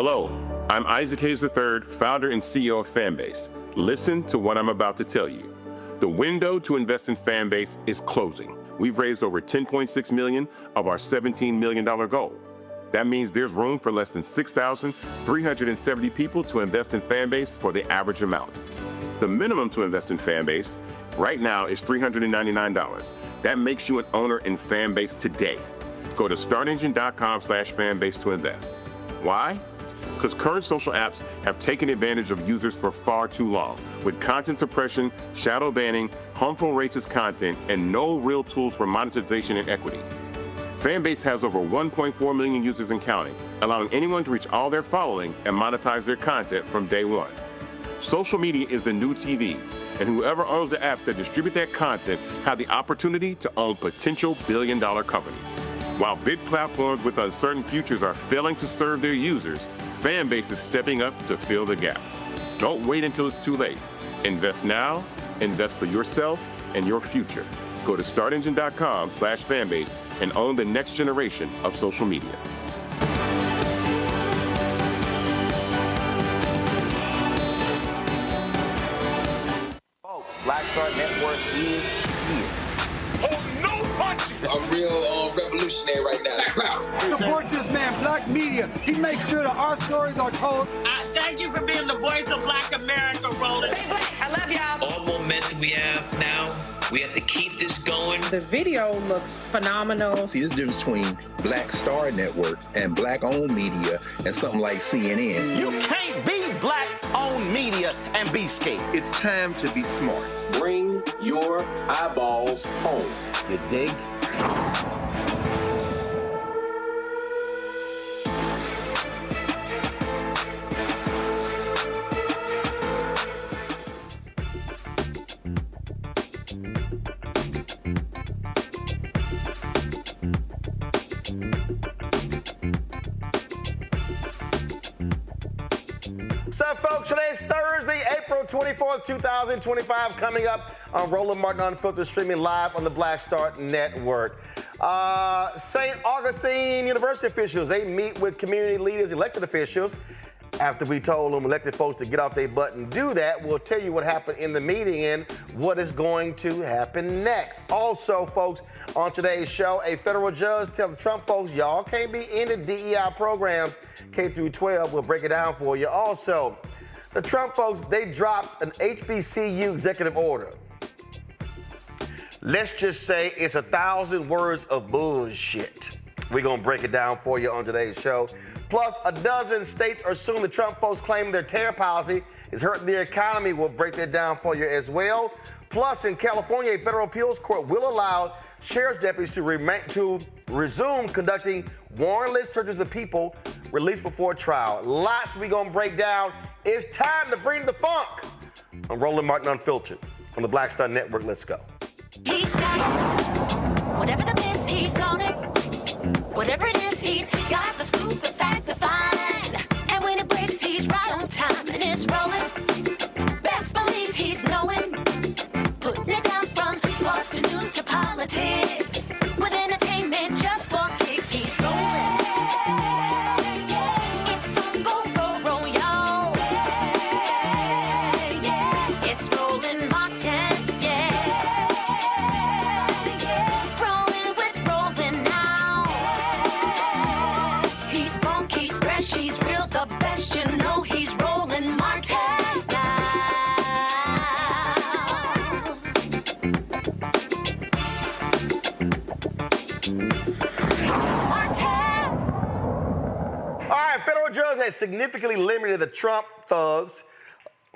Hello, I'm Isaac Hayes III, founder and CEO of Fanbase. Listen to what I'm about to tell you. The window to invest in Fanbase is closing. We've raised over $10.6 million of our $17 million goal. That means there's room for less than 6,370 people to invest in Fanbase for the average amount. The minimum to invest in Fanbase right now is $399. That makes you an owner in Fanbase today. Go to startengine.com/fanbase to invest. Why? Because current social apps have taken advantage of users for far too long, with content suppression, shadow banning, harmful racist content, and no real tools for monetization and equity. Fanbase has over 1.4 million users and counting, allowing anyone to reach all their following and monetize their content from day one. Social media is the new TV, and whoever owns the apps that distribute that content have the opportunity to own potential billion-dollar companies. While big platforms with uncertain futures are failing to serve their users, Fanbase is stepping up to fill the gap. Don't wait until it's too late. Invest now, invest for yourself and your future. Go to startengine.com/fanbase and own the next generation of social media. Folks, Black Star Network is here. Oh, no punches! I'm real revolutionary right now. Support this man, Black Media. He makes sure that our stories are told. Thank you for being the voice of Black America, Roland. Stay black. I love y'all. All momentum we have now, we have to keep this going. The video looks phenomenal. See, there's a difference between Black Star Network and Black-owned media and something like CNN. You can't be Black-owned media and be scared. It's time to be smart. Bring your eyeballs home. You dig? What's up, folks? Today's Thursday, April 24th, 2025. Coming up on Roland Martin Unfiltered, streaming live on the Black Star Network. St. Augustine University officials, they meet with community leaders, elected officials. After we told them elected folks to get off their butt and do that, we'll tell you what happened in the meeting and what is going to happen next. Also, folks, on today's show, a federal judge tells the Trump folks, y'all can't be in the DEI programs K through 12. We'll break it down for you. Also, the Trump folks, they dropped an HBCU executive order. Let's just say it's 1,000 words of bullshit. We're going to break it down for you on today's show. Plus, a dozen states are suing the Trump folks, claiming their tariff policy is hurting the economy. We'll break that down for you as well. Plus, in California, a federal appeals court will allow sheriff's deputies to resume conducting warrantless searches of people released before trial. Lots we gonna break down. It's time to bring the funk. I'm Roland Martin Unfiltered on the Black Star Network. Let's go. He's got it. Whatever the miss, he's on it. Whatever it is, he's got the scoop, the fact, the find. And when it breaks, he's right on time and it's rolling. Best believe he's knowing. Putting it down from sports to news to politics. With entertainment just for kicks, he's rolling. It's on go, roll, y'all. It's Roland Martin, rolling with Roland now. He's funky, he's fresh, he's real, the best, you know he's Roland Martin now. All right, federal judge has significantly limited the Trump thugs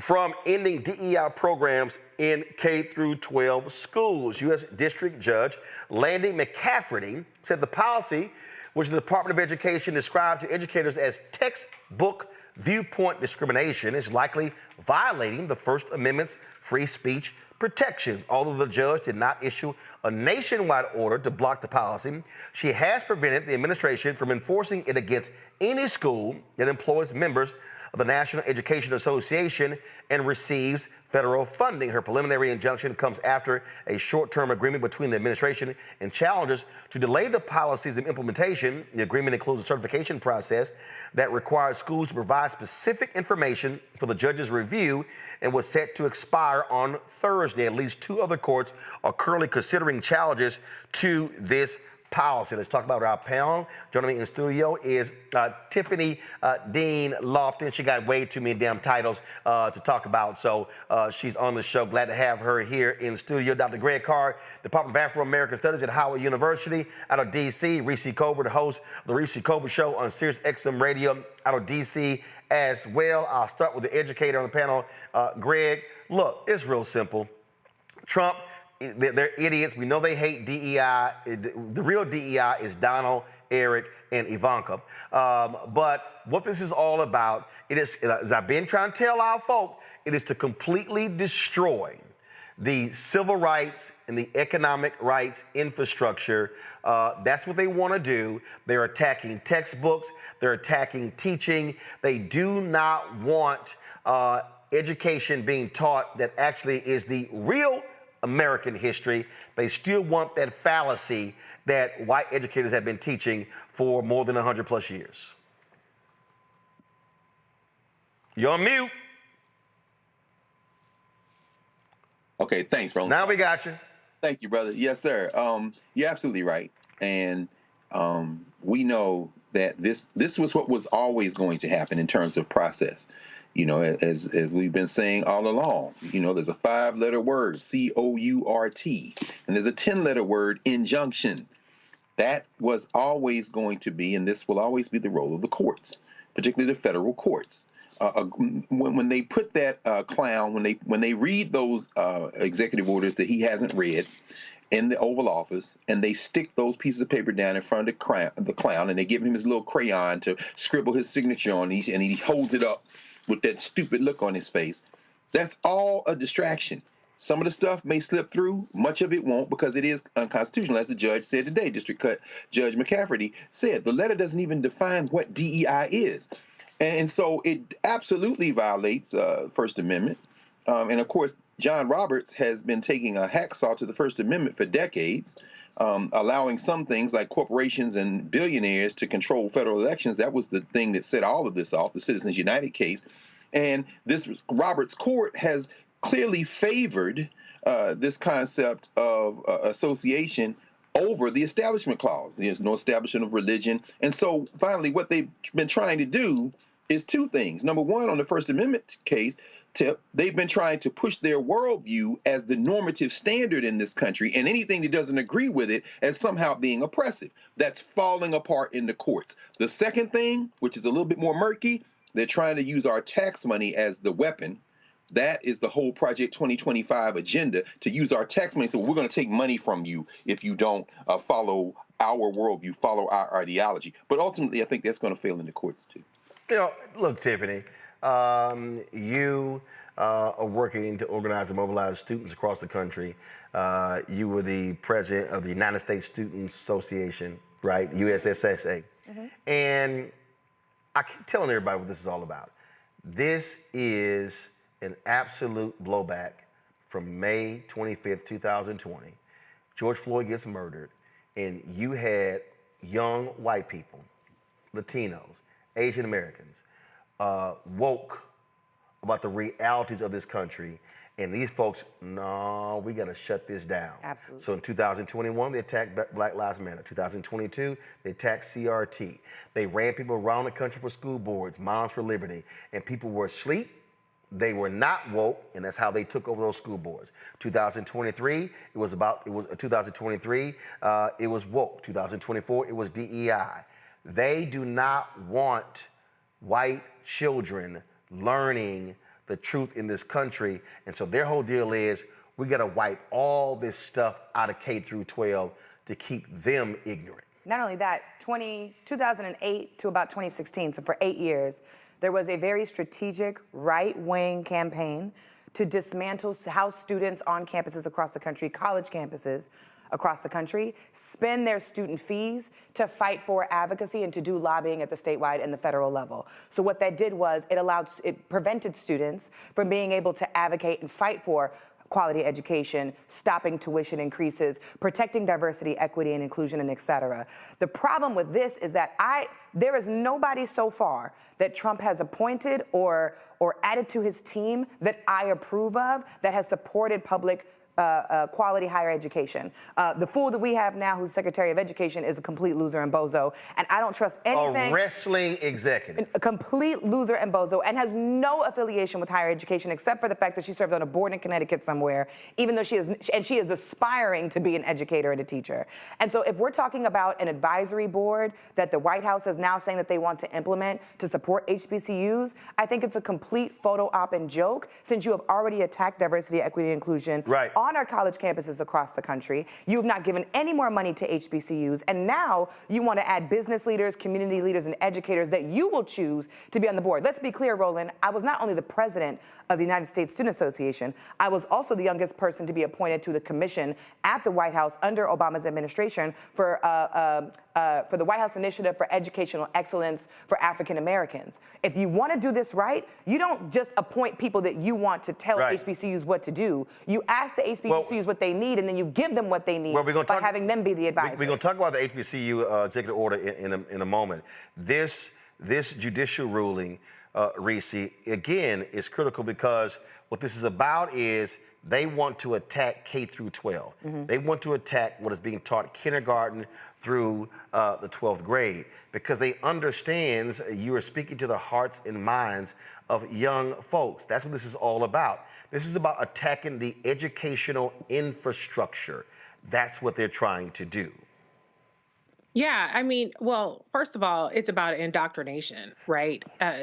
from ending DEI programs in K through 12 schools. U.S. District Judge Landy McCafferty said the policy, which the Department of Education described to educators as textbook viewpoint discrimination, is likely violating the First Amendment's free speech protections. Although the judge did not issue a nationwide order to block the policy, she has prevented the administration from enforcing it against any school that employs members of the National Education Association and receives federal funding. Her preliminary injunction comes after a short-term agreement between the administration and challengers to delay the policies of implementation. The agreement includes a certification process that requires schools to provide specific information for the judge's review and was set to expire on Thursday. At least 2 other courts are currently considering challenges to this policy. Let's talk about our panel. Joining me in the studio is Tiffany Dean Lofton. She got way too many damn titles to talk about, so she's on the show. Glad to have her here in the studio. Dr. Greg Carr, Department of Afro-American Studies at Howard University out of D.C. Reese Colbert, the host of the Reese Colbert Show on Sirius XM Radio out of D.C. as well. I'll start with the educator on the panel, Greg. Look, it's real simple. Trump, they're idiots. We know they hate DEI. The real DEI is Donald, Eric, and Ivanka. But what this is all about, it is, as I've been trying to tell our folk, it is to completely destroy the civil rights and the economic rights infrastructure. That's what they want to do. They're attacking textbooks. They're attacking teaching. They do not want education being taught that actually is the real American history. They still want that fallacy that white educators have been teaching for more than 100+ years. You're on mute. Okay, thanks, Roland. Now we got you. Thank you, brother. Yes, sir. You're absolutely right. And we know that this was what was always going to happen in terms of process. You know, as we've been saying all along, you know, there's a 5-letter word, C-O-U-R-T, and there's a 10-letter word, injunction. That was always going to be, and this will always be the role of the courts, particularly the federal courts. When they put that clown, when they read those executive orders that he hasn't read in the Oval Office, and they stick those pieces of paper down in front of the clown, and they give him his little crayon to scribble his signature on, and he holds it up with that stupid look on his face. That's all a distraction. Some of the stuff may slip through, much of it won't, because it is unconstitutional. As the judge said today, District Judge McCafferty said, the letter doesn't even define what DEI is. And so it absolutely violates First Amendment. And of course, John Roberts has been taking a hacksaw to the First Amendment for decades, allowing some things like corporations and billionaires to control federal elections. That was the thing that set all of this off, the Citizens United case. And this Roberts court has clearly favored this concept of association over the Establishment Clause. There's no establishment of religion. And so finally, what they've been trying to do is 2 things. Number one, on the First Amendment case, they've been trying to push their worldview as the normative standard in this country, and anything that doesn't agree with it as somehow being oppressive. That's falling apart in the courts. The second thing, which is a little bit more murky, they're trying to use our tax money as the weapon. That is the whole Project 2025 agenda, to use our tax money. So we're going to take money from you if you don't follow our worldview, follow our ideology. But ultimately, I think that's going to fail in the courts, too. You know, look, Tiffany, you are working to organize and mobilize students across the country. You were the president of the United States Student Association, right? USSSA. And I keep telling everybody what this is all about. This is an absolute blowback from May 25th, 2020. George Floyd gets murdered, and you had young white people, Latinos, Asian Americans, woke about the realities of this country. And these folks, no, we got to shut this down. Absolutely. So in 2021, they attacked Black Lives Matter. 2022, they attacked CRT. They ran people around the country for school boards, Moms for Liberty, and people were asleep. They were not woke, and that's how they took over those school boards. 2023, it was woke. 2024, it was DEI. They do not want white children learning the truth in this country, and so their whole deal is we got to wipe all this stuff out of K through 12 to keep them ignorant. Not only that, 2008 to about 2016, so for 8 years, there was a very strategic right-wing campaign to dismantle how students on campuses across the country, college campuses across the country, spend their student fees to fight for advocacy and to do lobbying at the statewide and the federal level. So what that did was it prevented students from being able to advocate and fight for quality education, stopping tuition increases, protecting diversity, equity, and inclusion, and et cetera. The problem with this is that there is nobody so far that Trump has appointed or added to his team that I approve of that has supported public quality higher education. The fool that we have now, who's Secretary of Education, is a complete loser and bozo, and I don't trust anything. A wrestling executive. A complete loser and bozo, and has no affiliation with higher education except for the fact that she served on a board in Connecticut somewhere, even though she is aspiring to be an educator and a teacher. And so if we're talking about an advisory board that the White House is now saying that they want to implement to support HBCUs, I think it's a complete photo op and joke, since you have already attacked diversity, equity, and inclusion on our college campuses across the country. You have not given any more money to HBCUs, and now you want to add business leaders, community leaders, and educators that you will choose to be on the board. Let's be clear, Roland, I was not only the president of the United States Student Association, I was also the youngest person to be appointed to the commission at the White House under Obama's administration for the White House Initiative for Educational Excellence for African Americans. If you want to do this right, you don't just appoint people that you want to tell HBCUs what to do. You ask the HBCUs what they need, and then you give them what they need by having them be the advisors. We're going to talk about the HBCU executive order in a moment. This judicial ruling, Reese, again, is critical because what this is about is they want to attack K through 12. They want to attack what is being taught kindergarten through the 12th grade, because they understand you are speaking to the hearts and minds of young folks. That's what this is all about. This is about attacking the educational infrastructure. That's what they're trying to do. Yeah, I mean, well, first of all, it's about indoctrination, right?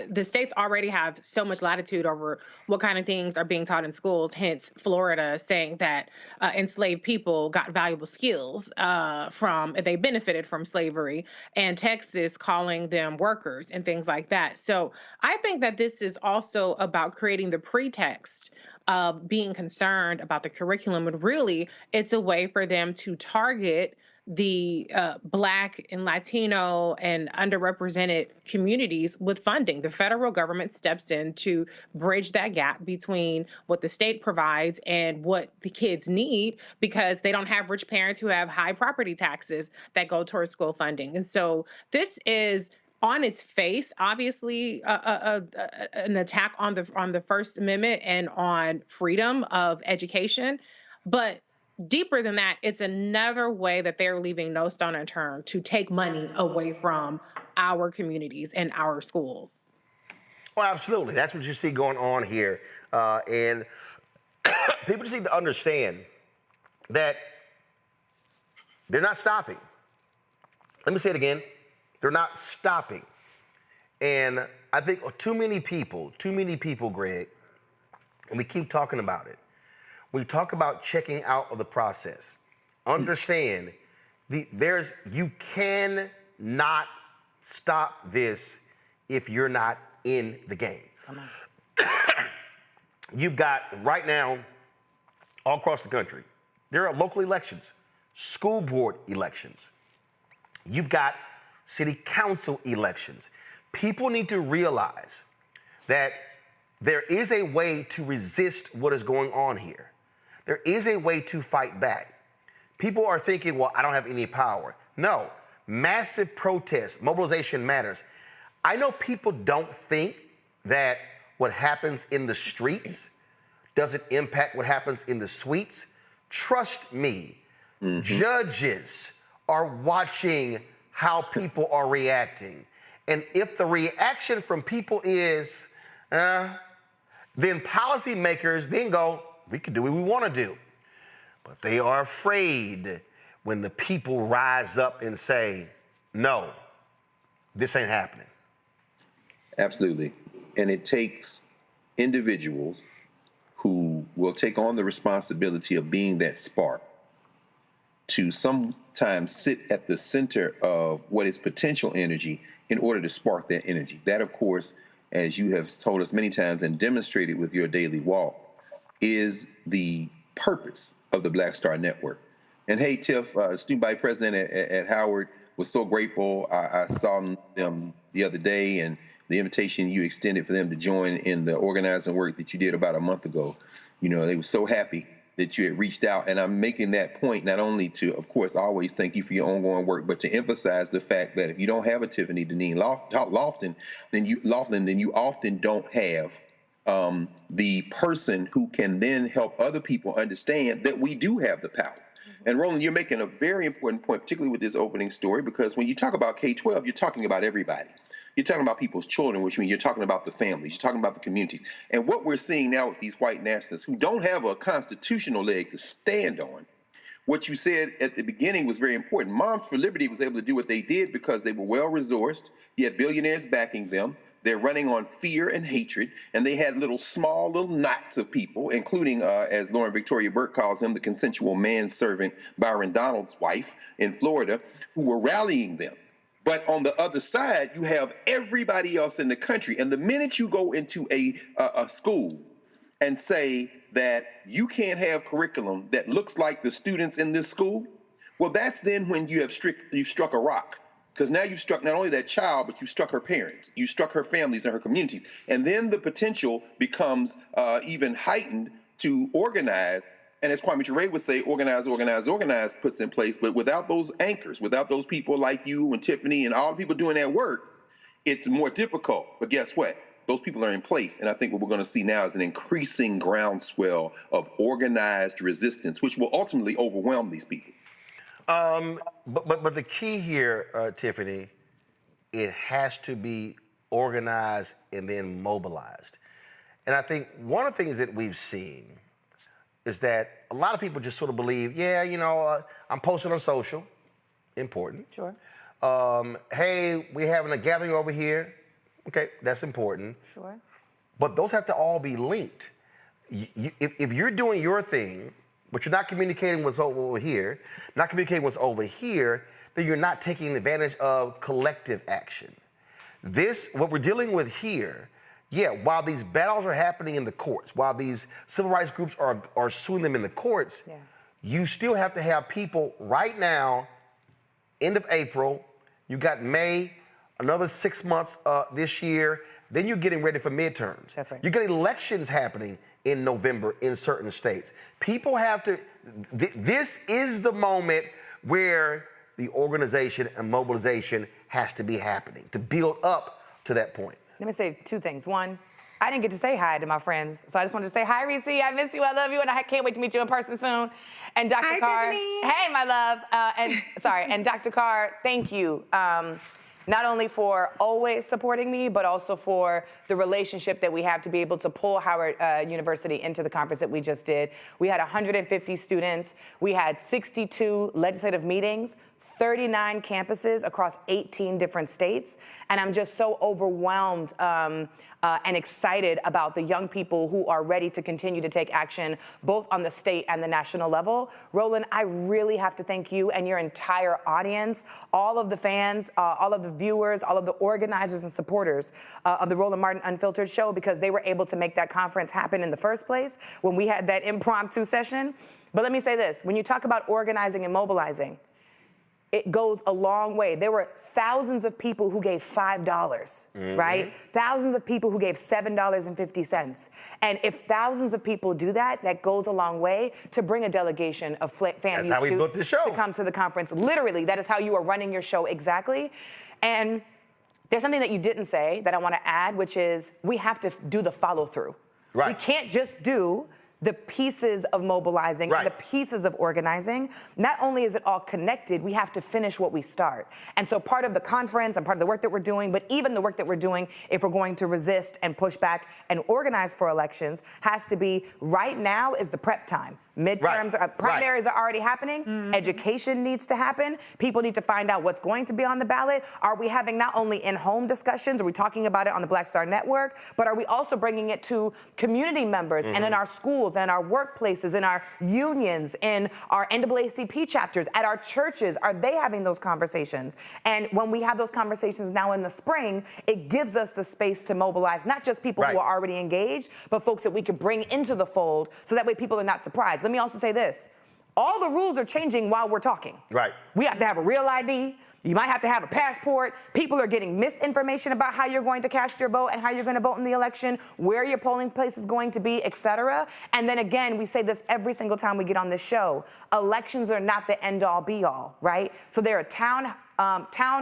The states already have so much latitude over what kind of things are being taught in schools, hence Florida saying that enslaved people got valuable skills they benefited from slavery, and Texas calling them workers and things like that. So I think that this is also about creating the pretext of being concerned about the curriculum, and really it's a way for them to target the Black and Latino and underrepresented communities with funding. The federal government steps in to bridge that gap between what the state provides and what the kids need, because they don't have rich parents who have high property taxes that go towards school funding. And so this is, on its face, obviously an attack on the First Amendment and on freedom of education, but deeper than that, it's another way that they're leaving no stone unturned to take money away from our communities and our schools. Well, absolutely. That's what you see going on here. And people just need to understand that they're not stopping. Let me say it again. They're not stopping. And I think too many people, Greg, and we keep talking about it, we talk about checking out of the process. Understand, you cannot stop this if you're not in the game. Come on. You've got, right now, all across the country, there are local elections, school board elections. You've got city council elections. People need to realize that there is a way to resist what is going on here. There is a way to fight back. People are thinking, well, I don't have any power. No, massive protests, mobilization matters. I know people don't think that what happens in the streets doesn't impact what happens in the suites. Trust me, judges are watching how people are reacting. And if the reaction from people is, then policymakers then go, we can do what we want to do. But they are afraid when the people rise up and say, no, this ain't happening. Absolutely. And it takes individuals who will take on the responsibility of being that spark to sometimes sit at the center of what is potential energy in order to spark that energy. That, of course, as you have told us many times and demonstrated with your daily walk, is the purpose of the Black Star Network. And hey, Tiff, student body president at Howard was so grateful. I saw them the other day, and the invitation you extended for them to join in the organizing work that you did about a month ago. You know, they were so happy that you had reached out. And I'm making that point not only to, of course, always thank you for your ongoing work, but to emphasize the fact that if you don't have a Tiffany Deneen Lofton, then you often don't have the person who can then help other people understand that we do have the power. And Roland, you're making a very important point, particularly with this opening story, because when you talk about K-12, you're talking about everybody. You're talking about people's children, which means you're talking about the families, you're talking about the communities. And what we're seeing now with these white nationalists who don't have a constitutional leg to stand on, what you said at the beginning was very important. Moms for Liberty was able to do what they did because they were well-resourced. You had billionaires backing them. They're running on fear and hatred, and they had small little knots of people, including, as Lauren Victoria Burke calls him, the consensual manservant Byron Donald's wife in Florida, who were rallying them. But on the other side, you have everybody else in the country. And the minute you go into a school and say that you can't have curriculum that looks like the students in this school, well, that's then when you've struck a rock. Because now you've struck not only that child, but you struck her parents, you struck her families and her communities. And then the potential becomes even heightened to organize. And as Kwame Ture would say, organize puts in place. But without those anchors, without those people like you and Tiffany and all the people doing that work, it's more difficult. But guess what? Those people are in place. And I think what we're going to see now is an increasing groundswell of organized resistance, which will ultimately overwhelm these people. But the key here, Tiffany, it has to be organized and then mobilized. And I think one of the things that we've seen is that a lot of people just sort of believe, yeah, you know, I'm posting on social, important. Sure. Hey, we're having a gathering over here. Okay, that's important. Sure. But those have to all be linked. If you're doing your thing, but you're not communicating what's over here, not communicating what's over here, then you're not taking advantage of collective action. What we're dealing with here, yeah, while these battles are happening in the courts, while these civil rights groups are suing them in the courts, you still have to have people right now, end of April, you got May, another 6 months this year, then you're getting ready for midterms. That's right. You got elections happening in November in certain states. People have to, this is the moment where the organization and mobilization has to be happening to build up to that point. Let me say two things. One, I didn't get to say hi to my friends, so I just wanted to say hi, Reese. I miss you. I love you, and I can't wait to meet you in person soon. And Dr. Carr, hey, my love. And Dr. Carr, thank you. Not only for always supporting me, but also for the relationship that we have to be able to pull Howard University into the conference that we just did. We had 150 students. We had 62 legislative meetings, 39 campuses across 18 different states. And I'm just so overwhelmed and excited about the young people who are ready to continue to take action, both on the state and the national level. Roland, I really have to thank you and your entire audience, all of the fans, all of the viewers, all of the organizers and supporters of the Roland Martin Unfiltered show, because they were able to make that conference happen in the first place when we had that impromptu session. But let me say this, when you talk about organizing and mobilizing, it goes a long way. There were thousands of people who gave $5, right? Thousands of people who gave $7.50. And if thousands of people do that, that goes a long way to bring a delegation of FAMU students to come to the conference. Literally, that is how you are running your show exactly. And there's something that you didn't say that I want to add, which is we have to do the follow through. Right. We can't just do the pieces of mobilizing, and the pieces of organizing. Not only is it all connected, we have to finish what we start. And so part of the conference and part of the work that we're doing, but even the work that we're doing if we're going to resist and push back and organize for elections, has to be right now is the prep time. Midterms, primaries are already happening. Education needs to happen. People need to find out what's going to be on the ballot. Are we having not only in-home discussions, are we talking about it on the Black Star Network, but are we also bringing it to community members and in our schools and our workplaces, in our unions, in our NAACP chapters, at our churches? Are they having those conversations? And when we have those conversations now in the spring, it gives us the space to mobilize not just people who are already engaged, but folks that we can bring into the fold so that way people are not surprised. Let me also say this. All the rules are changing while we're talking. Right. We have to have a real ID. You might have to have a passport. People are getting misinformation about how you're going to cast your vote and how you're going to vote in the election, where your polling place is going to be, et cetera. And then again, we say this every single time we get on this show. Elections are not the end-all, be-all, right? So there are town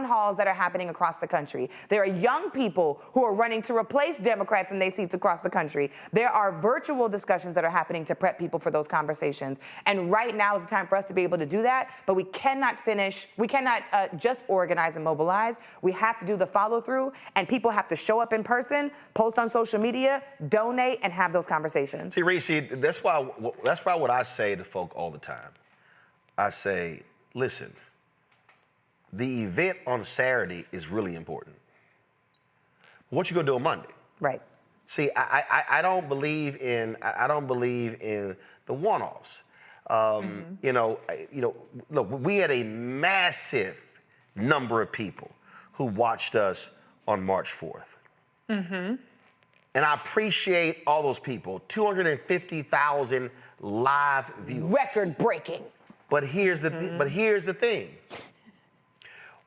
halls that are happening across the country. There are young people who are running to replace Democrats in their seats across the country. There are virtual discussions that are happening to prep people for those conversations. And right now is the time for us to be able to do that, but we cannot just organize and mobilize. We have to do the follow-through, and people have to show up in person, post on social media, donate, and have those conversations. See, Reese, that's why what I say to folk all the time. I say, listen, the event on Saturday is really important. What you gonna do on Monday? Right. See, I don't believe in the one-offs. Look, we had a massive number of people who watched us on March 4th. And I appreciate all those people. 250,000 live views. Record breaking. But here's the thing.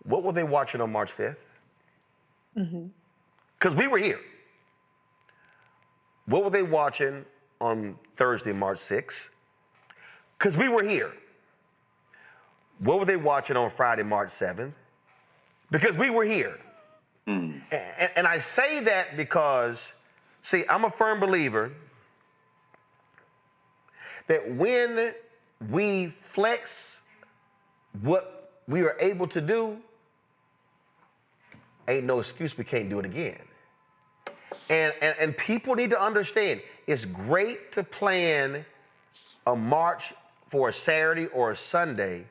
What were they watching on March 5th? Because we were here. What were they watching on Thursday, March 6th? Because we were here. What were they watching on Friday, March 7th? Because we were here. And I say that because, see, I'm a firm believer that when we flex what we are able to do, ain't no excuse we can't do it again. And people need to understand, it's great to plan a march for a Saturday or a Sunday,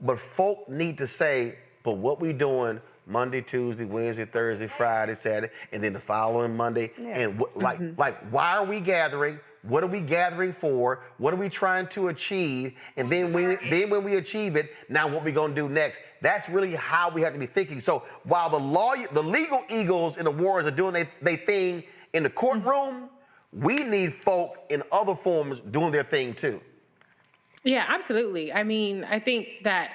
but folk need to say, but what we doing Monday, Tuesday, Wednesday, Thursday, Friday, Saturday, and then the following Monday, and why are we gathering? What are we gathering for? What are we trying to achieve? And then when we achieve it, now what we gonna do next? That's really how we have to be thinking. So while the legal eagles and the warriors are doing their thing in the courtroom, we need folk in other forms doing their thing too. Yeah, absolutely. I mean, I think that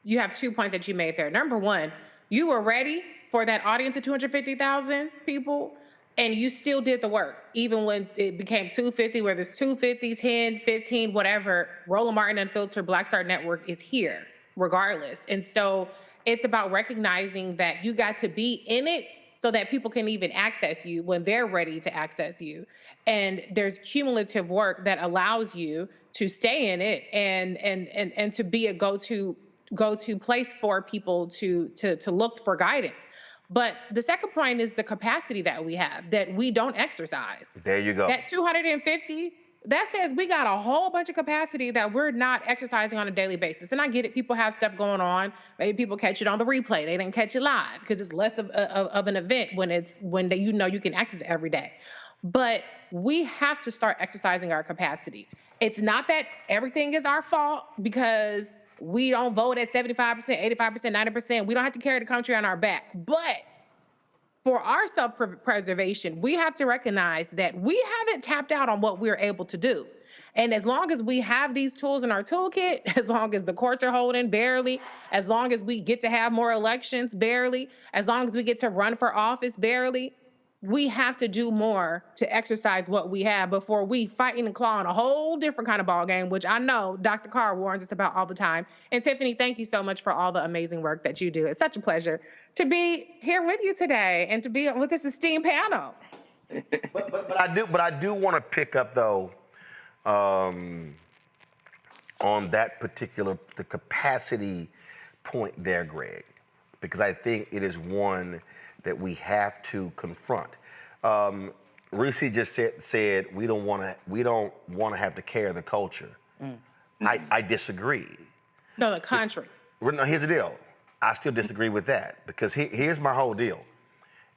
you have 2 points that you made there. Number one, you were ready for that audience of 250,000 people, and you still did the work. Even when it became 250, whether it's 250, 10, 15, whatever, Roland Martin Unfiltered Black Star Network is here regardless. And so it's about recognizing that you got to be in it so that people can even access you when they're ready to access you. And there's cumulative work that allows you to stay in it and to be a go-to place for people to look for guidance. But the second point is the capacity that we have that we don't exercise. There you go. That 250, that says we got a whole bunch of capacity that we're not exercising on a daily basis. And I get it, people have stuff going on. Maybe people catch it on the replay. They didn't catch it live because it's less of an event when you can access it every day. But we have to start exercising our capacity. It's not that everything is our fault because we don't vote at 75%, 85%, 90%. We don't have to carry the country on our back. But for our self-preservation, we have to recognize that we haven't tapped out on what we're able to do. And as long as we have these tools in our toolkit, as long as the courts are holding barely, as long as we get to have more elections barely, as long as we get to run for office barely, we have to do more to exercise what we have before we fighting and clawing a whole different kind of ball game, which I know Dr. Carr warns us about all the time. And Tiffany, thank you so much for all the amazing work that you do. It's such a pleasure to be here with you today and to be with this esteemed panel. But I do want to pick up though on that particular the capacity point there, Greg, because I think it is one that we have to confront. Reese just said we don't want to have to carry the culture. I disagree. No, the country. No, here's the deal. I still disagree with that because here's my whole deal.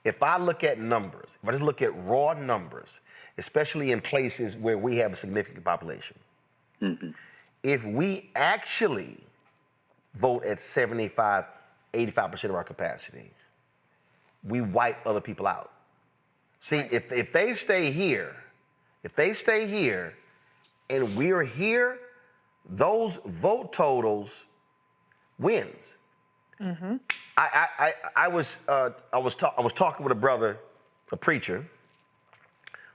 If I look at numbers, if I just look at raw numbers, especially in places where we have a significant population, if we actually vote at 75, 85% of our capacity, we wipe other people out. See, if they stay here, and we're here, those vote totals wins. I was talking with a brother, a preacher,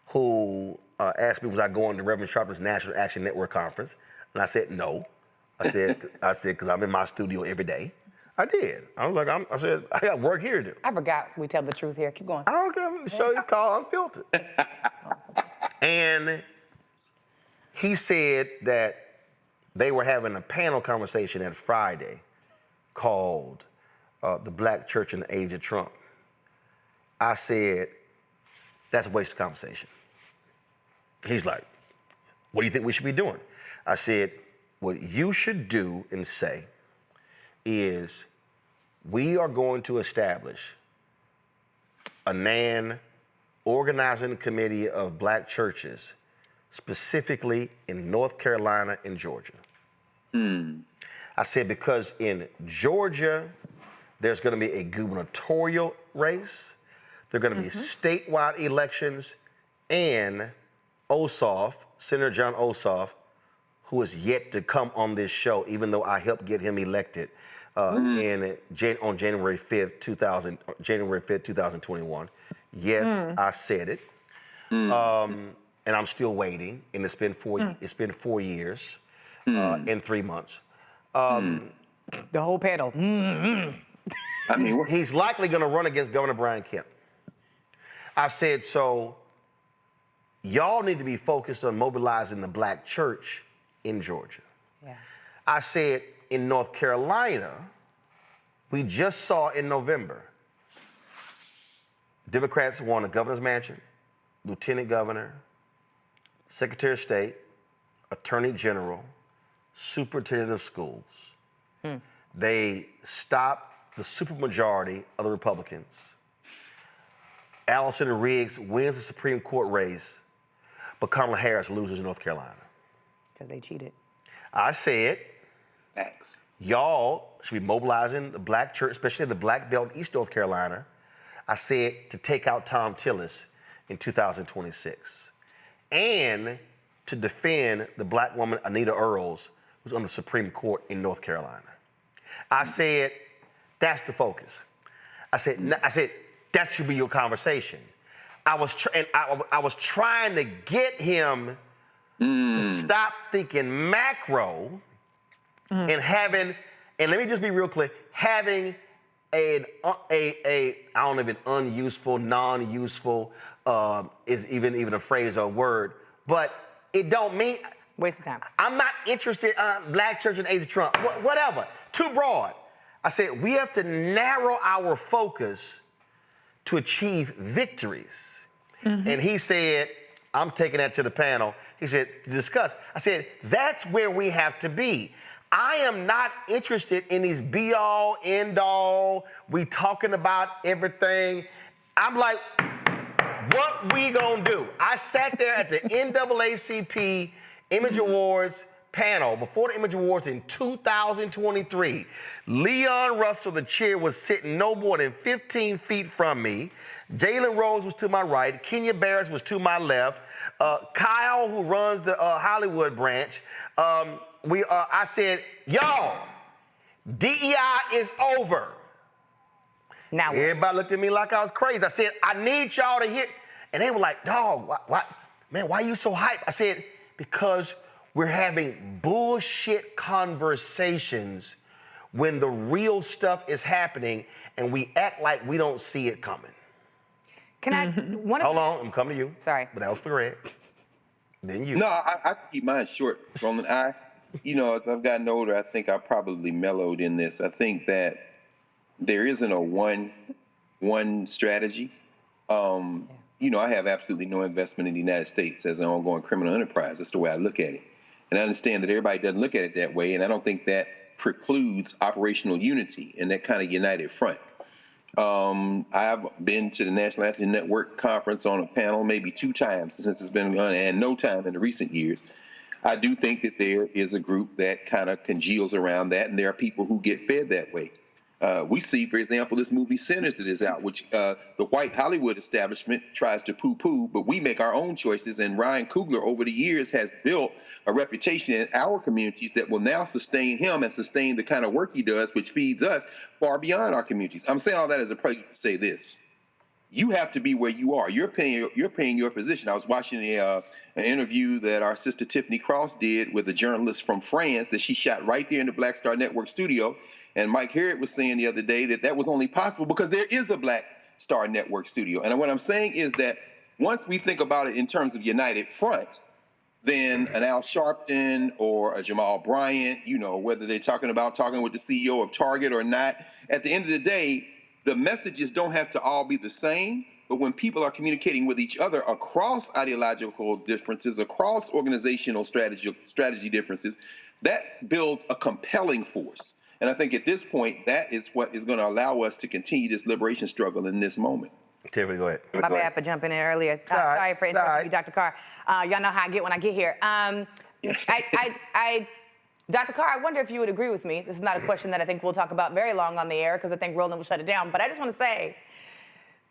who asked me was I going to Reverend Sharp's National Action Network conference, and I said no. I said because I'm in my studio every day. I did. I was like, I said I got work here to do. I forgot we tell the truth here. Keep going. I don't care. The show is called Unfiltered. And he said that they were having a panel conversation at Friday called The Black Church in the Age of Trump. I said, that's a waste of conversation. He's like, what do you think we should be doing? I said, what you should do and say is we are going to establish a NAN organizing committee of black churches, specifically in North Carolina and Georgia. I said, because in Georgia, there's going to be a gubernatorial race, there are going to be statewide elections, and Ossoff, Senator John Ossoff, who is yet to come on this show, even though I helped get him elected on January 5th, 2021. Yes, I said it. And I'm still waiting, and it's been 4 years and 3 months. The whole panel. I mean, he's likely going to run against Governor Brian Kemp. I said, so y'all need to be focused on mobilizing the black church in Georgia. Yeah. I said, in North Carolina, we just saw in November, Democrats won a governor's mansion, lieutenant governor, secretary of state, attorney general, superintendent of schools. They stopped the supermajority of the Republicans. Allison Riggs wins the Supreme Court race, but Kamala Harris loses in North Carolina. Because they cheated. I said, Facts. y'all should be mobilizing the black church, especially the black belt in East North Carolina. I said to take out Tom Tillis in 2026 and to defend the black woman Anita Earls, who's on the Supreme Court in North Carolina. I said, that's the focus. I said, that should be your conversation. I was trying to get him to stop thinking macro and having, and let me just be real clear, having I don't know if it's unuseful, non-useful is even a phrase or a word, but it don't mean. Waste of time. I'm not interested in black church and age of Trump, whatever, too broad. I said, we have to narrow our focus to achieve victories. And he said, I'm taking that to the panel. He said, to discuss. I said, that's where we have to be. I am not interested in these be-all, end-all, we talking about everything. I'm like, what we gonna do? I sat there at the NAACP Image Awards panel before the Image Awards in 2023. Leon Russell, the chair, was sitting no more than 15 feet from me. Jalen Rose was to my right. Kenya Barris was to my left. Kyle, who runs the Hollywood branch, I said, y'all, DEI is over. Now everybody looked at me like I was crazy. I said, I need y'all to hear. And they were like, dog, why are you so hyped? I said, because we're having bullshit conversations when the real stuff is happening and we act like we don't see it coming. Can I? Hold on, I'm coming to you. Sorry. But that was for Greg. Then you. No, I can keep mine short, Roland. As I've gotten older, I think I probably mellowed in this. I think that there isn't a one strategy. I have absolutely no investment in the United States as an ongoing criminal enterprise. That's the way I look at it. And I understand that everybody doesn't look at it that way, and I don't think that precludes operational unity and that kind of united front. I've been to the National Anecdote Network conference on a panel maybe 2 times since it's been on, and no time in the recent years. I do think that there is a group that kind of congeals around that, and there are people who get fed that way. We see, for example, this movie Sinners that is out, which the white Hollywood establishment tries to poo-poo, but we make our own choices. And Ryan Coogler, over the years, has built a reputation in our communities that will now sustain him and sustain the kind of work he does, which feeds us far beyond our communities. I'm saying all that as a prelude to say this. You have to be where you are. You're paying your position. I was watching an interview that our sister Tiffany Cross did with a journalist from France that she shot right there in the Black Star Network studio. And Mike Harriet was saying the other day that that was only possible because there is a Black Star Network studio. And what I'm saying is that once we think about it in terms of united front, then an Al Sharpton or a Jamal Bryant, whether they're talking with the CEO of Target or not, at the end of the day, the messages don't have to all be the same, but when people are communicating with each other across ideological differences, across organizational strategy differences, that builds a compelling force. And I think at this point, that is what is going to allow us to continue this liberation struggle in this moment. Tiffany, go ahead. My bad for jumping in earlier. Sorry for interrupting you, Dr. Carr. Y'all know how I get when I get here. Dr. Carr, I wonder if you would agree with me. This is not a question that I think we'll talk about very long on the air because I think Roland will shut it down. But I just want to say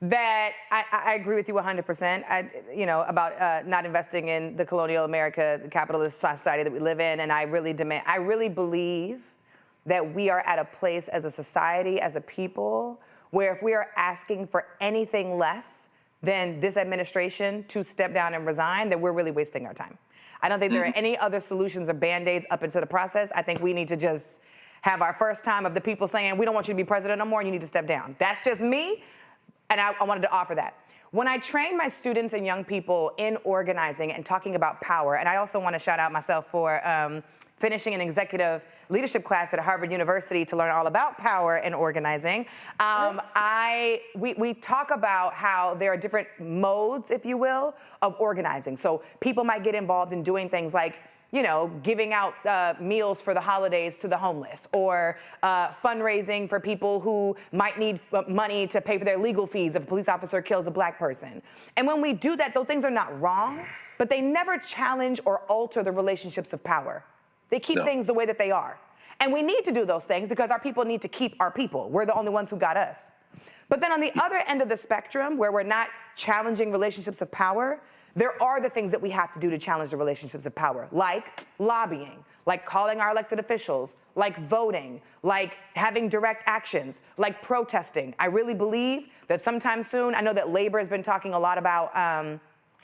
that I agree with you 100%. About not investing in the colonial America, the capitalist society that we live in. And I really believe that we are at a place as a society, as a people, where if we are asking for anything less than this administration to step down and resign, then we're really wasting our time. I don't think there are any other solutions or Band-Aids up into the process. I think we need to just have our first time of the people saying, we don't want you to be president no more, and you need to step down. That's just me, and I wanted to offer that. When I train my students and young people in organizing and talking about power, and I also want to shout out myself for finishing an executive leadership class at Harvard University to learn all about power and organizing. We talk about how there are different modes, if you will, of organizing. So people might get involved in doing things like, giving out meals for the holidays to the homeless, or fundraising for people who might need money to pay for their legal fees if a police officer kills a Black person. And when we do that, those things are not wrong, but they never challenge or alter the relationships of power. They keep things the way that they are. And we need to do those things because our people need to keep our people. We're the only ones who got us. But then on the other end of the spectrum, where we're not challenging relationships of power, there are the things that we have to do to challenge the relationships of power, like lobbying, like calling our elected officials, like voting, like having direct actions, like protesting. I really believe that sometime soon, I know that labor has been talking a lot about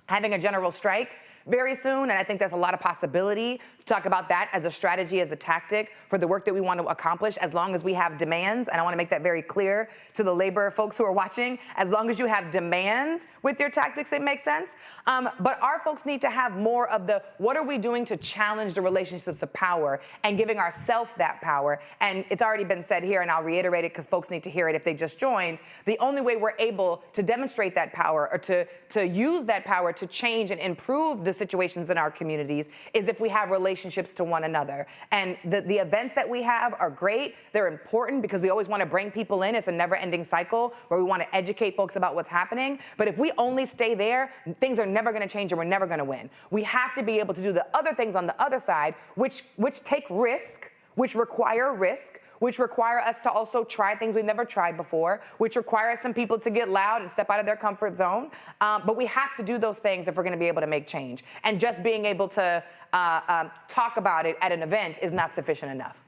having a general strike very soon, and I think there's a lot of possibility to talk about that as a strategy, as a tactic for the work that we want to accomplish, as long as we have demands. And I want to make that very clear to the labor folks who are watching. As long as you have demands with your tactics, it makes sense. But our folks need to have more of the, what are we doing to challenge the relationships of power and giving ourselves that power? And it's already been said here, and I'll reiterate it because folks need to hear it if they just joined. The only way we're able to demonstrate that power or to use that power to change and improve the situations in our communities is if we have relationships to one another. And the events that we have are great. They're important because we always want to bring people in. It's a never-ending cycle where we want to educate folks about what's happening. But if we only stay there, things are never going to change and we're never going to win. We have to be able to do the other things on the other side, which take risk, which require risk, which require us to also try things we've never tried before, which require some people to get loud and step out of their comfort zone. But we have to do those things if we're going to be able to make change. And just being able to talk about it at an event is not sufficient enough.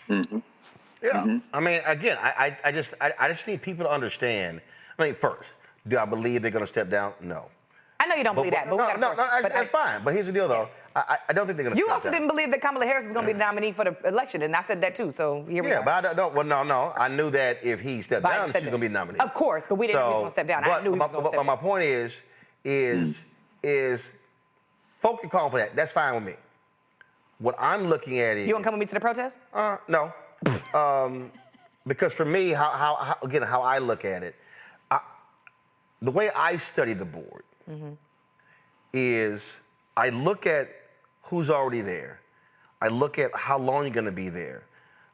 Mm-hmm. Yeah. Mm-hmm. I mean, again, I just need people to understand. I mean, first, do I believe they're going to step down? No. I know you don't believe that, but that's fine. But here's the deal, though. I don't think they're going to. You also didn't believe that Kamala Harris is going to be the nominee for the election, and I said that too. So here we are. Yeah, but I don't. Well, no. I knew that if he stepped down, she's going to be the nominee. Of course, but we didn't know he was going to step down. I knew he was going to step down. But my point is, folks can call for that. That's fine with me. What I'm looking at is. You want to come with me to the protest? No. Because for me, how I look at it, the way I study the board is I look at who's already there. I look at how long you're going to be there.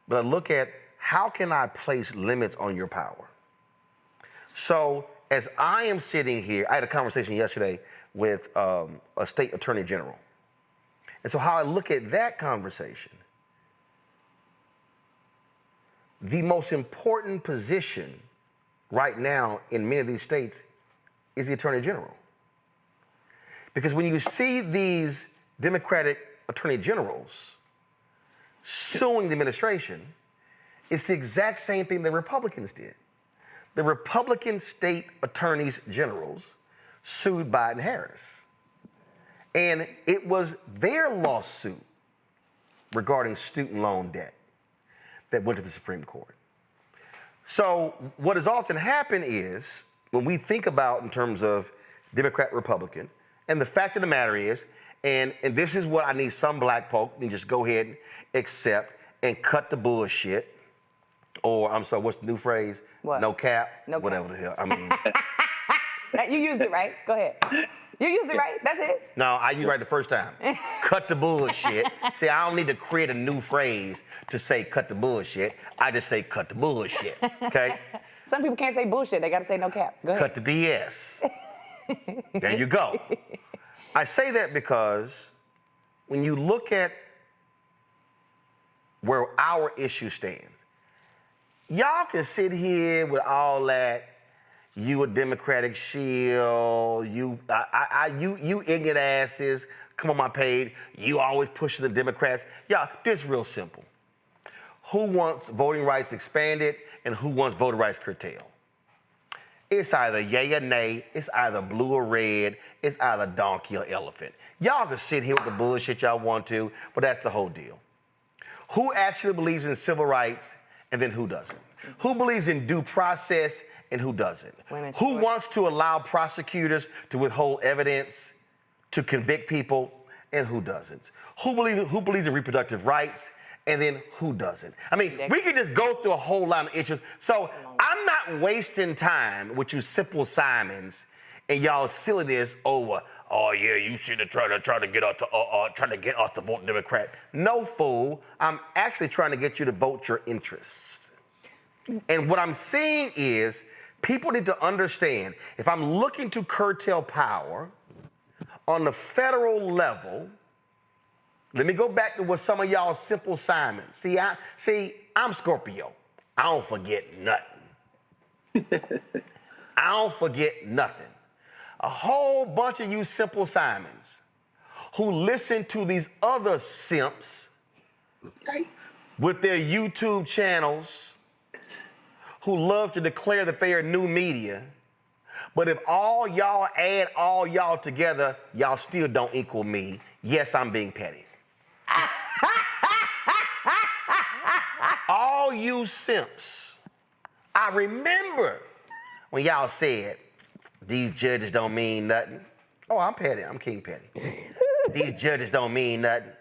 But I look at how can I place limits on your power. So as I am sitting here, I had a conversation yesterday with a state attorney general. And so how I look at that conversation, the most important position right now in many of these states is the attorney general. Because when you see these Democratic attorney generals suing the administration, it's the exact same thing the Republicans did. The Republican state attorneys generals sued Biden Harris. And it was their lawsuit regarding student loan debt that went to the Supreme Court. So what has often happened is, when we think about in terms of Democrat, Republican, and the fact of the matter is, and this is what I need some black folk to just go ahead and accept and cut the bullshit, or I'm sorry, what's the new phrase? What? No cap? No cap. Whatever the hell, I mean. You used it right, go ahead. You used it right, that's it. No, I used it right the first time. Cut the bullshit. See, I don't need to create a new phrase to say cut the bullshit. I just say cut the bullshit, okay? Some people can't say bullshit, they gotta say no cap. Go ahead. Cut the BS. There you go. I say that because when you look at where our issue stands, y'all can sit here with all that, you a Democratic shield, you ignorant asses, come on my page, you always pushing the Democrats. Y'all, this is real simple. Who wants voting rights expanded and who wants voting rights curtailed? It's either yay or nay, it's either blue or red, it's either donkey or elephant. Y'all can sit here with the bullshit y'all want to, but that's the whole deal. Who actually believes in civil rights and then who doesn't? Who believes in due process and who doesn't? Who wants to allow prosecutors to withhold evidence to convict people and who doesn't? Who believes in reproductive rights and then who doesn't? I mean, we could just go through a whole lot of issues. So I'm not wasting time with you simple Simons and y'all silliness over, oh yeah, you should have tried to get us to vote Democrat. No, fool. I'm actually trying to get you to vote your interests. And what I'm seeing is people need to understand, if I'm looking to curtail power on the federal level, let me go back to what some of y'all simple Simons. See, I'm Scorpio. I don't forget nothing. I don't forget nothing. A whole bunch of you simple Simons who listen to these other simps with their YouTube channels, who love to declare that they are new media, but if all y'all add all y'all together, y'all still don't equal me. Yes, I'm being petty. All you simps, I remember when y'all said, these judges don't mean nothing. Oh, I'm petty, I'm King Petty. These judges don't mean nothing.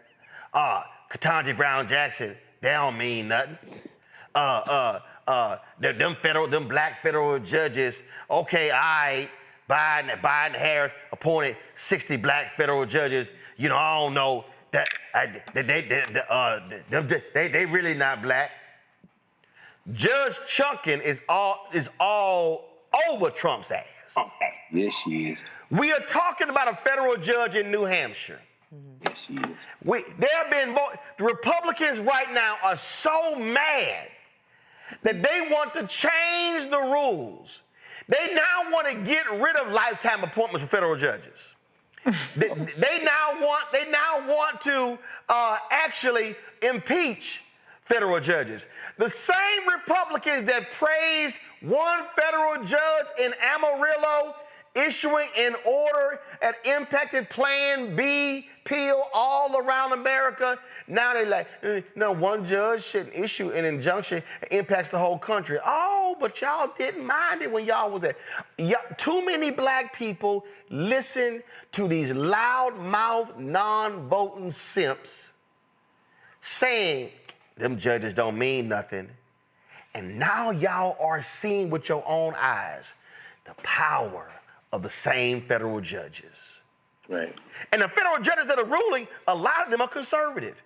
Ketanji Brown Jackson, they don't mean nothing. Them black federal judges, okay, Biden Harris appointed 60 black federal judges. You know, I don't know that they really not black. Judge Chunkin is all over Trump's ass. Yes, she is. We are talking about a federal judge in New Hampshire. Yes, she is. The Republicans right now are so mad that they want to change the rules. They now want to get rid of lifetime appointments for federal judges. They now want to actually impeach federal judges. The same Republicans that praised one federal judge in Amarillo issuing an order that impacted Plan B, Peel all around America. Now they're like, no, one judge shouldn't issue an injunction that impacts the whole country. Oh, but y'all didn't mind it when y'all was there. Too many black people listen to these loudmouth, non-voting simps saying them judges don't mean nothing. And now y'all are seeing with your own eyes The power of the same federal judges. Right. And the federal judges that are ruling, a lot of them are conservative.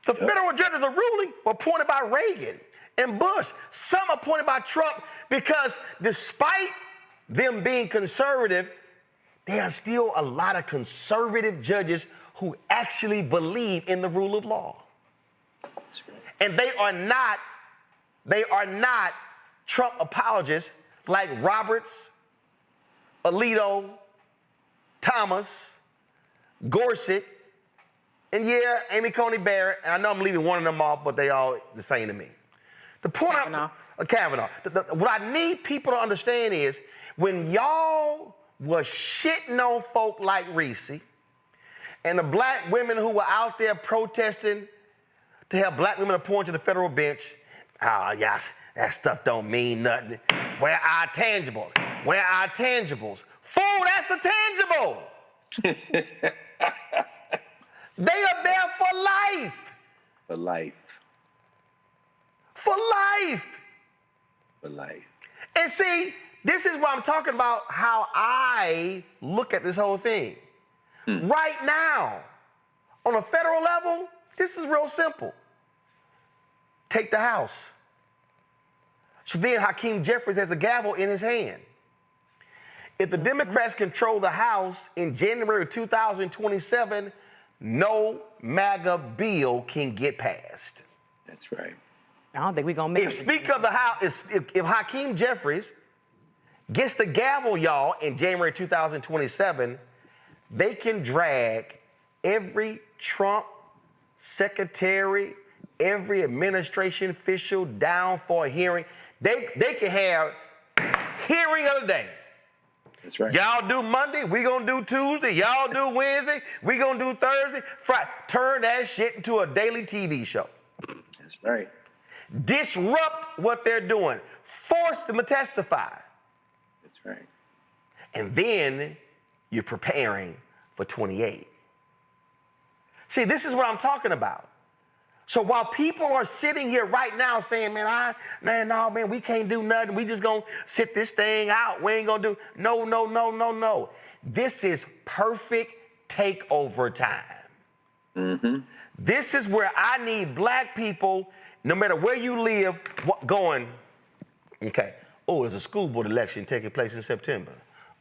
The federal judges are ruling were appointed by Reagan and Bush. Some appointed by Trump because despite them being conservative, there are still a lot of conservative judges who actually believe in the rule of law. That's right. And they are not Trump apologists like Roberts, Alito, Thomas, Gorsuch, and Amy Coney Barrett. And I know I'm leaving one of them off, but they all the same to me. The point Kavanaugh. What I need people to understand is when y'all was shitting on folk like Reese and the black women who were out there protesting to have black women appointed to the federal bench, yes, that stuff don't mean nothing. Where are tangibles? Where are tangibles? Fool, that's a tangible. They are there for life. For life. For life. For life. And see, this is what I'm talking about, how I look at this whole thing. Right now, on a federal level, this is real simple. Take the House. So then Hakeem Jeffries has a gavel in his hand. If the Democrats control the House in January of 2027, no MAGA bill can get passed. That's right. I don't think we're going to make it. If Speaker of the House, if Hakeem Jeffries gets the gavel, y'all, in January 2027, they can drag every Trump secretary, every administration official down for a hearing. They can have hearing of the day. That's right. Y'all do Monday, we gonna do Tuesday. Y'all do Wednesday, we gonna do Thursday, Friday. Turn that shit into a daily TV show. That's right. Disrupt what they're doing. Force them to testify. That's right. And then you're preparing for 28. See, this is what I'm talking about. So while people are sitting here right now saying, man, we can't do nothing. We just gonna sit this thing out. We ain't gonna do, no. This is perfect takeover time. Mm-hmm. This is where I need black people, no matter where you live, going, okay, there's a school board election taking place in September.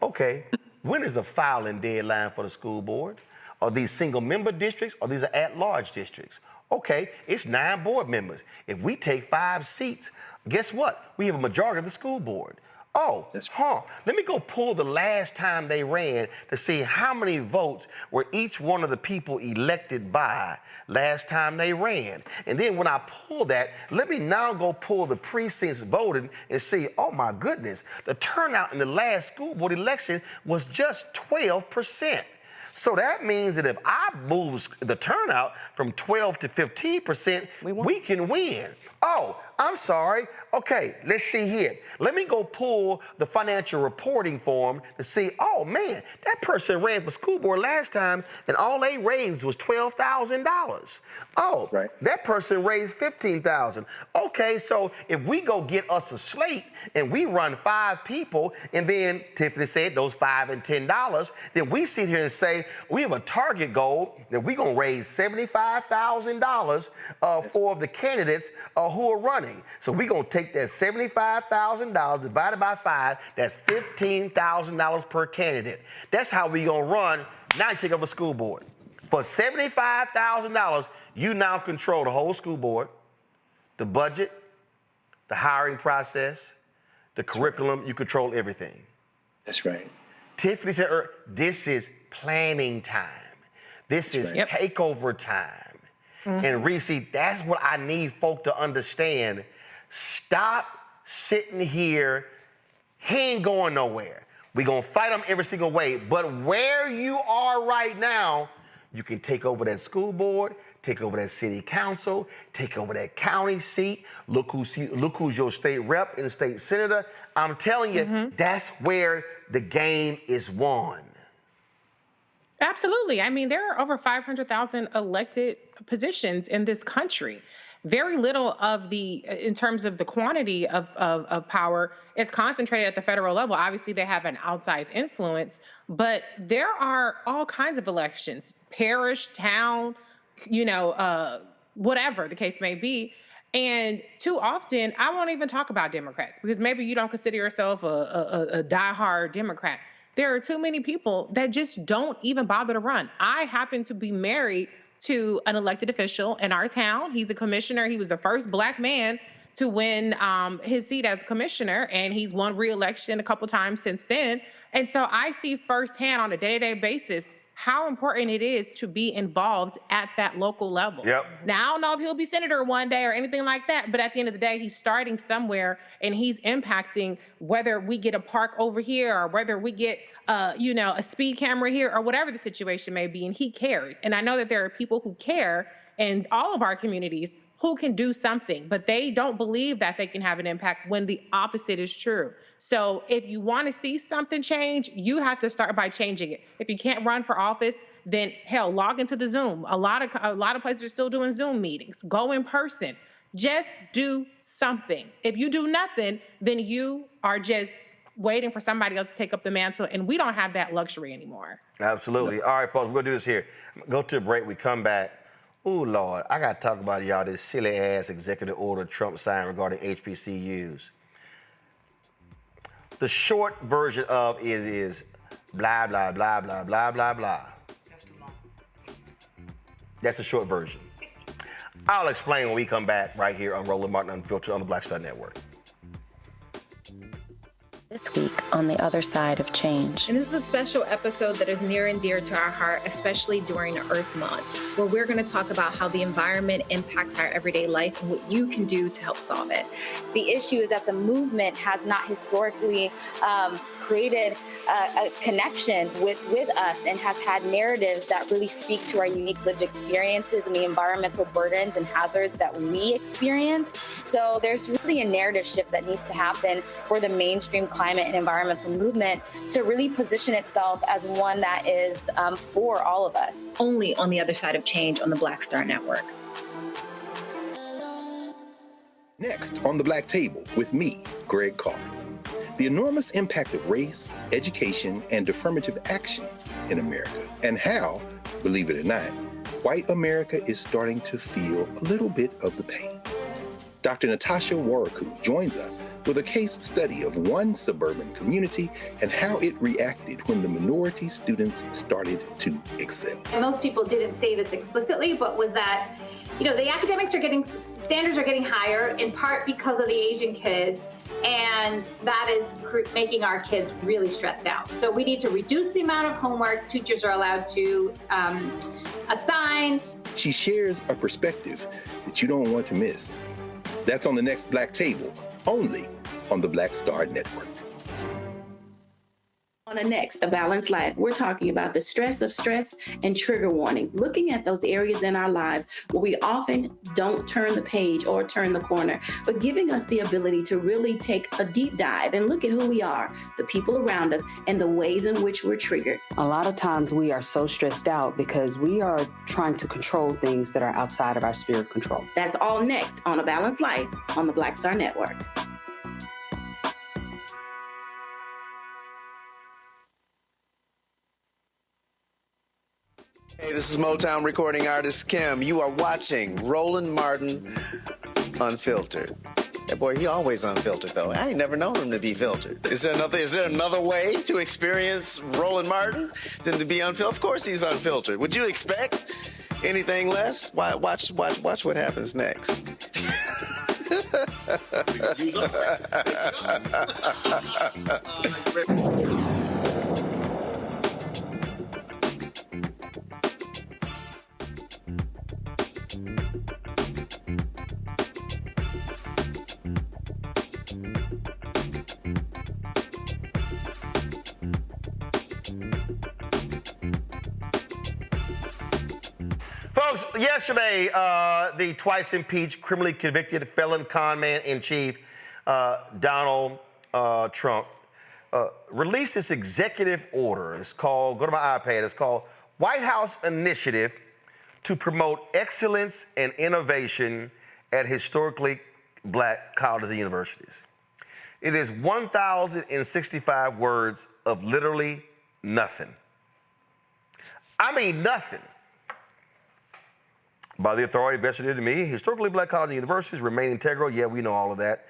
Okay, when is the filing deadline for the school board? Are these single member districts or these are at-large districts? Okay, it's 9 board members. If we take 5 seats, guess what? We have a majority of the school board. Let me go pull the last time they ran to see how many votes were each one of the people elected by last time they ran. And then when I pull that, let me now go pull the precincts voted and see, oh my goodness, the turnout in the last school board election was just 12%. So that means that if I move the turnout from 12 to 15%, we can win. Oh, I'm sorry. Okay, let's see here. Let me go pull the financial reporting form to see, oh man, that person ran for school board last time and all they raised was $12,000. Oh, right. That person raised $15,000. Okay, so if we go get us a slate and we run 5 people and then Tiffany said those $5 and $10, then we sit here and say, we have a target goal that we're going to raise $75,000 for the candidates who are running. So we're going to take that $75,000 divided by 5, that's $15,000 per candidate. That's how we're going to run. Now you take over the school board. For $75,000, you now control the whole school board, the budget, the hiring process, the curriculum, you control everything. That's right. Tiffany said, this is planning time. This is takeover time. And Reese, that's what I need folk to understand. Stop sitting here. He ain't going nowhere. We're going to fight him every single way. But where you are right now, you can take over that school board, take over that city council, take over that county seat. Look who's your state rep and state senator. I'm telling you, that's where the game is won. Absolutely. I mean, there are over 500,000 elected positions in this country. very little of in terms of the quantity of power is concentrated at the federal level. Obviously, they have an outsized influence, but there are all kinds of elections, parish, town, whatever the case may be. And too often, I won't even talk about Democrats because maybe you don't consider yourself a diehard Democrat. There are too many people that just don't even bother to run. I happen to be married to an elected official in our town. He's a commissioner. He was the first Black man to win his seat as commissioner, and he's won re-election a couple times since then. And so I see firsthand on a day-to-day basis how important it is to be involved at that local level. Yep. Now, I don't know if he'll be senator one day or anything like that, but at the end of the day, he's starting somewhere and he's impacting whether we get a park over here or whether we get, a speed camera here or whatever the situation may be, and he cares. And I know that there are people who care in all of our communities who can do something, but they don't believe that they can have an impact when the opposite is true. So if you want to see something change, you have to start by changing it. If you can't run for office, then hell, log into the Zoom. A lot of places are still doing Zoom meetings. Go in person. Just do something. If you do nothing, then you are just waiting for somebody else to take up the mantle, and we don't have that luxury anymore. Absolutely. All right, folks, we're gonna do this here. Go to a break. We come back. Oh, Lord, I got to talk about y'all this silly-ass executive order Trump signed regarding HBCUs. The short version of it is blah, blah, blah, blah, blah, blah, blah. That's the short version. I'll explain when we come back right here on Roland Martin Unfiltered on the Black Star Network. This week on The Other Side of Change. And this is a special episode that is near and dear to our heart, especially during Earth Month, where we're going to talk about how the environment impacts our everyday life and what you can do to help solve it. The issue is that the movement has not historically created a connection with us and has had narratives that really speak to our unique lived experiences and the environmental burdens and hazards that we experience. So there's really a narrative shift that needs to happen for the mainstream climate and environmental movement to really position itself as one that is for all of us. Only on The Other Side of Change on the Black Star Network. Next on The Black Table with me, Greg Carr. The enormous impact of race, education, and affirmative action in America, and how, believe it or not, white America is starting to feel a little bit of the pain. Dr. Natasha Warriku joins us with a case study of one suburban community and how it reacted when the minority students started to excel. And most people didn't say this explicitly, but was that, the academics standards are getting higher in part because of the Asian kids, and that is making our kids really stressed out. So we need to reduce the amount of homework teachers are allowed to assign. She shares a perspective that you don't want to miss. That's on the next Black Table, only on the Black Star Network. On the next, A Balanced Life, we're talking about the stress of stress and trigger warnings, looking at those areas in our lives where we often don't turn the page or turn the corner, but giving us the ability to really take a deep dive and look at who we are, the people around us, and the ways in which we're triggered. A lot of times we are so stressed out because we are trying to control things that are outside of our sphere of control. That's all next on A Balanced Life on the Black Star Network. Hey, this is Motown recording artist Kim. You are watching Roland Martin Unfiltered. That boy, he always unfiltered though. I ain't never known him to be filtered. Is there another way to experience Roland Martin than to be unfiltered? Of course he's unfiltered. Would you expect anything less? Watch what happens next. Folks, yesterday, the twice impeached, criminally convicted felon con man in chief, Donald Trump, released this executive order. It's called, go to my iPad, it's called White House Initiative to Promote Excellence and Innovation at historically black colleges and universities. It is 1,065 words of literally nothing. I mean nothing. By the authority vested in me, historically black colleges and universities remain integral. Yeah, we know all of that.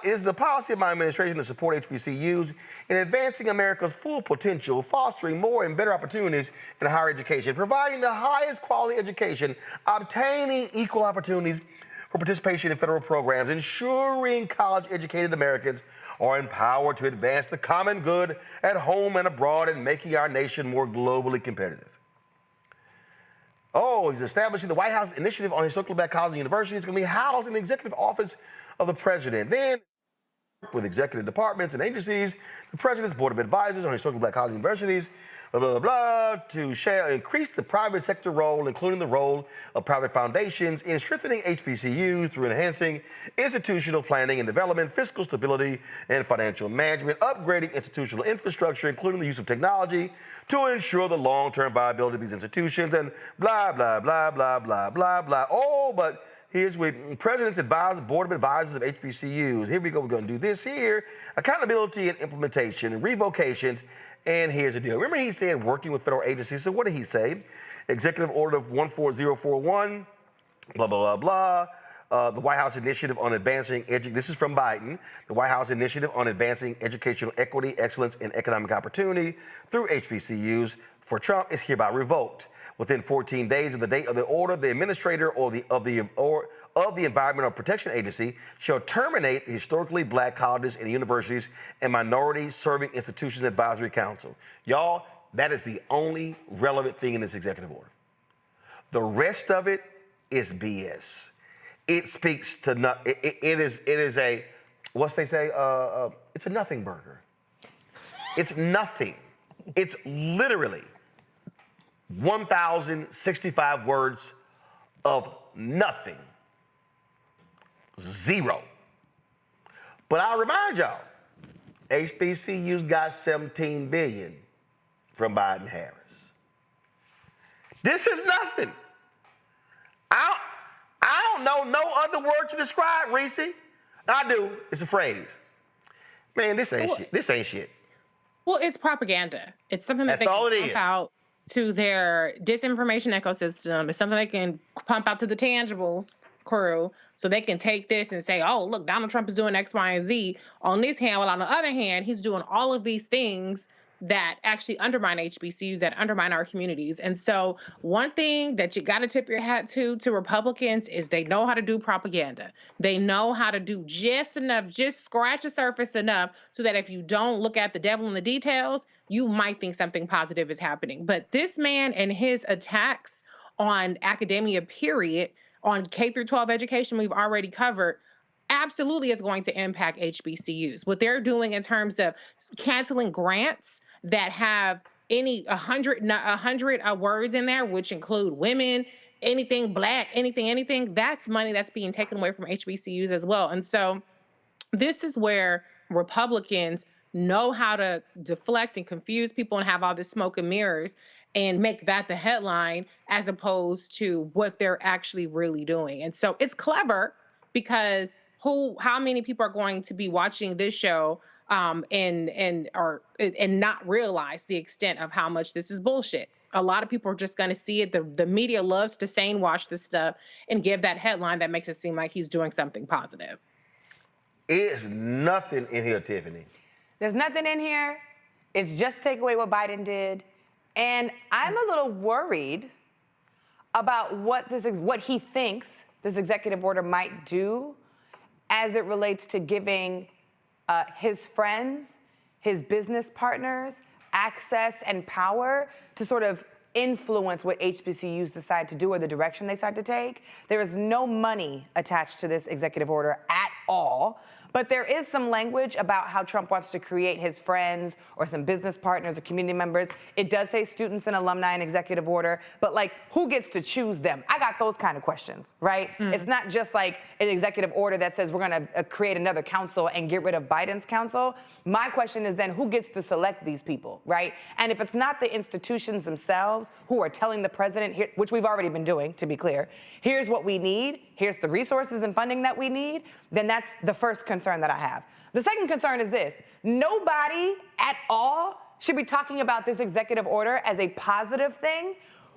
It is the policy of my administration to support HBCUs in advancing America's full potential, fostering more and better opportunities in higher education, providing the highest quality education, obtaining equal opportunities for participation in federal programs, ensuring college-educated Americans are empowered to advance the common good at home and abroad, and making our nation more globally competitive. Oh, he's establishing the White House Initiative on Historically Black Colleges and Universities. It's going to be housed in the executive office of the president. Then, with executive departments and agencies, the president's board of advisors on historically black colleges and universities, blah, blah, blah, blah, to share, increase the private sector role, including the role of private foundations in strengthening HBCUs through enhancing institutional planning and development, fiscal stability, and financial management, upgrading institutional infrastructure, including the use of technology, to ensure the long-term viability of these institutions, and blah, blah, blah, blah, blah, blah, blah. Oh, but here's with President's Advisor, Board of Advisors of HBCUs. Here we go, we're going to do this here. Accountability and implementation and revocations. And here's the deal. Remember he said working with federal agencies. So what did he say? Executive Order of 14041, blah, blah, blah, blah. The White House Initiative on Advancing this is from Biden. The White House Initiative on Advancing Educational Equity, Excellence, and Economic Opportunity through HBCUs for Trump is hereby revoked. Within 14 days of the date of the order, the administrator of the Environmental Protection Agency shall terminate the historically black colleges and universities and minority serving institutions advisory council. Y'all, that is the only relevant thing in this executive order. The rest of it is BS. It speaks to nothing. It is a, what's they say? It's a nothing burger. It's nothing. It's literally 1,065 words of nothing. Zero. But I'll remind y'all, HBCUs got $17 billion from Biden-Harris. This is nothing. I don't know no other word to describe, Reese. I do. It's a phrase. Man, this ain't shit. This ain't shit. Well, it's propaganda. It's something that they can pump out to their disinformation ecosystem. It's something they can pump out to the tangibles crew, so they can take this and say, oh, look, Donald Trump is doing X, Y, and Z on this hand, while on the other hand, he's doing all of these things that actually undermine HBCUs, that undermine our communities. And so one thing that you got to tip your hat to Republicans is they know how to do propaganda. They know how to do just enough, just scratch the surface enough so that if you don't look at the devil in the details, you might think something positive is happening. But this man and his attacks on academia, period, on K through 12 education we've already covered, absolutely is going to impact HBCUs. What they're doing in terms of canceling grants that have 100 words in there, which include women, anything black, anything, that's money that's being taken away from HBCUs as well. And so this is where Republicans know how to deflect and confuse people and have all this smoke and mirrors and make that the headline as opposed to what they're actually really doing. And so it's clever because how many people are going to be watching this show and not realize the extent of how much this is bullshit? A lot of people are just going to see it. The media loves to sane wash this stuff and give that headline that makes it seem like he's doing something positive. It's nothing in here, Tiffany. There's nothing in here. It's just take away what Biden did. And I'm a little worried about what he thinks this executive order might do as it relates to giving his friends, his business partners, access and power to sort of influence what HBCUs decide to do or the direction they decide to take. There is no money attached to this executive order at all. But there is some language about how Trump wants to create his friends or some business partners or community members. It does say students and alumni in executive order, but like, who gets to choose them? I got those kind of questions, right? It's not just like an executive order that says we're gonna create another council and get rid of Biden's council. My question is then, who gets to select these people, right? And if it's not the institutions themselves who are telling the president, which we've already been doing, to be clear, here's what we need, here's the resources and funding that we need, then that's the first concern that I have. The second concern is this: nobody at all should be talking about this executive order as a positive thing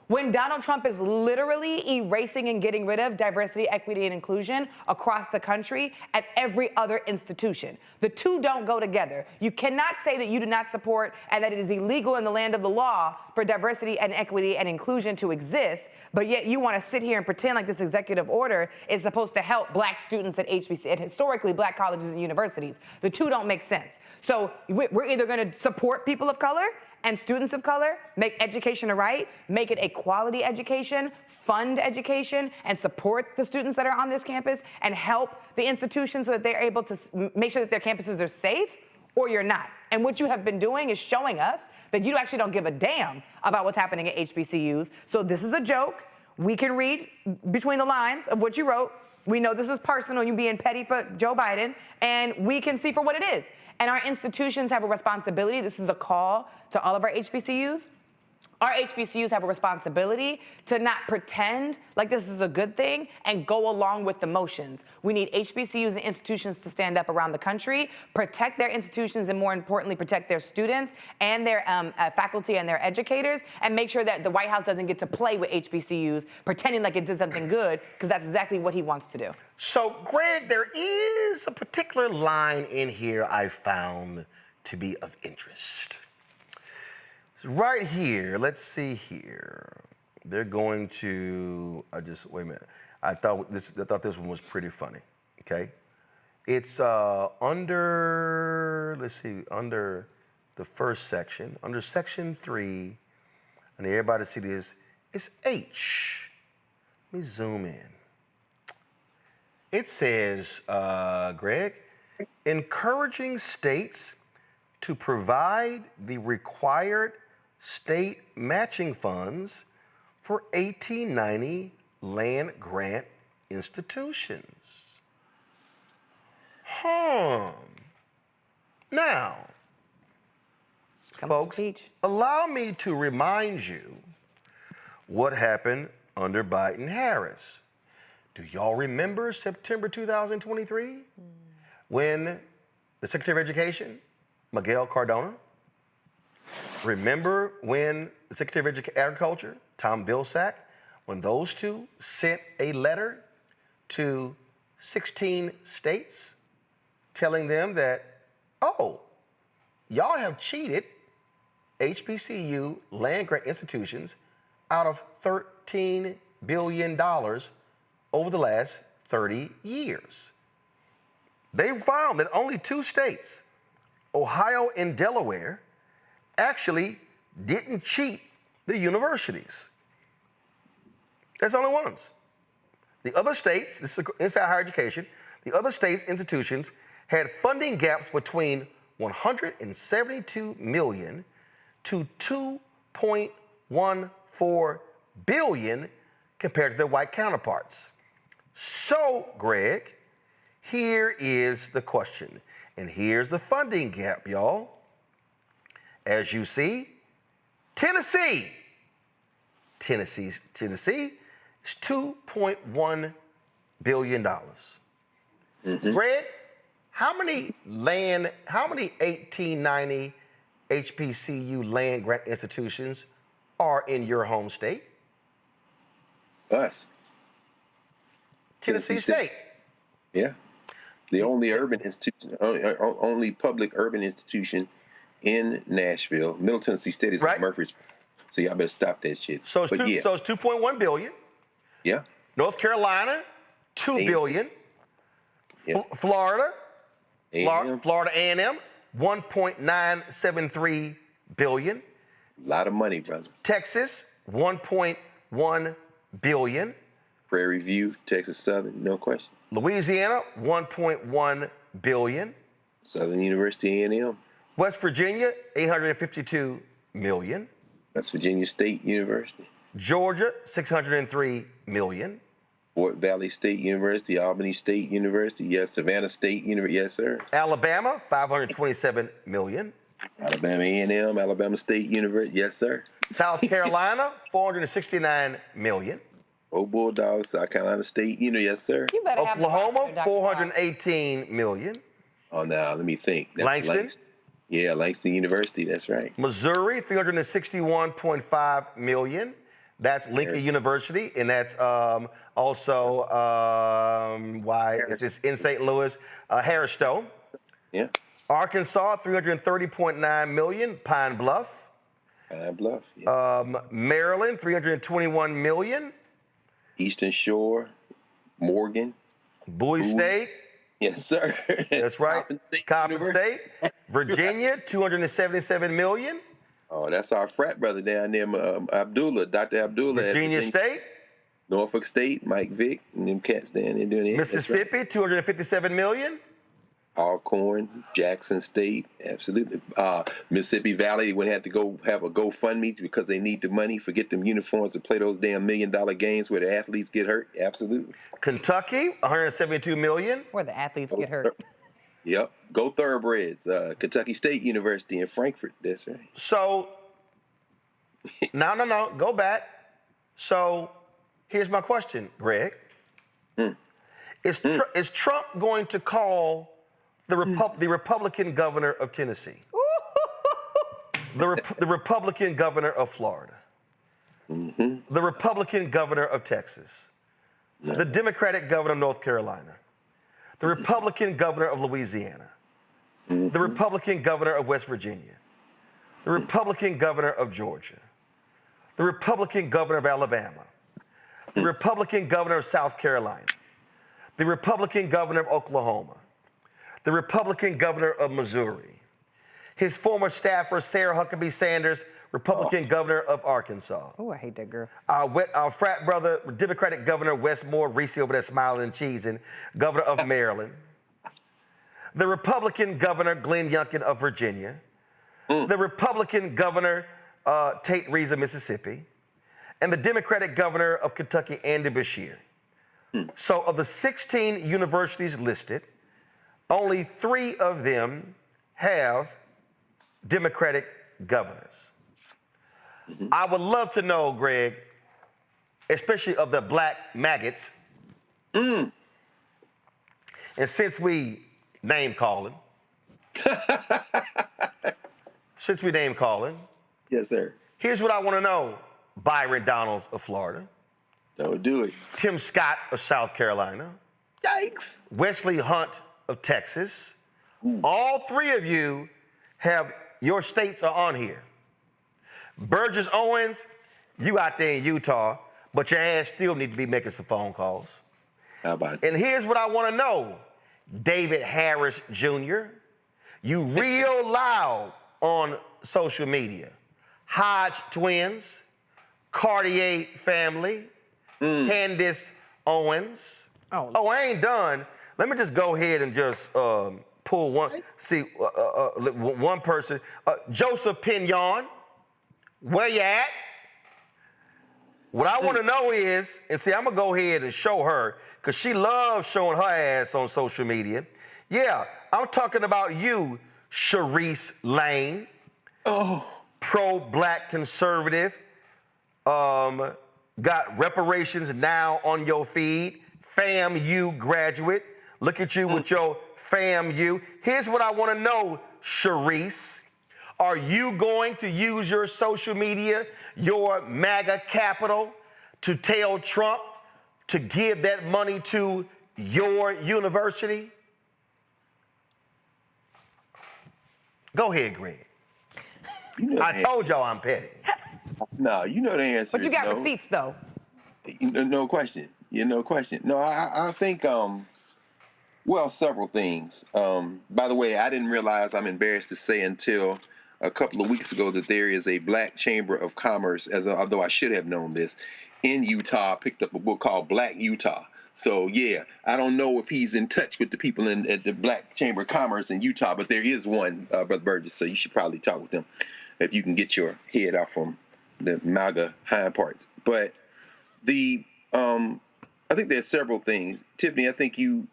when Donald Trump is literally erasing and getting rid of diversity, equity, and inclusion across the country at every other institution. The two don't go together. You cannot say that you do not support and that it is illegal in the land of the law for diversity and equity and inclusion to exist, but yet you want to sit here and pretend like this executive order is supposed to help black students at HBCU, and historically black colleges and universities. The two don't make sense. So we're either going to support people of color and students of color, make education a right, make it a quality education, fund education, and support the students that are on this campus, and help the institutions so that they're able to make sure that their campuses are safe, or you're not. And what you have been doing is showing us that you actually don't give a damn about what's happening at HBCUs. So this is a joke. We can read between the lines of what you wrote. We know this is personal, you being petty for Joe Biden, and we can see for what it is. And our institutions have a responsibility. This is a call to all of our HBCUs. Our HBCUs have a responsibility to not pretend like this is a good thing and go along with the motions. We need HBCUs and institutions to stand up around the country, protect their institutions, and more importantly, protect their students and their faculty and their educators, and make sure that the White House doesn't get to play with HBCUs, pretending like it did something good, because that's exactly what he wants to do. So, Greg, there is a particular line in here I found to be of interest. Right here, let's see here. They're going to, wait a minute. I thought this one was pretty funny, okay? It's under the first section, under section 3, I need everybody to see this, it's H. Let me zoom in. It says, Greg, encouraging states to provide the required state matching funds for 1890 land grant institutions. Now, folks, allow me to remind you what happened under Biden-Harris. Do y'all remember September 2023 when the Secretary of Education, Miguel Cardona, remember when the Secretary of Agriculture, Tom Vilsack, when those two sent a letter to 16 states telling them that, oh, y'all have cheated HBCU land grant institutions out of $13 billion over the last 30 years. They found that only 2 states, Ohio and Delaware, actually didn't cheat the universities. That's the only ones. The other states, this is inside higher education, the other states' institutions had funding gaps between $172 million to $2.14 billion compared to their white counterparts. So, Greg, here is the question, and here's the funding gap, y'all. As you see, Tennessee is $2.1 billion. Greg, how many 1890 HBCU land grant institutions are in your home state? Us. Tennessee State. Yeah. The only urban institution, only public urban institution in Nashville. Middle Tennessee State is like Murfreesboro. So y'all better stop that shit. So it's, so it's 2.1 billion. Yeah. North Carolina, 2 billion. Yeah. Florida, A&M. Florida A&M, 1.973 billion. A lot of money, brother. Texas, 1.1 billion. Prairie View, Texas Southern, no question. Louisiana, 1.1 billion. Southern University A&M. West Virginia, 852 million. That's Virginia State University. Georgia, 603 million. Fort Valley State University, Albany State University, yes. Savannah State University, yes, sir. Alabama, 527 million. Alabama A&M, Alabama State University, yes, sir. South Carolina, 469 million. Oh, Bulldogs, South Carolina State. Yes, sir. You better Oklahoma, have the roster, Dr. 418 million. Oh, now let me think. That's Langston? Yeah, Langston University. That's right. Missouri, 361.5 million. That's Lincoln University, and that's also why it's just in St. Louis, Harris Stowe. Yeah. Arkansas, 330.9 million. Pine Bluff. Pine Bluff. Yeah. Maryland, 321 million. Eastern Shore, Morgan. Bowie State. Yes, sir. That's right. Coppin State. Virginia, 277 million. Oh, that's our frat brother down there, Abdullah, Dr. Abdullah. Virginia State. Norfolk State, Mike Vick, and them cats down there doing it. Mississippi, 257 million. Alcorn, Jackson State, absolutely. Mississippi Valley would have to go have a GoFundMe because they need the money. Forget them uniforms to play those damn $1 million games where the athletes get hurt. Absolutely. Kentucky, 172 million. Where the athletes get hurt. Yep. Go Thoroughbreds. Kentucky State University in Frankfort. That's right. So, no. Go back. So, here's my question, Greg. Is Trump going to call the Republican governor of Tennessee, the Republican governor of Florida, the Republican governor of Texas, the Democratic governor of North Carolina, the Republican governor of Louisiana, the Republican governor of West Virginia, the Republican governor of Georgia, the Republican governor of Alabama, the Republican governor of South Carolina, the Republican governor of Oklahoma, the Republican governor of Missouri, his former staffer, Sarah Huckabee Sanders, Republican governor of Arkansas. Oh, I hate that girl. Our frat brother, Democratic governor Wes Moore, Reese over there smiling and cheesing, governor of Maryland, the Republican governor, Glenn Youngkin of Virginia, the Republican governor, Tate Reeves of Mississippi, and the Democratic governor of Kentucky, Andy Beshear. So of the 16 universities listed, only 3 of them have Democratic governors. I would love to know, Greg, especially of the black maggots, and since we name calling, yes, sir. Here's what I want to know. Byron Donalds of Florida. Don't do it. Tim Scott of South Carolina. Yikes. Wesley Hunt of Texas. All 3 of you have, your states are on here. Burgess Owens, you out there in Utah, but your ass still need to be making some phone calls. How about And here's what I want to know. David Harris Jr., you real loud on social media. Hodge twins, Cartier family, Candace Owens. Oh, I ain't done. Let me just go ahead and just pull one. See, one person. Joseph Pignon, where you at? What I want to know is, and see, I'm going to go ahead and show her, because she loves showing her ass on social media. Yeah, I'm talking about you, Sharice Lane. Pro-black conservative. Got reparations now on your feed. FAMU graduate. Look at you with your FAMU. Here's what I want to know, Sharice. Are you going to use your social media, your MAGA capital, to tell Trump to give that money to your university? Go ahead, Greg. I told y'all I'm petty. No, you know the answer. But you got receipts, though. No question. No question. No, I think, well, several things. By the way, I didn't realize, I'm embarrassed to say until a couple of weeks ago, that there is a Black Chamber of Commerce, although I should have known this, in Utah. I picked up a book called Black Utah. So, yeah, I don't know if he's in touch with the people at the Black Chamber of Commerce in Utah, but there is one, Brother Burgess, so you should probably talk with them if you can get your head out from the MAGA hind parts. But I think there's several things. Tiffany, I think you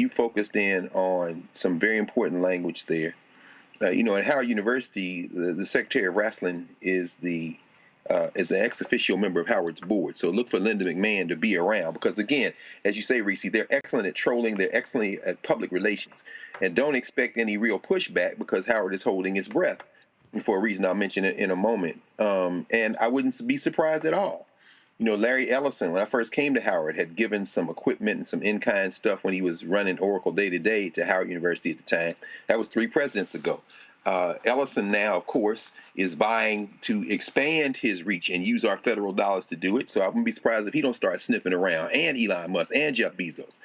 focused in on some very important language there. At Howard University, the Secretary of Wrestling is the as an ex-officio member of Howard's board. So look for Linda McMahon to be around because, again, as you say, Reese, they're excellent at trolling. They're excellent at public relations. And don't expect any real pushback because Howard is holding his breath for a reason I'll mention it in a moment. And I wouldn't be surprised at all. You know, Larry Ellison, when I first came to Howard, had given some equipment and some in-kind stuff when he was running Oracle day-to-day to Howard University at the time. That was 3 presidents ago. Ellison now, of course, is vying to expand his reach and use our federal dollars to do it. So I wouldn't be surprised if he don't start sniffing around, and Elon Musk and Jeff Bezos.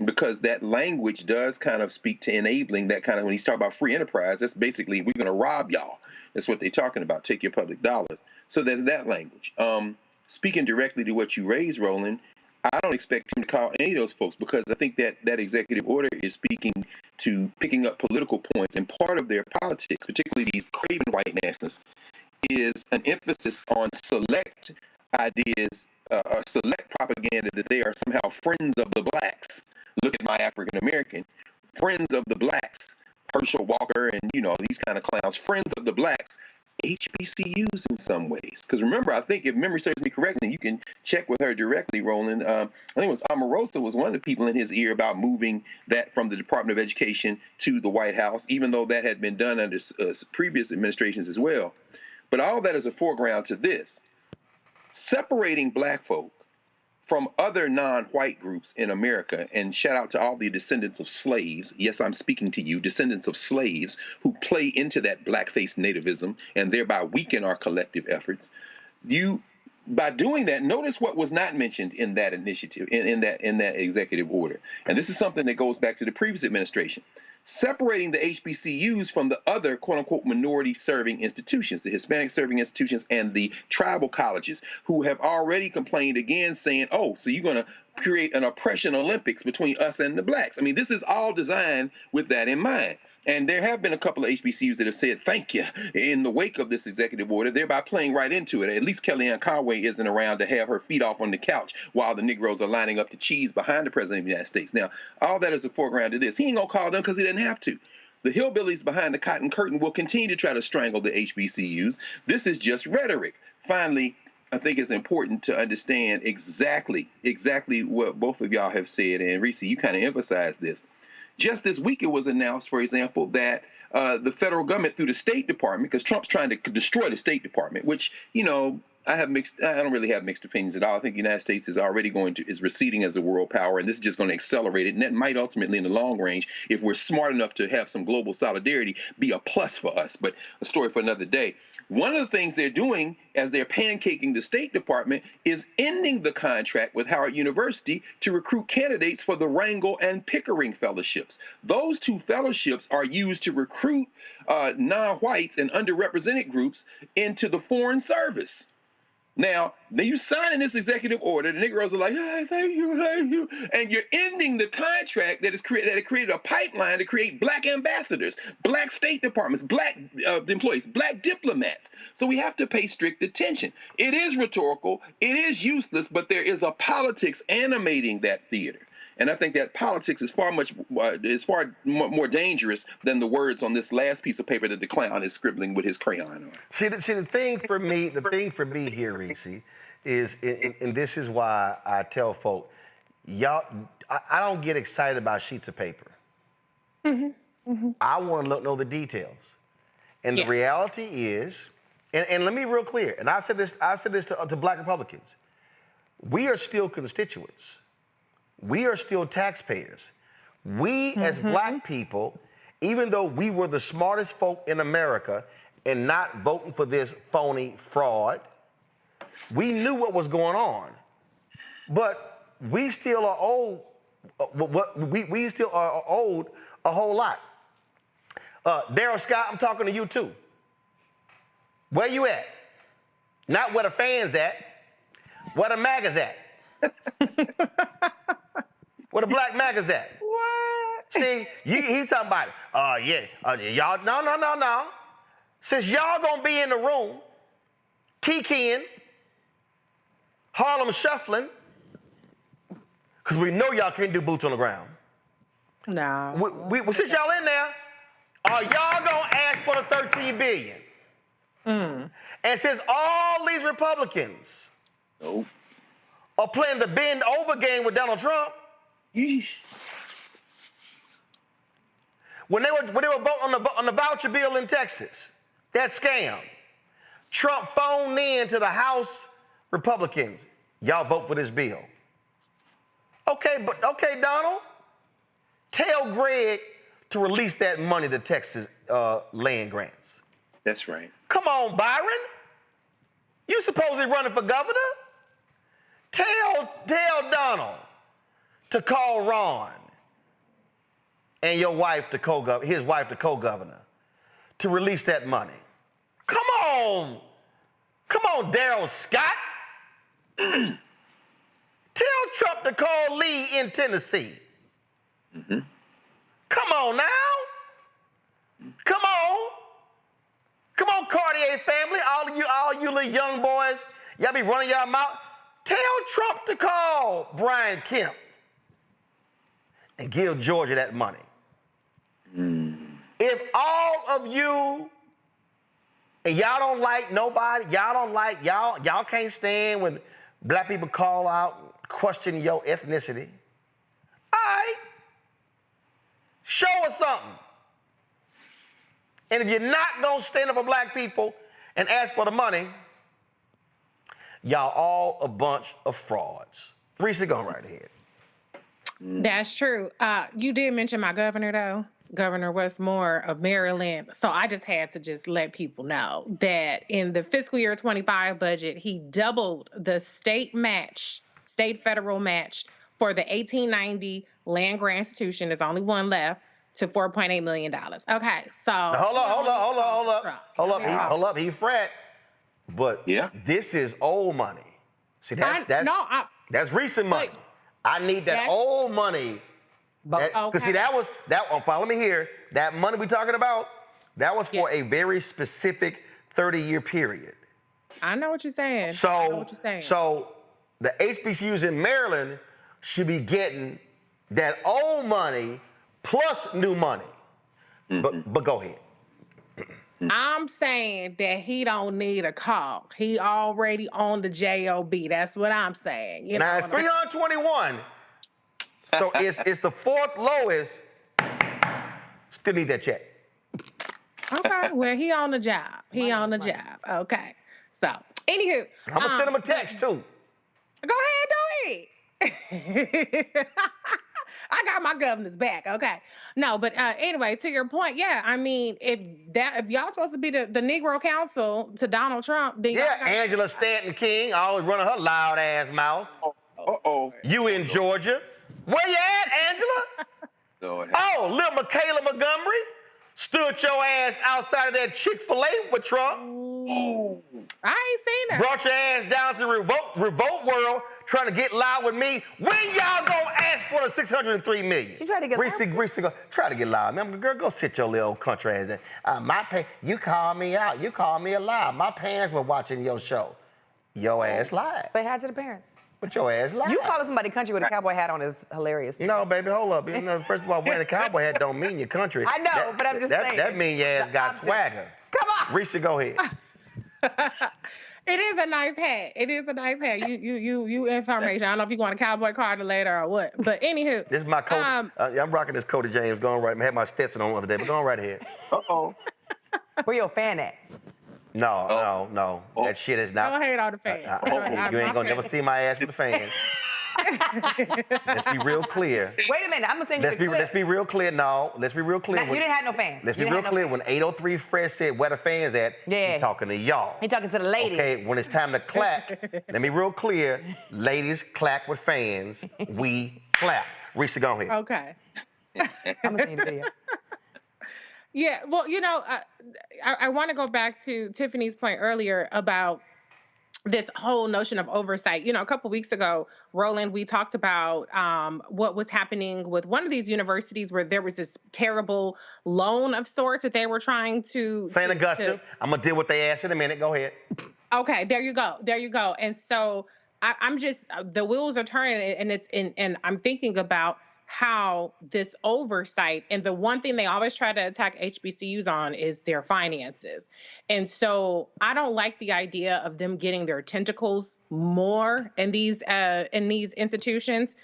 Because that language does kind of speak to enabling that kind of, when he's talking about free enterprise, that's basically, we're going to rob y'all. That's what they're talking about, take your public dollars. So there's that language. Speaking directly to what you raised, Roland, I don't expect him to call any of those folks because I think that executive order is speaking to picking up political points, and part of their politics, particularly these craven white nationalists, is an emphasis on select ideas, select propaganda that they are somehow friends of the blacks. Look at my African American, friends of the blacks, Herschel Walker, and these kind of clowns, friends of the blacks. HBCUs in some ways. Because remember, I think if memory serves me correctly, you can check with her directly, Roland. I think it was Omarosa was one of the people in his ear about moving that from the Department of Education to the White House, even though that had been done under previous administrations as well. But all that is a foreground to this. Separating black folk from other non-white groups in America, and shout out to all the descendants of slaves. Yes, I'm speaking to you, descendants of slaves who play into that blackface nativism and thereby weaken our collective efforts. By doing that, notice what was not mentioned in that initiative, in that executive order. And this is something that goes back to the previous administration. Separating the HBCUs from the other quote-unquote minority-serving institutions, the Hispanic-serving institutions and the tribal colleges, who have already complained again, saying, oh, so you're going to create an oppression Olympics between us and the blacks. I mean, this is all designed with that in mind. And there have been a couple of HBCUs that have said thank you in the wake of this executive order, thereby playing right into it. At least Kellyanne Conway isn't around to have her feet off on the couch while the Negroes are lining up the cheese behind the President of the United States. Now, all that is a foreground to this. He ain't going to call them because he didn't have to. The hillbillies behind the cotton curtain will continue to try to strangle the HBCUs. This is just rhetoric. Finally, I think it's important to understand exactly what both of y'all have said. And Reese, you kind of emphasized this. Just this week, it was announced, for example, that the federal government through the State Department, because Trump's trying to destroy the State Department, which, I don't really have mixed opinions at all. I think the United States is already is receding as a world power, and this is just going to accelerate it. And that might ultimately, in the long range, if we're smart enough to have some global solidarity, be a plus for us. But a story for another day. One of the things they're doing as they're pancaking the State Department is ending the contract with Howard University to recruit candidates for the Rangel and Pickering fellowships. Those 2 fellowships are used to recruit non-whites and underrepresented groups into the Foreign Service. Now you signing this executive order, the Negroes are like, hey, thank you, and you're ending the contract that created a pipeline to create black ambassadors, black State Departments, black employees, black diplomats. So we have to pay strict attention. It is rhetorical, it is useless, but there is a politics animating that theater. And I think that politics is far more dangerous than the words on this last piece of paper that the clown is scribbling with his crayon on. See, the thing for me here, Reese, is, and this is why I tell folk, y'all, I don't get excited about sheets of paper. I want to know the details. And the reality is, and let me be real clear, and I've said this to black Republicans, we are still constituents. We are still taxpayers. We as black people, even though we were the smartest folk in America and not voting for this phony fraud, we knew what was going on. But we still are owed, we still are owed a whole lot. Daryl Scott, I'm talking to you too. Where you at? Not where the fans at, where the MAGA's at. Where the black MAGA's at? What? See, he talking about it. Y'all, no. Since y'all gonna be in the room, kikiing, Harlem shuffling, because we know y'all can't do boots on the ground. No. Since y'all in there, are y'all gonna ask for the $13 billion? And since all these Republicans are playing the bend over game with Donald Trump, when they were voting on the voucher bill in Texas, that scam, Trump phoned in to the House Republicans. Y'all vote for this bill. Okay, Donald, tell Greg to release that money to Texas land grants. That's right. Come on, Byron. You supposedly running for governor? Tell Donald to call Ron and your wife, his wife, the co-governor, to release that money. Come on, Darrell Scott. Tell Trump to call Lee in Tennessee. Come on now. Come on, Cartier family, all you little young boys, y'all be running y'all mouth. Tell Trump to call Brian Kemp and give Georgia that money. If all of you, and y'all don't like nobody, y'all can't stand when black people call out, question your ethnicity. All right, show us something. And if you're not gonna stand up for black people and ask for the money, y'all all a bunch of frauds. Reese, go right ahead. That's true. You did mention my governor, though, Governor Westmore of Maryland. So I just had to just let people know that in the fiscal year 25 budget, he doubled the state federal match for the 1890 land grant institution. There's only one left, to $4.8 million. Okay, so now, hold up. He frat, but this is old money. See, that's recent money. I need that old money. Because see, let me hear, that money we talking about, that was for a very specific 30-year period. I know what you're saying. So the HBCUs in Maryland should be getting that old money plus new money. But go ahead. I'm saying that he don't need a call. He already on the job. That's what I'm saying. Now it's 321. So it's the fourth lowest. Still need that check. Okay, well, he on the job. Okay. So, anywho. I'm going to send him a text, too. Go ahead, do it. I got my governor's back, okay. No, but anyway, to your point, yeah, I mean, if y'all supposed to be the Negro Council to Donald Trump, then Angela Stanton King always running her loud ass mouth. You in Georgia? Where you at, Angela? Little Michaela Montgomery stood your ass outside of that Chick-fil-A with Trump. I ain't seen her. Brought your ass down to Revolt World trying to get loud with me. When y'all gonna ask for the $603 million? She tried to get loud. Reese, try to get loud. Man, girl, go sit your little country ass there. You called me out. You called me a lie. My parents were watching your show. Your ass lied. Say hi to the parents. But your ass lied. You calling somebody country with a cowboy hat on is hilarious. No, baby, hold up. You know, first of all, wearing a cowboy hat don't mean your country. I know, but I'm just saying. That means your ass got swagger. Come on. Reese, go ahead. It is a nice hat. You information. I don't know if you want a cowboy Carter later or what. But anywho. This is my coat. I'm rocking this Cody James. Going right. I had my Stetson on the other day, but going right ahead. Where your fan at? No. That shit is not. Don't hate on the fan. You ain't gonna never see my ass with a fan. Let's be real clear. Wait a minute, I'm gonna send you the clip. Let's be real clear. No, let's be real clear. You didn't have no fan. Let's be real clear. When 803 Fresh said where the fans at, he talking to y'all. He talking to the ladies. Okay, when it's time to clap, let me be real clear. Ladies clap with fans. We clap. Reese, go ahead. Okay. I'm gonna see the video. Yeah, well, you know, I want to go back to Tiffany's point earlier about this whole notion of oversight. You know, a couple weeks ago, Roland, we talked about what was happening with one of these universities where there was this terrible loan of sorts that they were trying to... St. Augustine. I'm going to deal with their ass in a minute. Go ahead. Okay, there you go. And so I'm just, the wheels are turning and I'm thinking about how this oversight, and the one thing they always try to attack HBCUs on is their finances. And so I don't like the idea of them getting their tentacles more in these institutions.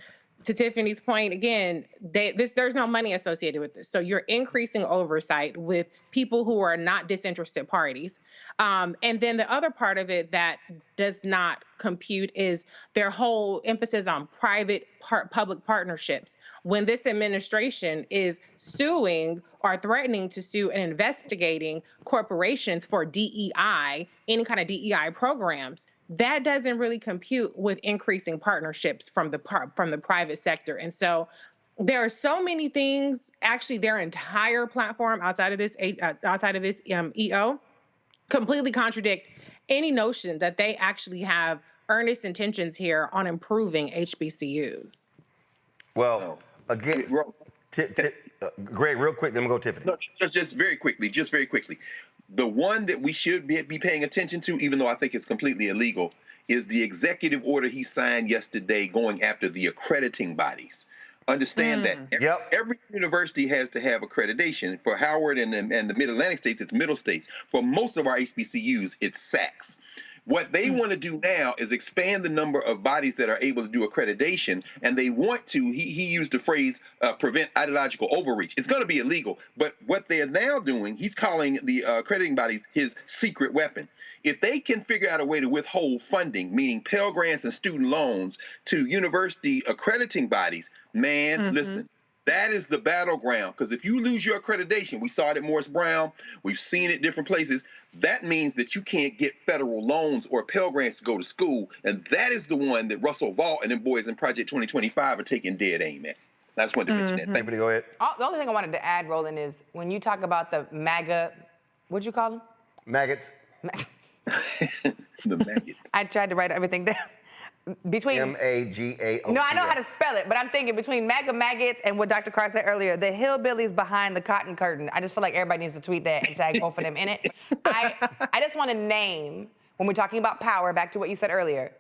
To Tiffany's point, again, there's no money associated with this. So you're increasing oversight with people who are not disinterested parties. And then the other part of it that does not compute is their whole emphasis on public partnerships. When this administration is suing or threatening to sue and investigating corporations for DEI, any kind of DEI programs, that doesn't really compute with increasing partnerships from the private sector. And so there are so many things, actually their entire platform outside of this EO completely contradict any notion that they actually have earnest intentions here on improving HBCUs. Well, again, Greg, real quick, then we'll go Tiffany. No, just very quickly. The one that we should be paying attention to, even though I think it's completely illegal, is the executive order he signed yesterday going after the accrediting bodies. Understand that every university has to have accreditation. For Howard and the Mid-Atlantic states, it's Middle States. For most of our HBCUs, it's SACs. What they want to do now is expand the number of bodies that are able to do accreditation, and they want to, he used the phrase, prevent ideological overreach. It's going to be illegal, but what they are now doing, he's calling the accrediting bodies his secret weapon. If they can figure out a way to withhold funding, meaning Pell Grants and student loans, to university accrediting bodies, man, listen, that is the battleground. Because if you lose your accreditation, we saw it at Morris Brown, we've seen it different places, that means that you can't get federal loans or Pell Grants to go to school. And that is the one that Russell Vaught and them boys in Project 2025 are taking dead aim at. I just wanted to mention that. Thank you. Go ahead. The only thing I wanted to add, Roland, is when you talk about the MAGA, what'd you call them? Maggots. The maggots. I tried to write everything down. Between M-A-G-A-O-T-S. No, I know how to spell it, but I'm thinking between MAGA maggots and what Dr. Carr said earlier, the hillbillies behind the cotton curtain. I just feel like everybody needs to tweet that and tag both of them in it. I just want to name, when we're talking about power, back to what you said earlier,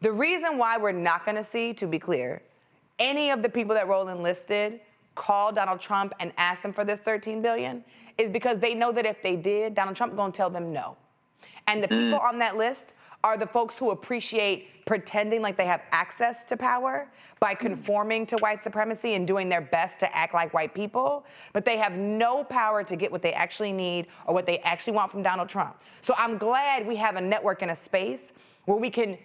the reason why we're not going to see, to be clear, any of the people that Roland listed call Donald Trump and ask him for this $13 billion is because they know that if they did, Donald Trump going to tell them no. And the people on that list are the folks who appreciate pretending like they have access to power by conforming to white supremacy and doing their best to act like white people, but they have no power to get what they actually need or what they actually want from Donald Trump. So I'm glad we have a network and a space where we can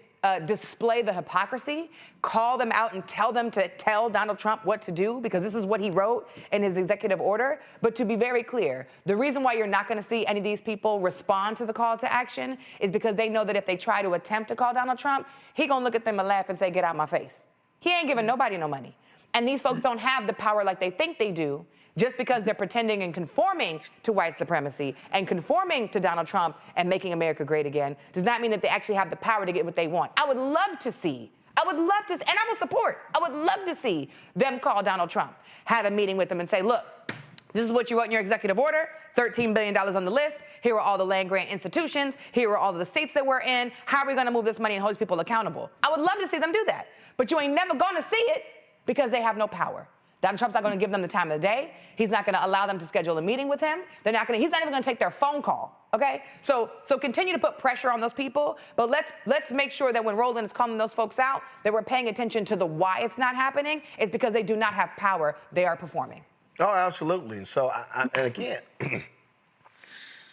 display the hypocrisy, call them out and tell them to tell Donald Trump what to do, because this is what he wrote in his executive order. But to be very clear, the reason why you're not going to see any of these people respond to the call to action is because they know that if they try to attempt to call Donald Trump, he going to look at them and laugh and say, get out my face. He ain't giving nobody no money. And these folks don't have the power like they think they do, just because they're pretending and conforming to white supremacy and conforming to Donald Trump and making America great again does not mean that they actually have the power to get what they want. I would love to see, and I will support, I would love to see them call Donald Trump, have a meeting with them and say, look, this is what you wrote in your executive order, $13 billion on the list. Here are all the land grant institutions. Here are all the states that we're in. How are we going to move this money and hold these people accountable? I would love to see them do that. But you ain't never going to see it because they have no power. Donald Trump's not going to give them the time of the day. He's not going to allow them to schedule a meeting with him. He's not even going to take their phone call, okay? So continue to put pressure on those people, but let's make sure that when Roland is calling those folks out, that we're paying attention to the why it's not happening. It's because they do not have power. They are performing. Oh, absolutely. So, and again,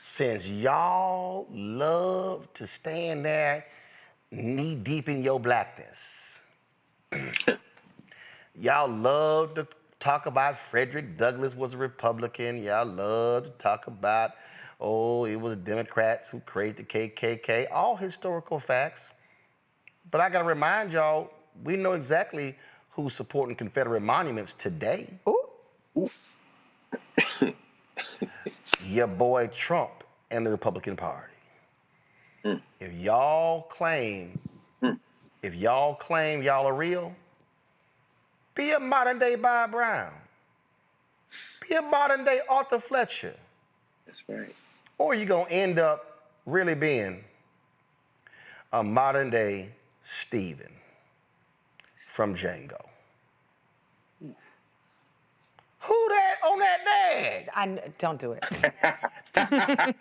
since y'all love to stand there knee deep in your blackness, y'all love to talk about Frederick Douglass was a Republican. Y'all love to talk about, it was Democrats who created the KKK. All historical facts. But I got to remind y'all, we know exactly who's supporting Confederate monuments today. Ooh. Your boy Trump and the Republican Party. If y'all claim y'all are real, be a modern day Bob Brown. Be a modern day Arthur Fletcher. That's right. Or you're going to end up really being a modern day Stephen from Django. Who that on that nag? Don't do it.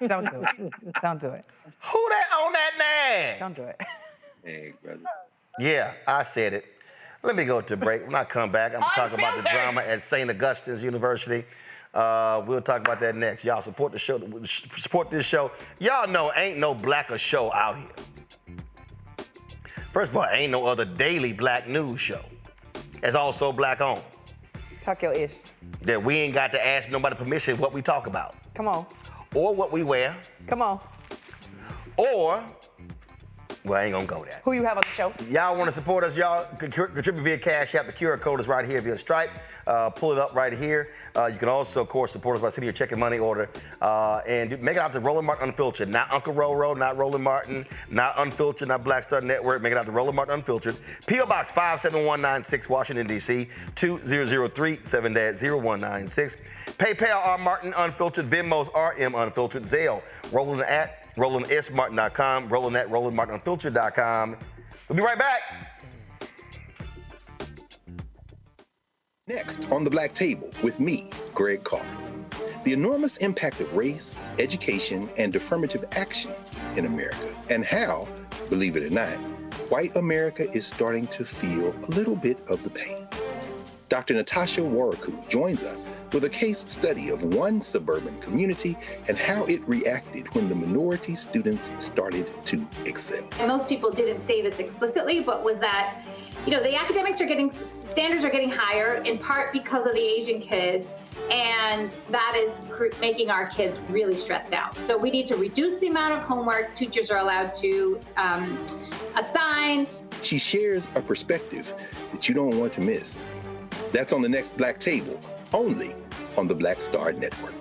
Don't do it. Don't do it. Who that on that nag? Don't do it. Hey, brother. Yeah, I said it. Let me go to break. When I come back, I'm talking about the drama at St. Augustine's University. We'll talk about that next. Y'all support the show. Support this show. Y'all know ain't no blacker show out here. First of all, ain't no other daily black news show. It's also black owned. Talk your ish. That we ain't got to ask nobody permission what we talk about. Come on. Or what we wear. Come on. Or, well, I ain't gonna go there. Who you have on the show? Y'all want to support us? Y'all contribute via Cash App. The QR code is right here via Stripe. Pull it up right here. You can also, of course, support us by sending your check and money order. And make it out to Roland Martin Unfiltered. Not Uncle Roro, not Roland Martin, not Unfiltered, not Black Star Network. Make it out to Roland Martin Unfiltered. P.O. Box 57196, Washington, D.C. 20037 0196. PayPal R Martin Unfiltered. Venmo's RM Unfiltered. Zelle, Roland at RolandSMartin.com. Roland at RolandMartinUnfiltered.com. We'll be right back. Next on the Black Table with me, Greg Carr. The enormous impact of race, education, and affirmative action in America, and how, believe it or not, white America is starting to feel a little bit of the pain. Dr. Natasha Warriku joins us with a case study of one suburban community and how it reacted when the minority students started to excel. And most people didn't say this explicitly, but was that, the academics standards are getting higher in part because of the Asian kids, and that is making our kids really stressed out. So we need to reduce the amount of homework teachers are allowed to assign. She shares a perspective that you don't want to miss. That's on the next Black Table, only on the Black Star Network.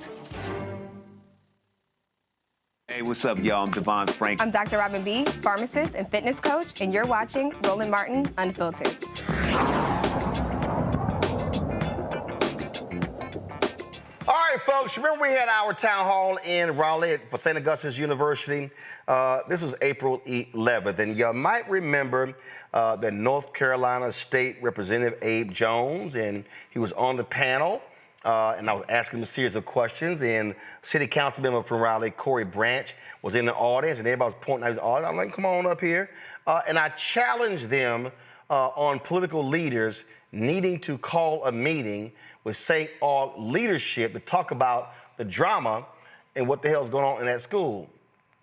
Hey, what's up, y'all? I'm Devon Frank. I'm Dr. Robin B., pharmacist and fitness coach, and you're watching Roland Martin Unfiltered. All right, folks, remember we had our town hall in Raleigh for St. Augustine's University. This was April 11th, and you might remember that North Carolina State Representative Abe Jones, and he was on the panel, and I was asking him a series of questions, and City Council member from Raleigh, Corey Branch, was in the audience, and everybody was pointing at his audience. I'm like, come on up here. And I challenged them on political leaders needing to call a meeting with St. Aug leadership to talk about the drama and what the hell's going on in that school.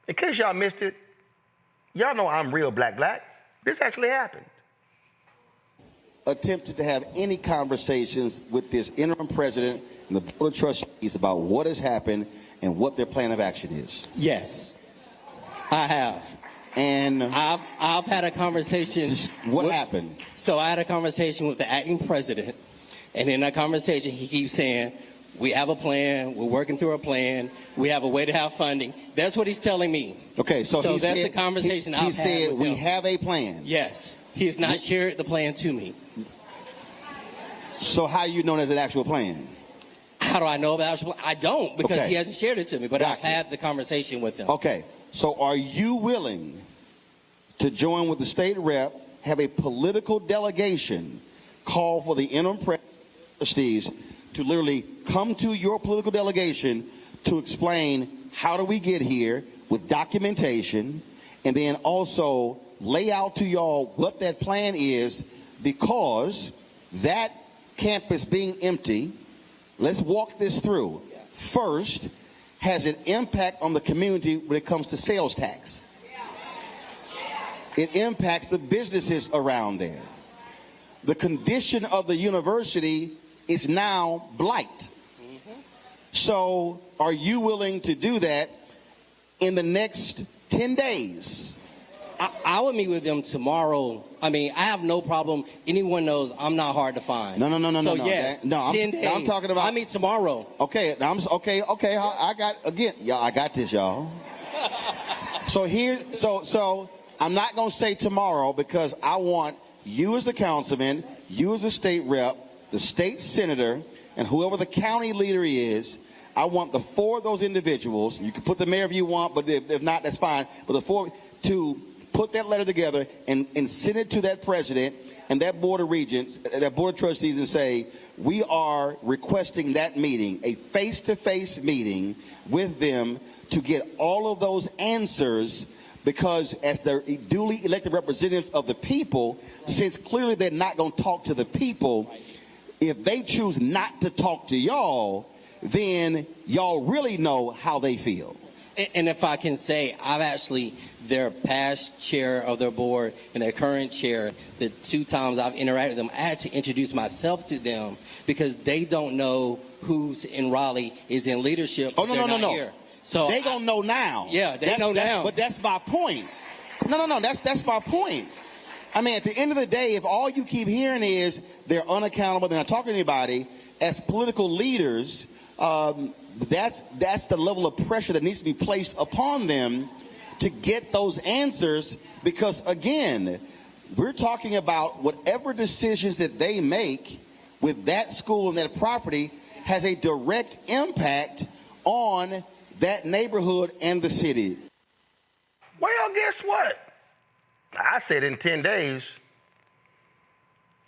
In case y'all missed it, y'all know I'm real black. This actually happened. Attempted to have any conversations with this interim president and the board of trustees about what has happened and what their plan of action is? Yes, I have. And I've had a conversation. What happened? So I had a conversation with the acting president, and in that conversation he keeps saying, we have a plan, we're working through a plan, we have a way to have funding. That's what he's telling me. Okay, so that's the conversation I've had with him. He said we have a plan. Yes. He has not shared the plan to me. So how do you know there's an actual plan? How do I know about actual plan? I don't, because he hasn't shared it to me, but I've had the conversation with him. Okay, so are you willing to join with the state rep, have a political delegation call for the interim trustees to literally come to your political delegation to explain how do we get here with documentation, and then also lay out to y'all what that plan is, because that campus being empty, let's walk this through. First, has an impact on the community when it comes to sales tax. It impacts the businesses around there. The condition of the university is now blight. So are you willing to do that in the next 10 days? I will meet with them tomorrow. I mean, I have no problem. Anyone knows I'm not hard to find. No. So yes, 10 days. I'm talking about. I meet tomorrow. Okay. Okay. I got this, y'all. So I'm not gonna say tomorrow, because I want you as the councilman, you as the state rep, the state senator, and whoever the county leader is. I want the four of those individuals. You can put the mayor if you want, but if not, that's fine. But the four to put that letter together and send it to that president and that board of regents, that board of trustees, and say, we are requesting that meeting, a face-to-face meeting with them to get all of those answers, because as the duly elected representatives of the people, since clearly they're not going to talk to the people, if they choose not to talk to y'all, then y'all really know how they feel. And if I can say, I've actually, their past chair of their board and their current chair, the 2 times I've interacted with them, I had to introduce myself to them because they don't know who's in Raleigh is in leadership. Oh, no. Here. So they gonna know now. Yeah, they know now. But that's my point. No. That's my point. I mean, at the end of the day, if all you keep hearing is they're unaccountable, they're not talking to anybody, as political leaders, that's the level of pressure that needs to be placed upon them to get those answers. Because again, we're talking about whatever decisions that they make with that school and that property has a direct impact on that neighborhood and the city. Well, guess what? I said in 10 days.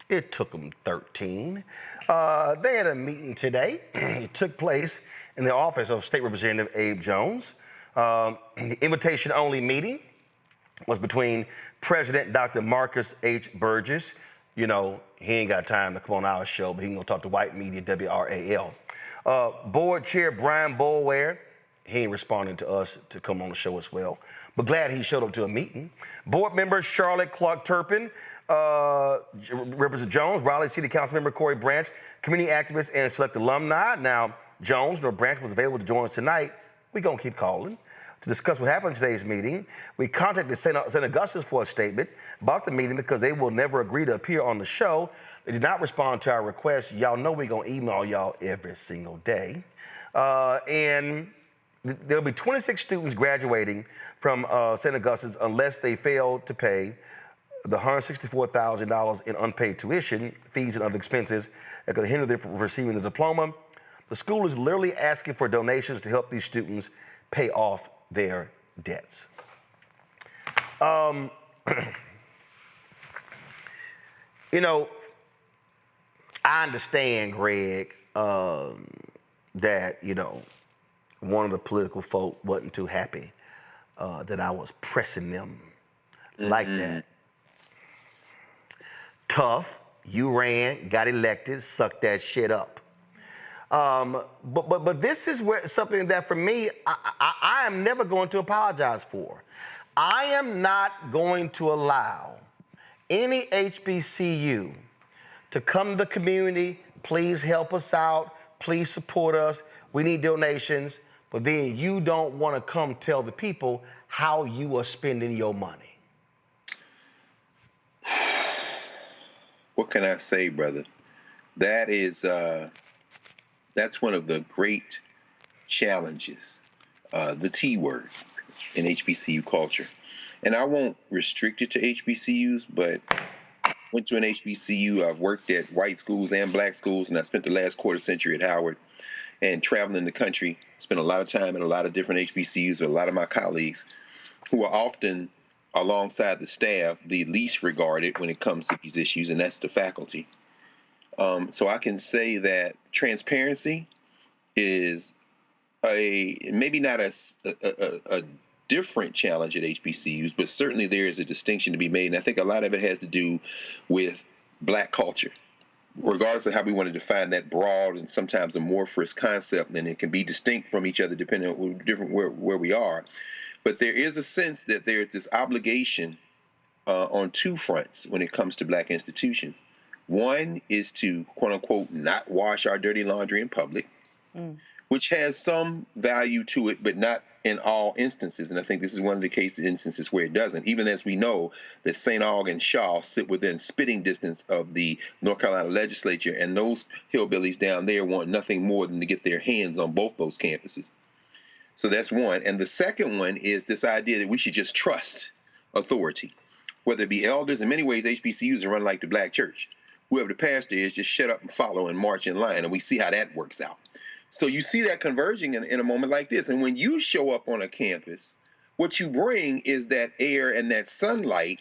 It took them 13. They had a meeting today. It took place in the office of State Representative Abe Jones. The invitation-only meeting was between President Dr. Marcus H. Burgess. You know, he ain't got time to come on our show, but he can go talk to white media, WRAL. Board Chair Brian Boulware. He ain't responding to us to come on the show as well, but glad he showed up to a meeting. Board member Charlotte Clark Turpin, Representative Jones, Raleigh City Council member Corey Branch, community activist and select alumni. Now, Jones nor Branch was available to join us tonight. We're going to keep calling to discuss what happened in today's meeting. We contacted St. Augustine for a statement about the meeting because they will never agree to appear on the show. They did not respond to our request. Y'all know we're going to email y'all every single day. And there'll be 26 students graduating from St. Augustine's unless they fail to pay the $164,000 in unpaid tuition, fees, and other expenses that could hinder them from receiving the diploma. The school is literally asking for donations to help these students pay off their debts. You know, I understand, Greg, that, you know, one of the political folk wasn't too happy that I was pressing them like that. Tough, you ran, got elected, suck that shit up. But this is where something that for me, I am never going to apologize for. I am not going to allow any HBCU to come to the community, please help us out, please support us, we need donations, but then you don't want to come tell the people how you are spending your money. What can I say, brother? That is, that's one of the great challenges, the T word in HBCU culture. And I won't restrict it to HBCUs, but I went to an HBCU. I've worked at white schools and black schools, and I spent the last quarter century at Howard and traveling the country, spent a lot of time in a lot of different HBCUs with a lot of my colleagues who are often alongside the staff, the least regarded when it comes to these issues, and that's the faculty. So I can say that transparency is maybe not a different challenge at HBCUs, but certainly there is a distinction to be made. And I think a lot of it has to do with black culture, regardless of how we want to define that broad and sometimes amorphous concept, and it can be distinct from each other depending on where we are. But there is a sense that there's this obligation on two fronts when it comes to black institutions. One is to, quote unquote, not wash our dirty laundry in public, which has some value to it, but not in all instances. And I think this is one of the instances where it doesn't, even as we know that St. Aug and Shaw sit within spitting distance of the North Carolina legislature, and those hillbillies down there want nothing more than to get their hands on both those campuses. So that's one. And the second one is this idea that we should just trust authority, whether it be elders. In many ways, HBCUs are run like the black church. Whoever the pastor is, just shut up and follow and march in line, and we see how that works out. So you see that converging in a moment like this. And when you show up on a campus, what you bring is that air and that sunlight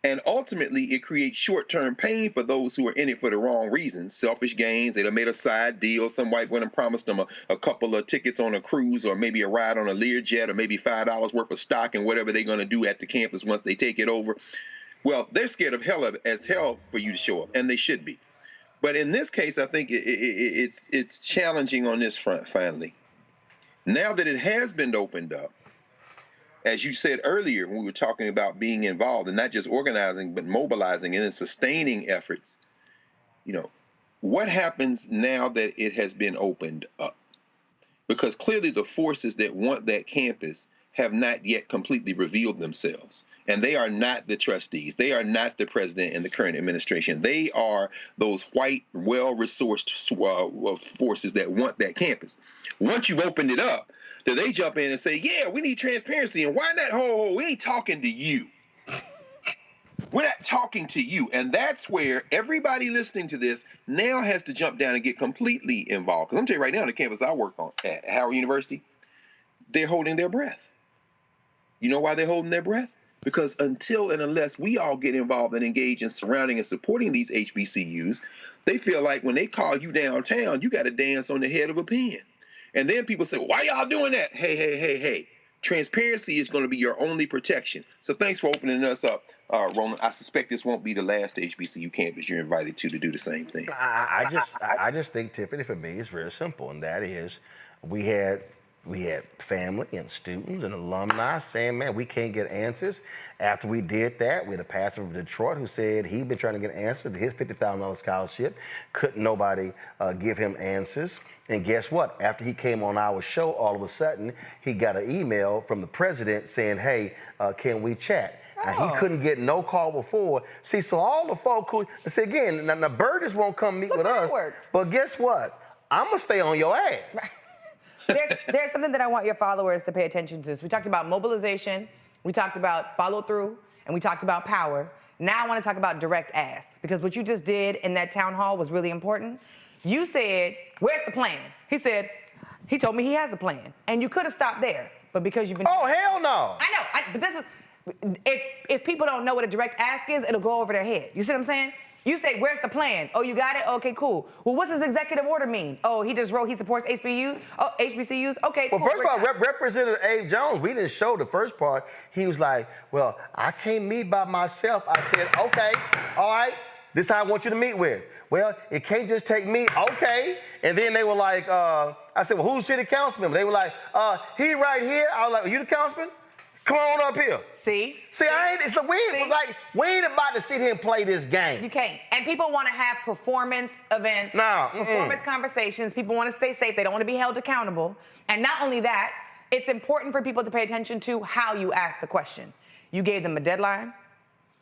And ultimately, it creates short-term pain for those who are in it for the wrong reasons. Selfish gains. They'd have made a side deal. Some white woman promised them a couple of tickets on a cruise, or maybe a ride on a Learjet, or maybe $5 worth of stock and whatever they're going to do at the campus once they take it over. Well, they're scared of hell as hell for you to show up, and they should be. But in this case, I think it's challenging on this front, finally. Now that it has been opened up, as you said earlier, when we were talking about being involved and not just organizing, but mobilizing and then sustaining efforts, what happens now that it has been opened up? Because clearly the forces that want that campus have not yet completely revealed themselves. And they are not the trustees. They are not the president and the current administration. They are those white, well-resourced forces that want that campus. Once you've opened it up, do they jump in and say, yeah, we need transparency, and why not? We ain't talking to you. We're not talking to you. And that's where everybody listening to this now has to jump down and get completely involved. Because I'm telling you right now, on the campus I work on at Howard University, they're holding their breath. You know why they're holding their breath? Because until and unless we all get involved and engage in surrounding and supporting these HBCUs, they feel like when they call you downtown, you got to dance on the head of a pin. And then people say, well, why y'all doing that? Hey. Transparency is going to be your only protection. So thanks for opening us up, Roland. I suspect this won't be the last HBCU campus you're invited to do the same thing. I just think, Tiffany, for me, it's very simple, and that is we had family and students and alumni saying, man, we can't get answers. After we did that, we had a pastor from Detroit who said he'd been trying to get answers to his $50,000 scholarship. Couldn't nobody give him answers. And guess what? After he came on our show, all of a sudden, he got an email from the president saying, hey, can we chat? Now, he couldn't get no call before. See, so all the folk who, see, again, now Burgess won't come meet with us, but guess what? I'm going to stay on your ass. There's something that I want your followers to pay attention to. So we talked about mobilization, we talked about follow through, and we talked about power. Now I want to talk about direct ask, because what you just did in that town hall was really important. You said, where's the plan? He told me he has a plan. And you could have stopped there, but because you've been— Oh, hell no. I know, but this is, if people don't know what a direct ask is, it'll go over their head. You see what I'm saying? You say, where's the plan? Oh, you got it? Okay, cool. Well, what's his executive order mean? Oh, he just wrote he supports HBCUs? Oh, HBCUs? Okay, well, cool. first of all, Representative Abe Jones, we didn't show the first part. He was like, well, I can't meet by myself. I said, okay, all right, this is how I want you to meet with. Well, it can't just take me. Okay. And then they were like, I said, well, who's city council member? They were like, he right here. I was like, are you the councilman? Come on up here. See, we ain't about to sit here and play this game. You can't. And people want to have performance events, performance conversations. People want to stay safe. They don't want to be held accountable. And not only that, it's important for people to pay attention to how you ask the question. You gave them a deadline.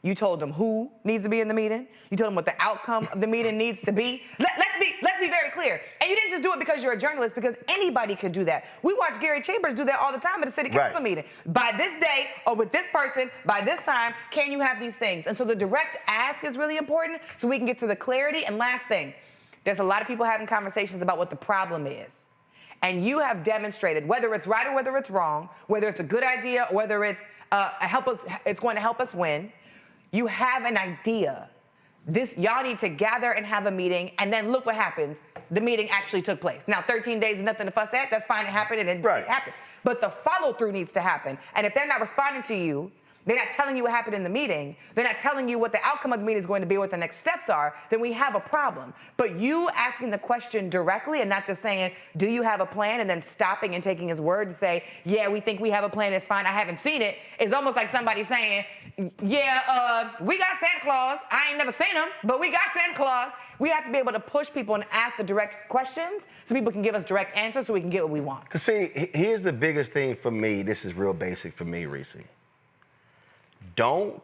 You told them who needs to be in the meeting. You told them what the outcome of the meeting needs to be. Let's be very clear. And you didn't just do it because you're a journalist, because anybody could do that. We watch Gary Chambers do that all the time at a city council meeting. By this day, or with this person, by this time, can you have these things? And so the direct ask is really important so we can get to the clarity. And last thing, there's a lot of people having conversations about what the problem is. And you have demonstrated, whether it's right or whether it's wrong, whether it's a good idea or whether it's going to help us win, you have an idea. Y'all need to gather and have a meeting, and then look what happens. The meeting actually took place. Now, 13 days is nothing to fuss at. That's fine, it happened, and it happened. But the follow-through needs to happen. And if they're not responding to you, they're not telling you what happened in the meeting, they're not telling you what the outcome of the meeting is going to be, what the next steps are, then we have a problem. But you asking the question directly and not just saying, do you have a plan, and then stopping and taking his word to say, yeah, we think we have a plan, it's fine, I haven't seen it, is almost like somebody saying, yeah, we got Santa Claus. I ain't never seen him, but we got Santa Claus. We have to be able to push people and ask the direct questions so people can give us direct answers so we can get what we want. Because see, here's the biggest thing for me. This is real basic for me, Reese. Don't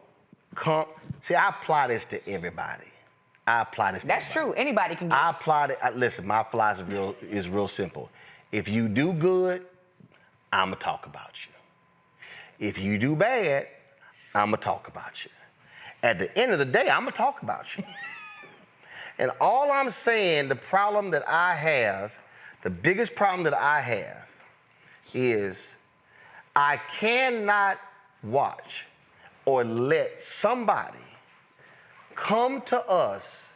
come. See, I apply this to everybody. That's true. Anybody can do it. I apply it. Listen, my philosophy is real simple. If you do good, I'm going to talk about you. If you do bad, I'm going to talk about you. At the end of the day, I'm going to talk about you. And all I'm saying, the problem that I have, the biggest problem that I have is I cannot watch or let somebody come to us,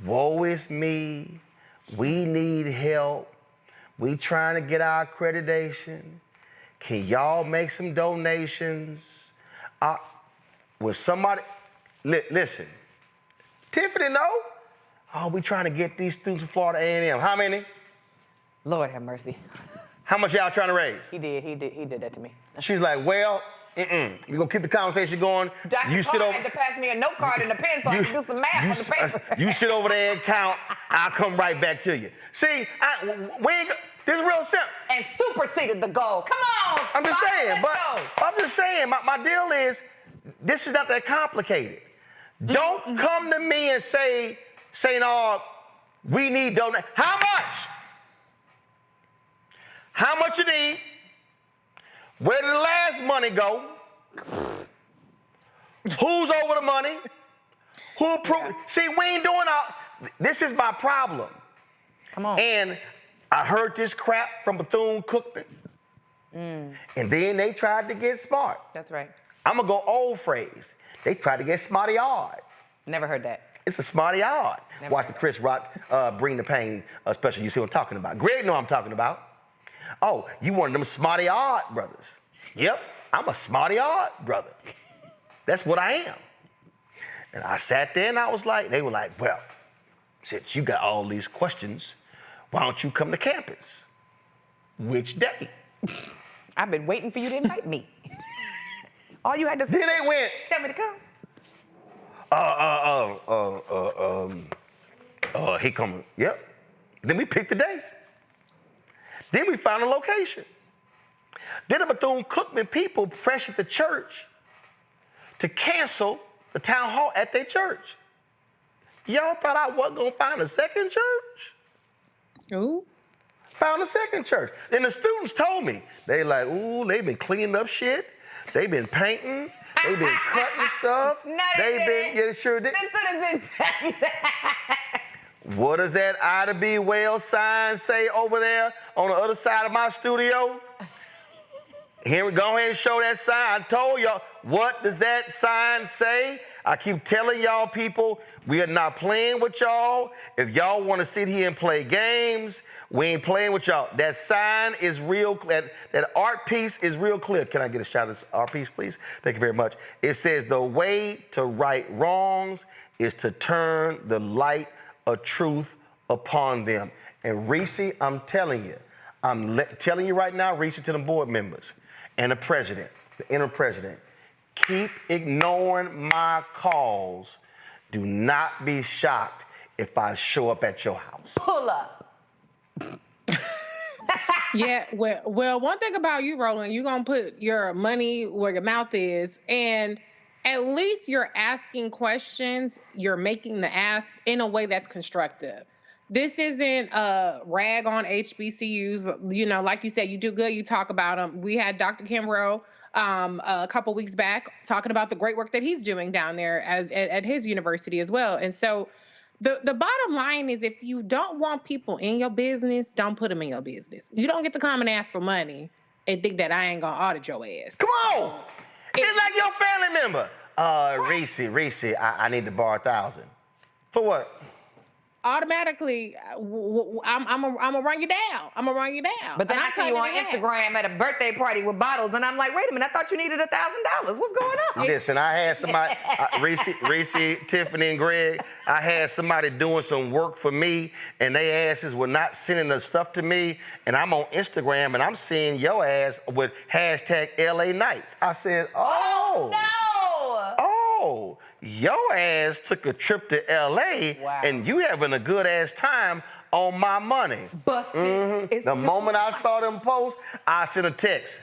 woe is me, we need help, we trying to get our accreditation, can y'all make some donations? When somebody, listen, Tiffany know, oh, we trying to get these students from Florida A&M. How many? Lord have mercy. How much y'all trying to raise? He did that to me. She's like, well, we're gonna keep the conversation going. Dr. You sit over. had to pass me a note card and a pen so I can do some math on the paper. You sit over there and count. I'll come right back to you. See, this is real simple. And superseded the goal. Come on. I'm just saying, my deal is, this is not that complicated. Don't come to me and say, no, we need donate. How much? How much you need? Where did the last money go? Who's over the money? Who approved? See, we ain't doing all. This is my problem. Come on. And I heard this crap from Bethune-Cookman. And then they tried to get smart. That's right. I'm going to go old phrase. They tried to get smarty-yard. Never heard that. It's a smarty-yard. Watch the Chris Rock Bring the Pain special. You see what I'm talking about. Greg know what I'm talking about. Oh, you one of them smarty-yard brothers. Yep, I'm a smarty-yard brother. That's what I am. And I sat there and I was like, they were like, well, since you got all these questions, why don't you come to campus? Which day? I've been waiting for you to invite me. All you had to say Then they went, tell me to come. he coming. Yep. Then we picked the day. Then we found a location. Then the Bethune-Cookman people pressured the church to cancel the town hall at their church. Y'all thought I wasn't gonna find a second church? Ooh. Found a second church. Then the students told me, they like, ooh, they've been cleaning up shit. They've been painting. They've been cutting stuff. No, they yeah, sure did. The students didn't tell you that. What does that Ida B. Wells sign say over there on the other side of my studio? Here we go ahead and show that sign. I told y'all, what does that sign say? I keep telling y'all people, we are not playing with y'all. If y'all want to sit here and play games, we ain't playing with y'all. That sign is real, that art piece is real clear. Can I get a shot of this art piece, please? Thank you very much. It says, the way to right wrongs is to turn the light of truth upon them. And Reese, I'm telling you, telling you right now, Reese, to the board members and the president, the interim president, keep ignoring my calls. Do not be shocked if I show up at your house. Pull up. Yeah, well, one thing about you, Roland, you're going to put your money where your mouth is, and at least you're asking questions, you're making the ask in a way that's constructive. This isn't a rag on HBCUs. You know, like you said, you do good, you talk about them. We had Dr. Kimbrough a couple weeks back talking about the great work that he's doing down there at his university as well. And so the bottom line is, if you don't want people in your business, don't put them in your business. You don't get to come and ask for money and think that I ain't gonna audit your ass. Come on. It's like your family member. Reese, I need to borrow 1,000. For what? Automatically, I'm gonna run you down. I'm gonna run you down. But then I see you on Instagram at a birthday party with bottles, and I'm like, wait a minute, I thought you needed $1,000. What's going on? Listen, I had somebody, Reese, Tiffany, and Greg, I had somebody doing some work for me, and they asses were not sending the stuff to me, and I'm on Instagram, and I'm seeing your ass with hashtag LA Nights. I said, oh no! Your ass took a trip to LA, and you having a good ass time on my money. Busted. The moment I saw them post, I sent a text.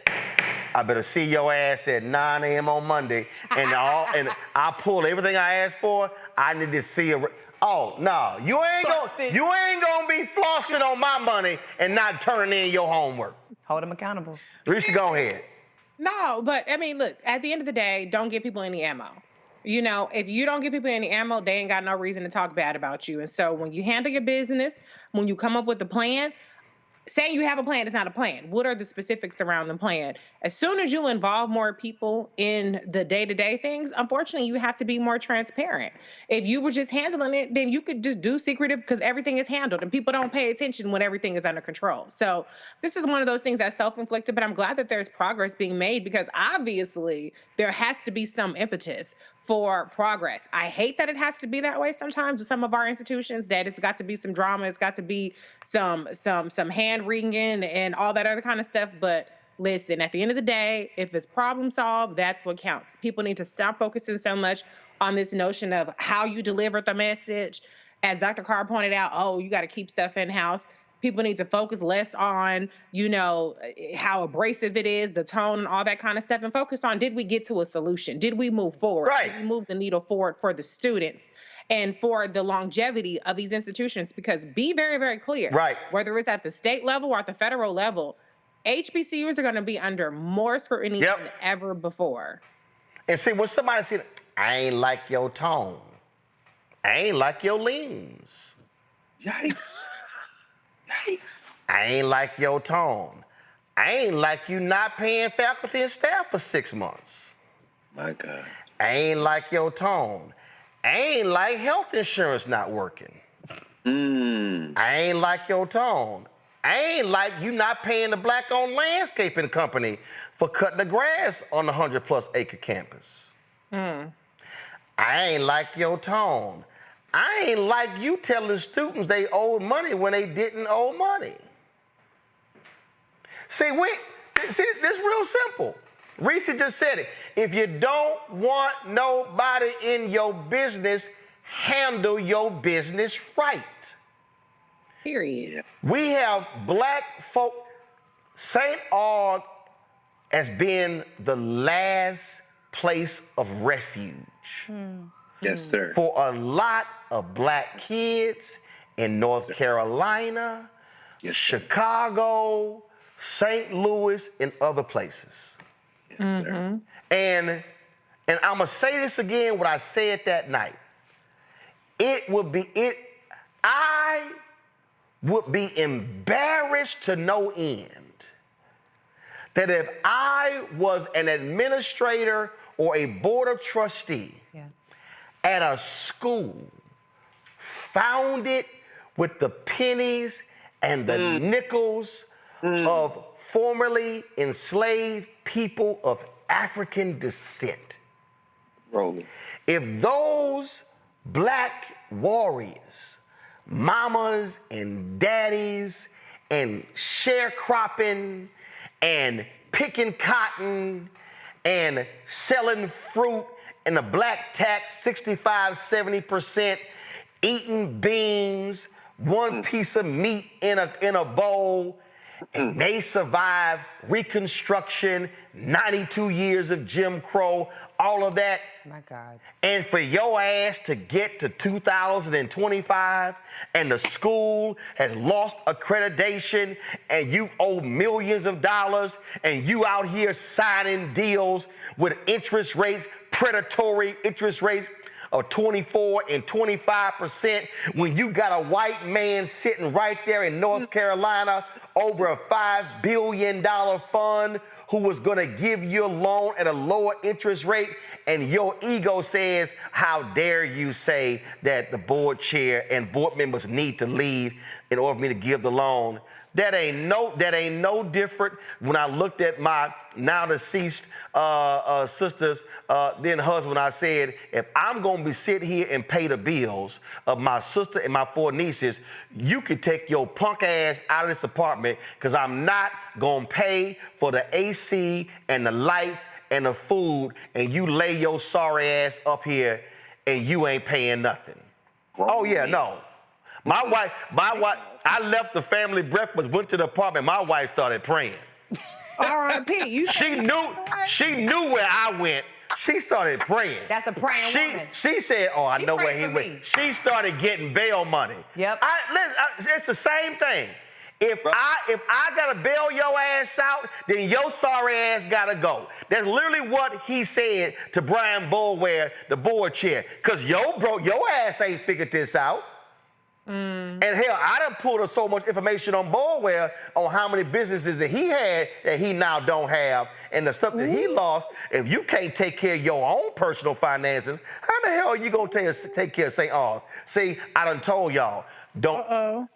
I better see your ass at 9 a.m. on Monday, and I pulled everything I asked for. I need to see a. Oh no, you ain't gonna be flossing on my money and not turning in your homework. Hold them accountable. Reese, go ahead. No, but I mean, look, at the end of the day, don't give people any ammo. You know, if you don't give people any ammo, they ain't got no reason to talk bad about you. And so when you handle your business, when you come up with a plan, saying you have a plan is not a plan. What are the specifics around the plan? As soon as you involve more people in the day-to-day things, unfortunately, you have to be more transparent. If you were just handling it, then you could just do secretive because everything is handled and people don't pay attention when everything is under control. So this is one of those things that's self-inflicted, but I'm glad that there's progress being made because obviously there has to be some impetus for progress. I hate that it has to be that way sometimes with some of our institutions, that it's got to be some drama, it's got to be some hand wringing and all that other kind of stuff. But listen, at the end of the day, if it's problem solved, that's what counts. People need to stop focusing so much on this notion of how you deliver the message. As Dr. Carr pointed out, oh, you got to keep stuff in-house. People need to focus less on, how abrasive it is, the tone and all that kind of stuff, and focus on, did we get to a solution? Did we move forward? Right. Did we move the needle forward for the students and for the longevity of these institutions? Because be very, very clear, right, whether it's at the state level or at the federal level, HBCUs are going to be under more scrutiny than ever before. And see, when somebody said, I ain't like your tone, I ain't like your leans. Yikes. Yikes. I ain't like your tone. I ain't like you not paying faculty and staff for 6 months. My God. I ain't like your tone. I ain't like health insurance not working. I ain't like your tone. I ain't like you not paying the black-owned landscaping company for cutting the grass on the 100-plus acre campus. I ain't like your tone. I ain't like you telling students they owed money when they didn't owe money. See, this is real simple. Reese just said it. If you don't want nobody in your business, handle your business right. Period. We have black folk. St. Aug has been the last place of refuge. Yes, sir. For a lot of black kids in North Carolina, Chicago, St. Louis, and other places. Yes, sir. And I'm gonna say this again, what I said that night. I would be embarrassed to no end that if I was an administrator or a board of trustee at a school founded with the pennies and the nickels of formerly enslaved people of African descent. Rolling. If those black warriors, mamas and daddies, and sharecropping and picking cotton and selling fruit and the black tax 65, 70%, eating beans, one piece of meat in a bowl, and they survived Reconstruction, 92 years of Jim Crow, all of that. My God. And for your ass to get to 2025 and the school has lost accreditation and you owe millions of dollars and you out here signing deals with interest rates, predatory interest rates of 24 and 25% when you got a white man sitting right there in North Carolina over a $5 billion fund who was going to give you a loan at a lower interest rate, and your ego says, how dare you say that the board chair and board members need to leave in order for me to give the loan. That ain't no different when I looked at my now deceased sister's then husband. I said, if I'm gonna be sit here and pay the bills of my sister and my 4 nieces, you could take your punk ass out of this apartment because I'm not gonna pay for the AC and the lights and the food, and you lay your sorry ass up here and you ain't paying nothing. Oh yeah, no. My wife, I left the family breakfast, went to the apartment, my wife started praying. R.I.P. She knew where I went. She started praying. That's a praying woman. She said, oh, I know where he went. She started getting bail money. Yep. It's the same thing. If I gotta bail your ass out, then your sorry ass gotta go. That's literally what he said to Brian Boulware, the board chair. Cause your ass ain't figured this out. And hell, I done pulled up so much information on Boldwell on how many businesses that he had that he now don't have, and the stuff that he lost. If you can't take care of your own personal finances, how the hell are you gonna take care of St. Aug's? See, I done told y'all, don't. I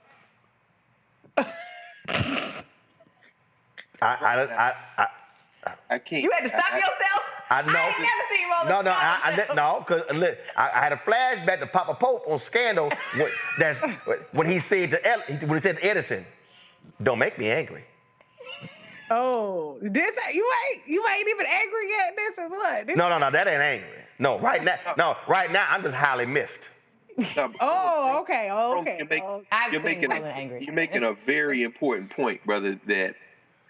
can't. You had to stop yourself? I know. I ain't never seen Roland No, because I had a flashback to Papa Pope on Scandal when he said to Edison, "Don't make me angry." Oh, you ain't even angry yet. This is what? No, that ain't angry. No, right now I'm just highly miffed. Oh, okay. You're making a very important point, brother, that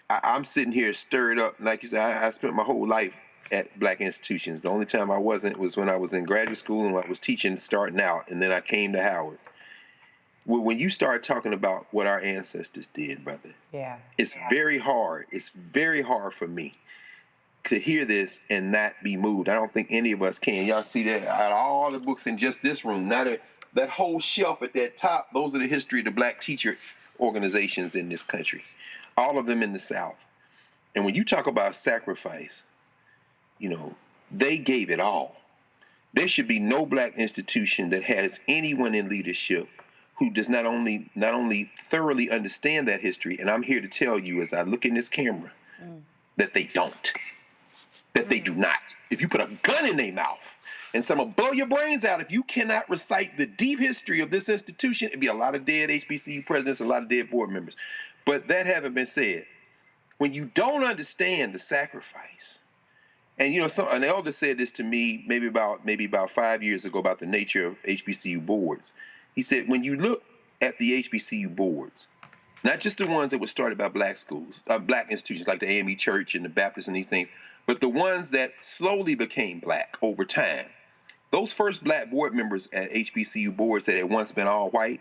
I'm sitting here stirred up. Like you said, I spent my whole life at black institutions. The only time I wasn't was when I was in graduate school and I was teaching starting out, and then I came to Howard. When you start talking about what our ancestors did, brother, it's very hard. It's very hard for me to hear this and not be moved. I don't think any of us can. Y'all see that out of all the books in just this room, that whole shelf at that top, those are the history of the black teacher organizations in this country, all of them in the South. And when you talk about sacrifice, they gave it all. There should be no black institution that has anyone in leadership who does not only thoroughly understand that history, and I'm here to tell you as I look in this camera, that they don't. That they do not. If you put a gun in their mouth and someone blow your brains out, if you cannot recite the deep history of this institution, it'd be a lot of dead HBCU presidents, a lot of dead board members. But that having been said, when you don't understand the sacrifice, and an elder said this to me maybe about 5 years ago about the nature of HBCU boards. He said, when you look at the HBCU boards, not just the ones that were started by black schools, black institutions like the AME Church and the Baptists and these things, but the ones that slowly became black over time, those first black board members at HBCU boards that had once been all white,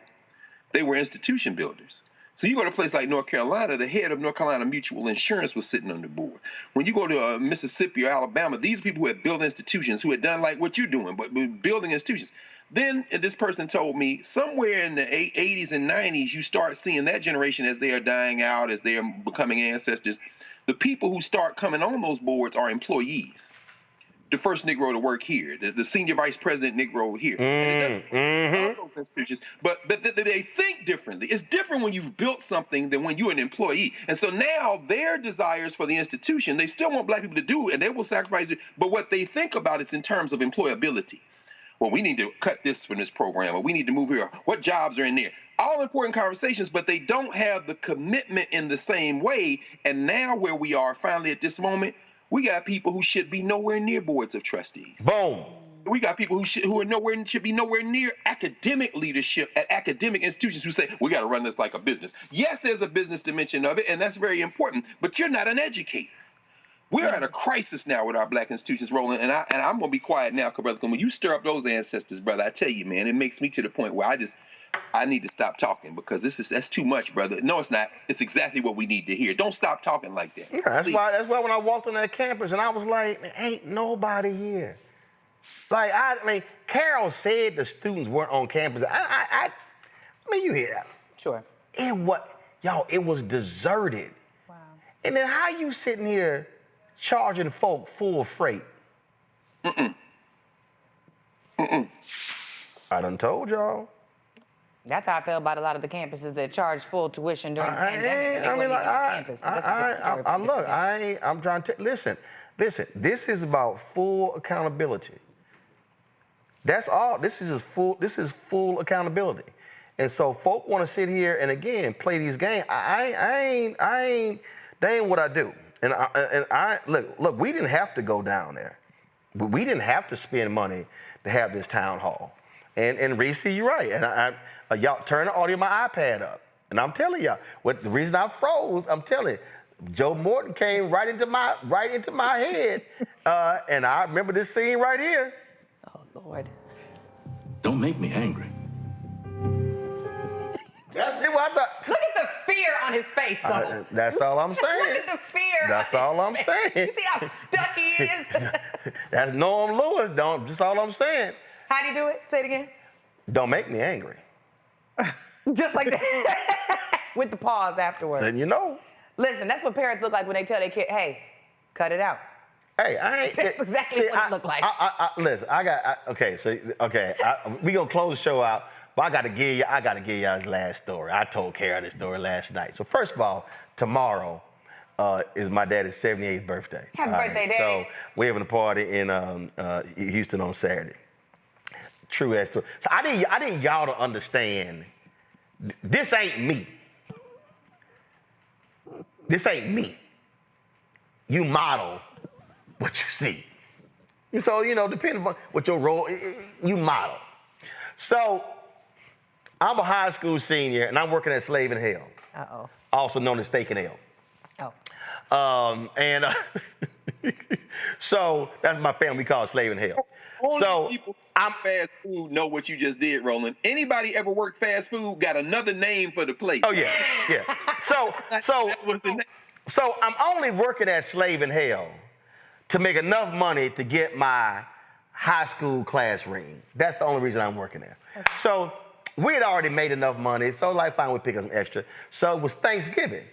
they were institution builders. So you go to a place like North Carolina, the head of North Carolina Mutual Insurance was sitting on the board. When you go to Mississippi or Alabama, these people who had built institutions, who had done like what you're doing, but building institutions. Then this person told me somewhere in the 80s and 90s, you start seeing that generation as they are dying out, as they are becoming ancestors. The people who start coming on those boards are employees. The first Negro to work here, the senior vice president Negro here. And it doesn't those institutions, but they think differently. It's different when you've built something than when you're an employee. And so now their desires for the institution, they still want black people to do, and they will sacrifice it. But what they think about it's in terms of employability. Well, we need to cut this from this program, or we need to move here. What jobs are in there? All important conversations, but they don't have the commitment in the same way. And now where we are finally at this moment, we got people who should be nowhere near boards of trustees. Boom. We got people who should be nowhere near academic leadership at academic institutions who say, we got to run this like a business. Yes, there's a business dimension of it, and that's very important, but you're not an educator. We're at a crisis now with our black institutions, Roland, and I'm going to be quiet now, brother, because when you stir up those ancestors, brother, I tell you, man, it makes me to the point where I need to stop talking, because that's too much, brother. No, it's not. It's exactly what we need to hear. Don't stop talking like that. Yeah, that's why when I walked on that campus and I was like, man, ain't nobody here. Like, Carol said the students weren't on campus. I mean, you hear that. Sure. It was deserted. Wow. And then how you sitting here charging folk full freight? I done told y'all. That's how I felt about a lot of the campuses that charge full tuition during the pandemic. I'm trying to listen. This is about full accountability. That's all. This is full accountability. And so folk want to sit here and again play these games. They ain't what I do. And I look. We didn't have to go down there. We didn't have to spend money to have this town hall. And Reese, you're right. And y'all turn the audio of my iPad up. And I'm telling y'all, the reason I froze, I'm telling you, Joe Morton came right into my head. And I remember this scene right here. Oh, Lord. Don't make me angry. That's what I thought. Look at the fear on his face, though. That's all I'm saying. Look at the fear. That's all I'm saying. You see how stuck he is? That's Norm Lewis. That's all I'm saying. How do you do it? Say it again. Don't make me angry. Just like that. With the pause afterwards. Then you know. Listen, that's what parents look like when they tell their kid, hey, cut it out. Hey, I ain't. That's exactly what it looked like. Listen, we gonna close the show out, but I gotta give y'all this last story. I told Kara this story last night. So first of all, tomorrow is my daddy's 78th birthday. Happy birthday, Daddy. So we're having a party in Houston on Saturday. True ass story. So I need y'all to understand. This ain't me. This ain't me. You model what you see. And so, depending on what your role, you model. So, I'm a high school senior, and I'm working at Slave in Hell. Uh-oh. Also known as Steak and Ale. Oh. So, that's my family. We call it Slave in Hell. Only people fast food know what you just did, Roland. Anybody ever worked fast food got another name for the place. Oh, yeah. So I'm only working at Slave in Hell to make enough money to get my high school class ring. That's the only reason I'm working there. Okay. So we had already made enough money, so like fine, we pick up some extra. So it was Thanksgiving.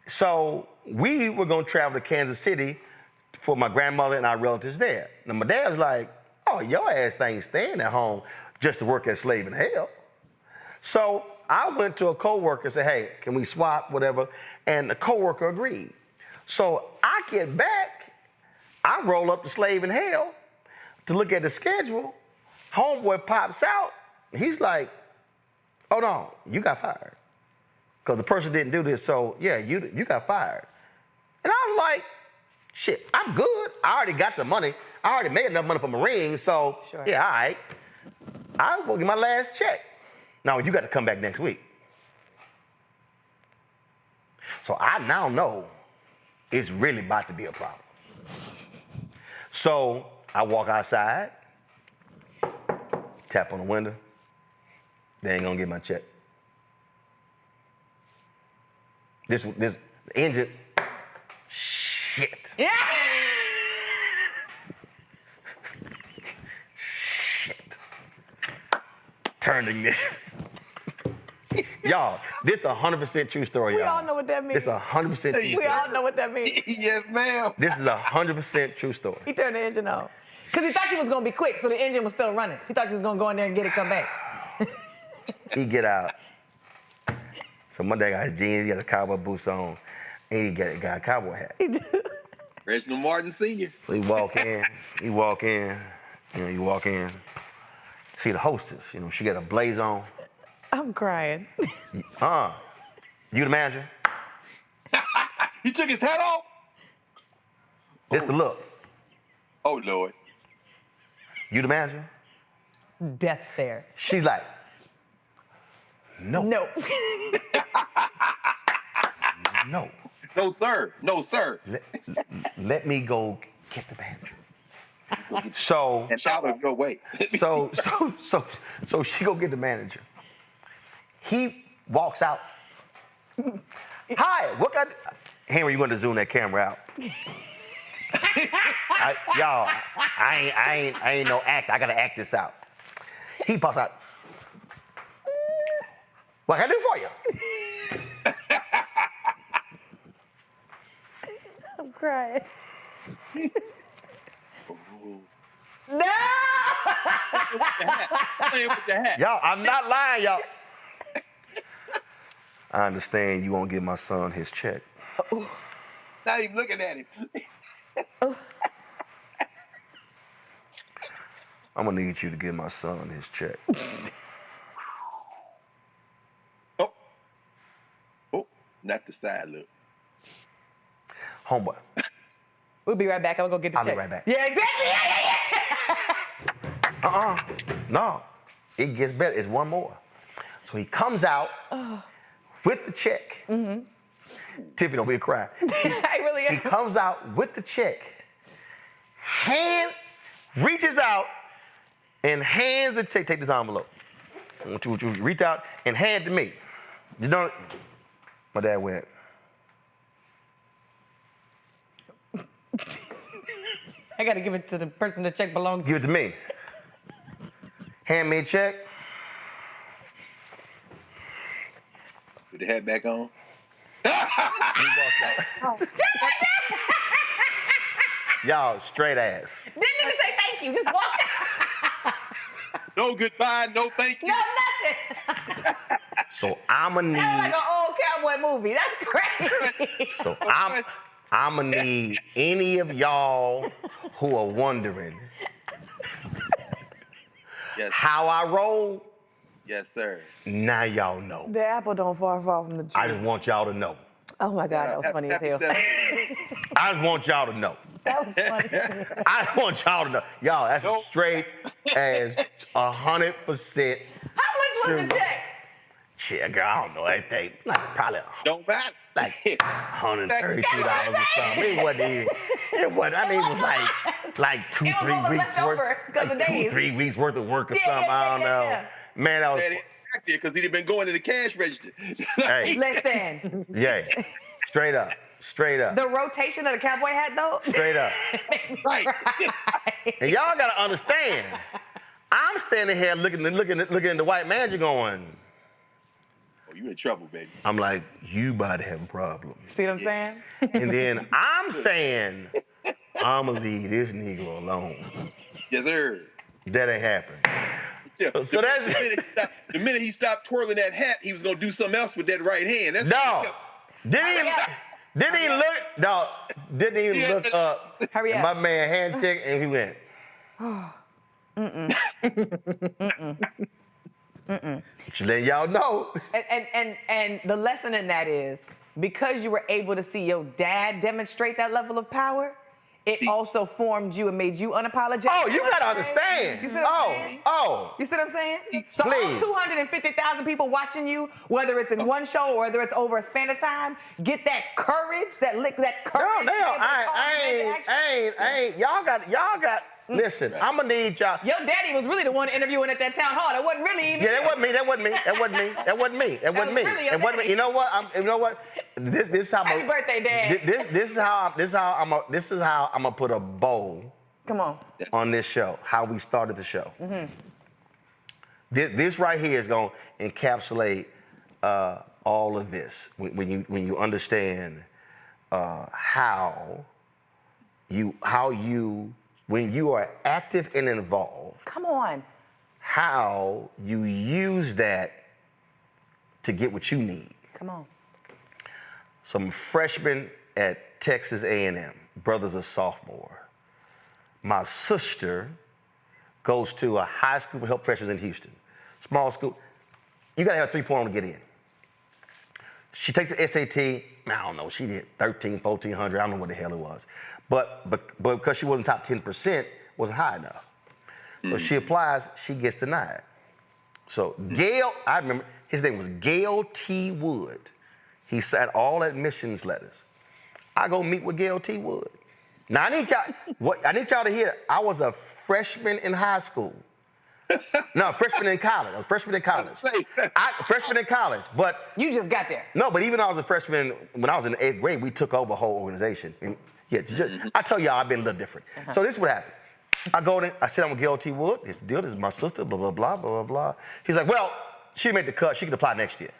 So we were gonna travel to Kansas City for my grandmother and our relatives there. Now my dad was like, oh, your ass ain't staying at home just to work at Slave in Hell. So I went to a coworker and said, hey, can we swap, whatever? And the coworker agreed. So I get back, I roll up to Slave in Hell to look at the schedule. Homeboy pops out. He's like, hold on, you got fired. Because the person didn't do this, so yeah, you got fired. And I was like, shit, I'm good. I already got the money. I already made enough money for my ring, so sure. Yeah, all right. I will get my last check. Now, you got to come back next week. So I now know it's really about to be a problem. So I walk outside, tap on the window. They ain't gonna get my check. This engine, shit. Yeah. Shit. Turn the ignition. Y'all, this is 100% true story, y'all. We all know what that means. This is 100% true story. We all know what that means. Yes, ma'am. This is 100% true story. He turned the engine on. Because he thought she was going to be quick, so the engine was still running. He thought she was going to go in there and get it, come back. He get out. So my dad got his jeans, he got a cowboy boots on, and he got a cowboy hat. He do. Reginald Martin Sr. So you walk in, you walk in. See the hostess, she got a blaze on. I'm crying. You the manager? He took his hat off? This the look. Oh, Lord. You the manager? Death stare. She's like, no. No. No. No, sir. No, sir. Let me go get the manager. So and shout out your way. so she go get the manager. He walks out. Hi, what got? Henry, you going to zoom that camera out? Y'all, I ain't no actor. I gotta act this out. He pops out. What can I do for you? I'm crying. No! Playing with the hat. Y'all, I'm not lying, y'all. I understand you won't give my son his check. Not even looking at him. I'm gonna need you to give my son his check. Oh, not the side look. Homeboy. We'll be right back. I'm gonna go get the check. I'll be right back. Yeah, exactly. Yeah. No. It gets better. It's one more. So he comes out with the check. Mm-hmm. Tiffany over here crying. I really am. He comes out with the check. Reaches out and hands the check. Take this envelope. I want you to reach out and hand it to me. You know, my dad went. I gotta give it to the person the check belongs to. Give it to me. Hand me a check. With the hat back on. Y'all, straight ass. Didn't even say thank you, just walked out. No goodbye, no thank you. No, nothing. So I'ma need. That's like an old cowboy movie. That's crazy. So I'ma need any of y'all who are wondering how I roll. Yes, sir. Now y'all know. The apple don't fall from the tree. I just want y'all to know. Oh my God, that was funny as hell. I just want y'all to know. That was funny. I want y'all to know. Y'all, that's straight as 100%. How much was the check? Shit, girl, I don't know. I think like probably don't matter. Like $132 or something. It wasn't even. It wasn't. I mean, it was like 2-3 weeks worth. Like 2-3 weeks worth of work or something. I don't know. Man, that was. Because he'd have been going to the cash register. Hey. Listen. Yeah. Straight up. Straight up. The rotation of the cowboy hat, though. Straight up. Right. And y'all gotta understand. I'm standing here looking at the white manager going. Oh, you in trouble, baby. I'm like, you about to have a problem. See what I'm saying? And then I'm saying, I'ma leave this Negro alone. Yes, sir. That ain't happening. Yeah, So that's the minute he stopped twirling that hat, he was gonna do something else with that right hand. That's Didn't even look up. Hurry and up. my man handshake and he went. Just letting y'all know. And the lesson in that is because you were able to see your dad demonstrate that level of power, it also formed you and made you unapologetic. Oh, you gotta understand. You see what I'm saying? You see what I'm saying? So all 250,000 people watching you, whether it's in one show or whether it's over a span of time, get that courage, that courage. No, I ain't. Y'all got. Listen, I'm gonna need y'all. Your daddy was really the one interviewing at that town hall. That wasn't really even. Yeah, that wasn't me. You know what? This is how. Happy birthday, Dad. This is how I'm gonna put a bow. Come on this show. How we started the show. Mm-hmm. This right here is gonna encapsulate all of this when you understand how you when you are active and involved. Come on. How you use that to get what you need. Come on. So I'm a freshman at Texas A&M. Brother's a sophomore. My sister goes to a high school for help freshmen in Houston. Small school. You gotta have a 3.0 to get in. She takes the SAT. I don't know, she did 1,400. I don't know what the hell it was. But because she wasn't top 10%, wasn't high enough. So she applies, she gets denied. So Gail, I remember, his name was Gail T. Wood. He sat all admissions letters. I go meet with Gail T. Wood. Now I need y'all to hear, I was a freshman in high school. No, freshman in college. I was freshman in college. Freshman in college, but you just got there. No, but even though I was a freshman, when I was in the 8th grade, we took over a whole organization. And I tell y'all, I've been a little different. So this is what happened. I go there, I sit down with Gail T. Wood. It's the deal. This is my sister. Blah blah blah blah blah. He's like, well, she made the cut. She can apply next year.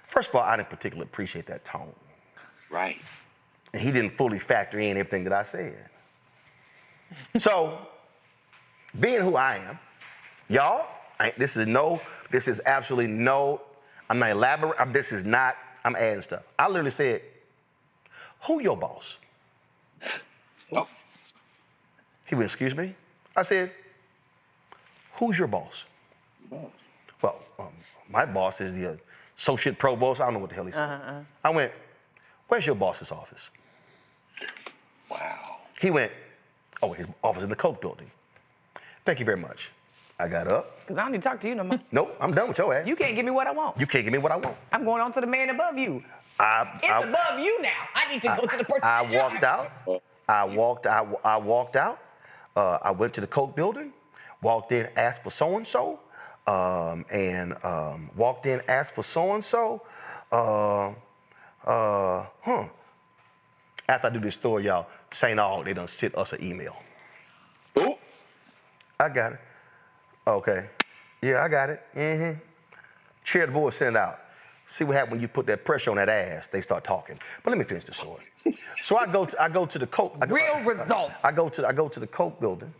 First of all, I didn't particularly appreciate that tone. Right. And he didn't fully factor in everything that I said. So, being who I am, y'all, this is absolutely no, I'm not elaborating, I'm adding stuff. I literally said, who your boss? Oh. He went, excuse me? I said, who's your boss? Well, my boss is the associate provost. I don't know what the hell he said. I went, where's your boss's office? Wow. He went, oh, his office in the Coke building. Thank you very much. I got up. Because I don't need to talk to you no more. Nope, I'm done with your ass. You can't give me what I want. You can't give me what I want. I'm going on to the man above you. It's above you now. I need to go to the person. I walked out. I walked out. I went to the Coke building, walked in, asked for so-and-so, walked in, asked for so-and-so. After I do this story, y'all, St. Aug, they done sent us an email. Oh. I got it. Okay. Yeah, I got it. Chair of the board sent it out. See what happened when you put that pressure on that ass. They start talking. But let me finish the story. So I go to the Coke. Real results. I go to the Coke building.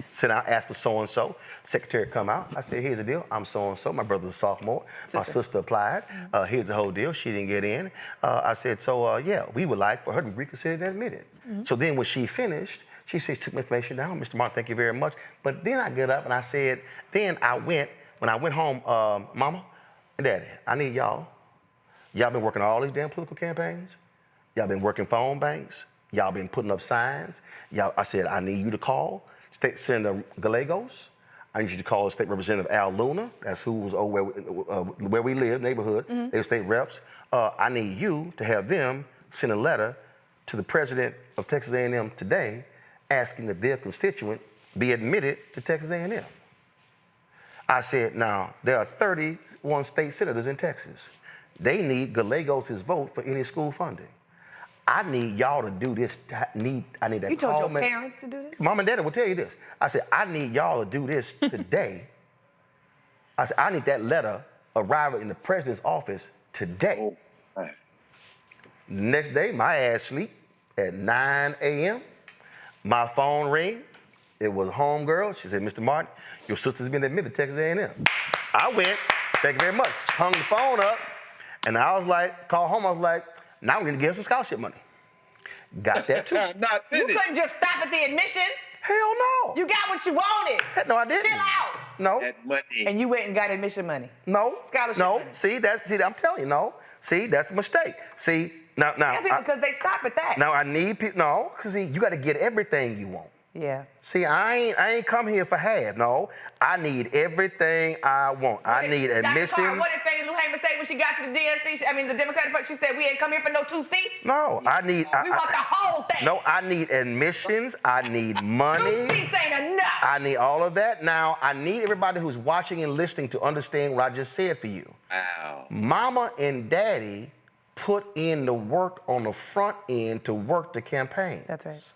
Sit down, ask for so-and-so. Secretary come out. I said, here's the deal. I'm so-and-so. My brother's a sophomore. My sister applied. Here's the whole deal. She didn't get in. I said, so, yeah, we would like for her to be reconsidered and admitted. So then when she finished, she said, she took my information down. Mr. Martin, thank you very much. But then I get up and I said, when I went home, Mama and Daddy, I need y'all. Y'all been working all these damn political campaigns. Y'all been working phone banks. Y'all been putting up signs. I said, I need you to call State Senator Gallegos. I need you to call State Representative Al Luna. That's who was over where we live, neighborhood. They were state reps. I need you to have them send a letter to the president of Texas A&M today asking that their constituent be admitted to Texas A&M. I said, now, there are 31 state senators in Texas. They need Gallegos' vote for any school funding. I need y'all to do this. I need that. You told your parents to do this? Mom and Daddy will tell you this. I said, I need y'all to do this today. I said, I need that letter arriving in the president's office today. Next day, my ass sleep at 9 a.m. My phone ring. It was a homegirl. She said, Mr. Martin, your sister's been admitted to Texas A&M. I went, thank you very much, hung the phone up, and I was like, called home, I was like, now we need to give some scholarship money. Got that too. You couldn't just stop at the admissions? Hell no. You got what you wanted. No, I didn't. Chill out. No. That money. And you went and got admission money. No. Scholarship no. money. See, I'm telling you, no. See, that's a mistake. See, now. Yeah, because they stop at that. Now I need people. No, because see, you got to get everything you want. Yeah. See, I ain't come here for half. No, I need everything I want. I need admissions. Carr, what did Fannie Lou Hamer say when she got to the DNC? The Democratic Party, she said we ain't come here for no 2 seats? No, I need. We want the whole thing. No, I need admissions. I need money. 2 seats ain't enough. I need all of that. Now, I need everybody who's watching and listening to understand what I just said for you. Wow. Mama and Daddy put in the work on the front end to work the campaign. That's right.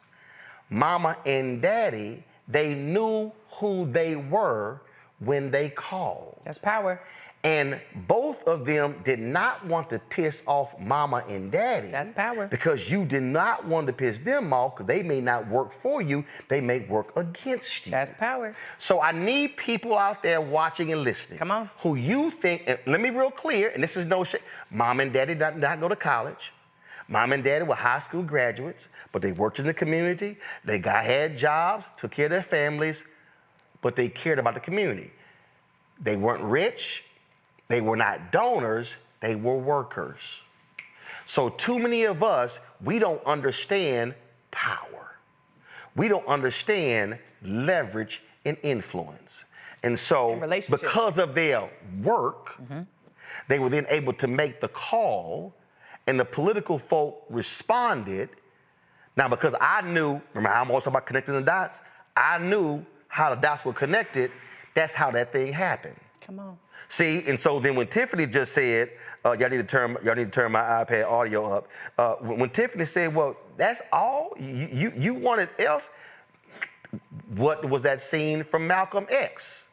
Mama and Daddy, they knew who they were when they called. That's power. And both of them did not want to piss off Mama and Daddy. That's power. Because you did not want to piss them off because they may not work for you, they may work against you. That's power. So I need people out there watching and listening. Come on. Who you think, and let me be real clear, and this is no shit. Mom and Daddy did not go to college. Mom and Daddy were high school graduates, but they worked in the community. They had jobs, took care of their families, but they cared about the community. They weren't rich. They were not donors. They were workers. So too many of us, we don't understand power. We don't understand leverage and influence. And so because of their work, they were then able to make the call. And the political folk responded. Now, because I knew, remember how I'm always talking about connecting the dots? I knew how the dots were connected. That's how that thing happened. Come on. See, and so then when Tiffany just said, y'all need to turn my iPad audio up. When Tiffany said, well, that's all? You wanted else? What was that scene from Malcolm X?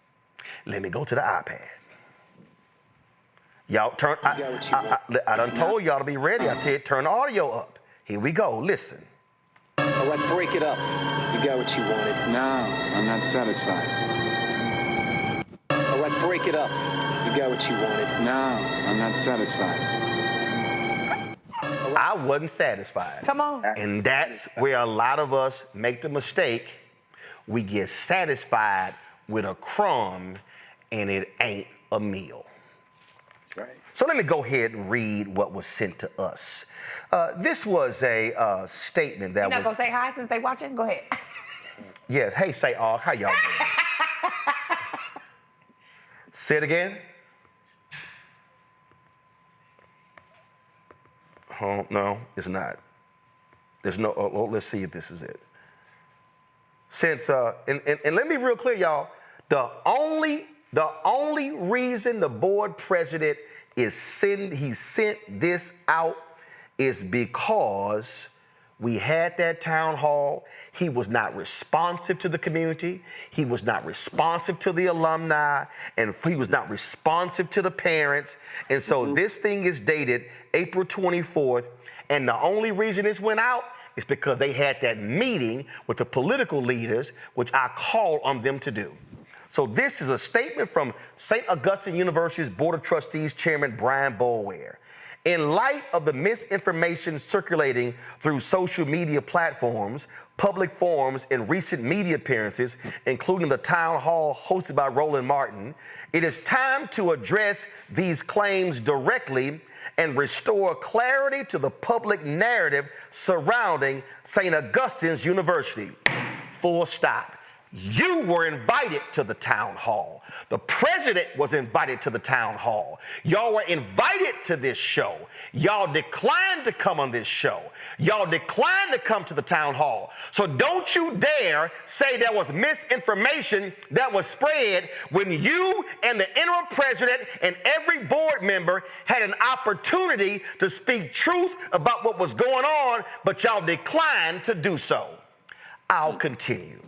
Let me go to the iPad. Y'all turn, I done told y'all to be ready. I tell you, turn the audio up. Here we go, listen. All right, break it up. You got what you wanted. No, I'm not satisfied. All right, break it up. You got what you wanted. No, I'm not satisfied. I wasn't satisfied. Come on. And that's where a lot of us make the mistake. We get satisfied with a crumb and it ain't a meal. Right. So let me go ahead and read what was sent to us. This was a statement that was... You're not going to say hi since they watching? Go ahead. Yes. Hey, say all. How y'all doing? Say it again. Oh, no, it's not. There's no... Oh, let's see if this is it. Since... And let me be real clear, y'all. The only reason the board president he sent this out is because We had that town hall. He was not responsive to the community. He was not responsive to the alumni, and he was not responsive to the parents. And so this thing is dated April 24th, and the only reason this went out is because they had that meeting with the political leaders, which I called on them to do. So this is a statement from St. Augustine University's Board of Trustees Chairman Brian Boulware. In light of the misinformation circulating through social media platforms, public forums, and recent media appearances, including the town hall hosted by Roland Martin, it is time to address these claims directly and restore clarity to the public narrative surrounding St. Augustine's University. Full stop. You were invited to the town hall. The president was invited to the town hall. Y'all were invited to this show. Y'all declined to come on this show. Y'all declined to come to the town hall. So don't you dare say there was misinformation that was spread when you and the interim president and every board member had an opportunity to speak truth about what was going on, but y'all declined to do so. I'll continue.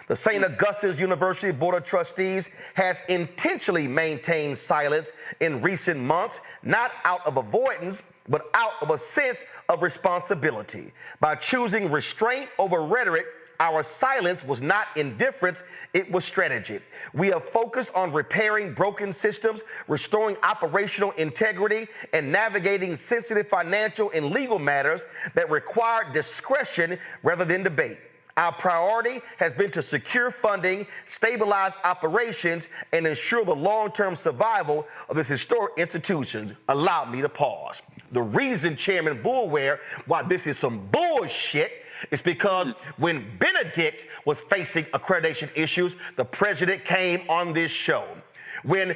The St. Augustine's University Board of Trustees has intentionally maintained silence in recent months, not out of avoidance, but out of a sense of responsibility. By choosing restraint over rhetoric, our silence was not indifference, it was strategy. We have focused on repairing broken systems, restoring operational integrity, and navigating sensitive financial and legal matters that require discretion rather than debate. Our priority has been to secure funding, stabilize operations, and ensure the long-term survival of this historic institution. Allow me to pause. The reason, Chairman Boulware, why this is some bullshit is because when Benedict was facing accreditation issues, the president came on this show. When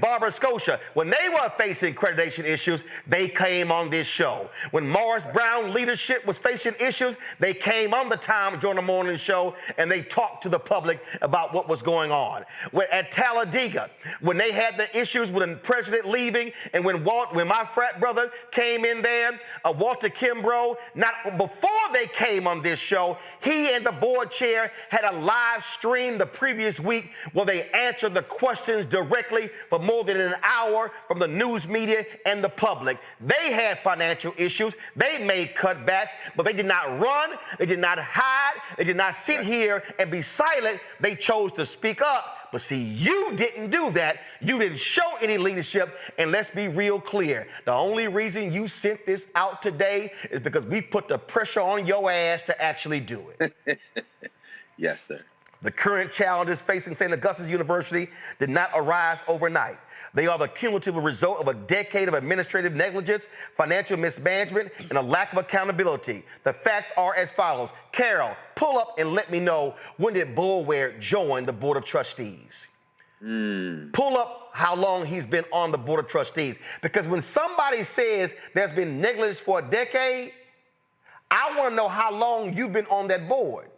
Barbara Scotia, when they were facing accreditation issues, they came on this show. When Morris Brown leadership was facing issues, they came on the Tom Joyner Morning Show and they talked to the public about what was going on. At Talladega, when they had the issues with the president leaving, and when my frat brother came in there, Walter Kimbrough, not before they came on this show, he and the board chair had a live stream the previous week where they answered the questions directly for more than an hour from the news media and the public. They had financial issues. They made cutbacks, but they did not run. They did not hide. They did not sit here and be silent. They chose to speak up. But see, you didn't do that. You didn't show any leadership. And let's be real clear. The only reason you sent this out today is because we put the pressure on your ass to actually do it. Yes, sir. The current challenges facing St. Augustine's University did not arise overnight. They are the cumulative result of a decade of administrative negligence, financial mismanagement, and a lack of accountability. The facts are as follows. Carol, pull up and let me know, when did Boulware join the Board of Trustees? Pull up how long he's been on the Board of Trustees. Because when somebody says there's been negligence for a decade, I want to know how long you've been on that board.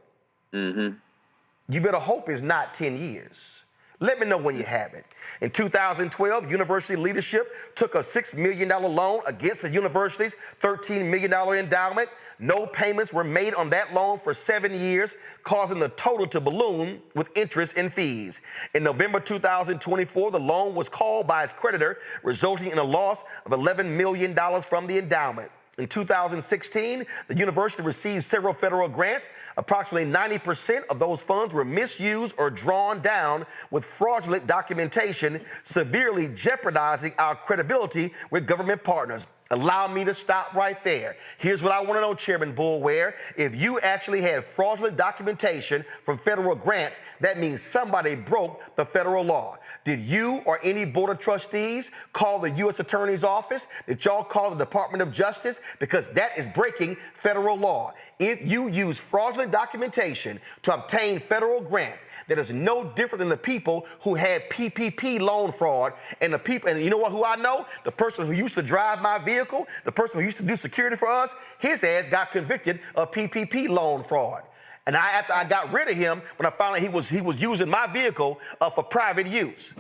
You better hope it's not 10 years. Let me know when you have it. In 2012, university leadership took a $6 million loan against the university's $13 million endowment. No payments were made on that loan for 7 years, causing the total to balloon with interest and fees. In November 2024, the loan was called by its creditor, resulting in a loss of $11 million from the endowment. In 2016, the university received several federal grants. Approximately 90% of those funds were misused or drawn down with fraudulent documentation, severely jeopardizing our credibility with government partners. Allow me to stop right there. Here's what I want to know, Chairman Boulware. If you actually had fraudulent documentation from federal grants, that means somebody broke the federal law. Did you or any Board of Trustees call the U.S. Attorney's Office? Did y'all call the Department of Justice? Because that is breaking federal law. If you use fraudulent documentation to obtain federal grants, that is no different than the people who had PPP loan fraud, and the people, and you know what, who I know? The person who used to drive my vehicle, the person who used to do security for us, his ass got convicted of PPP loan fraud. And after I got rid of him, when I found out he was using my vehicle for private use.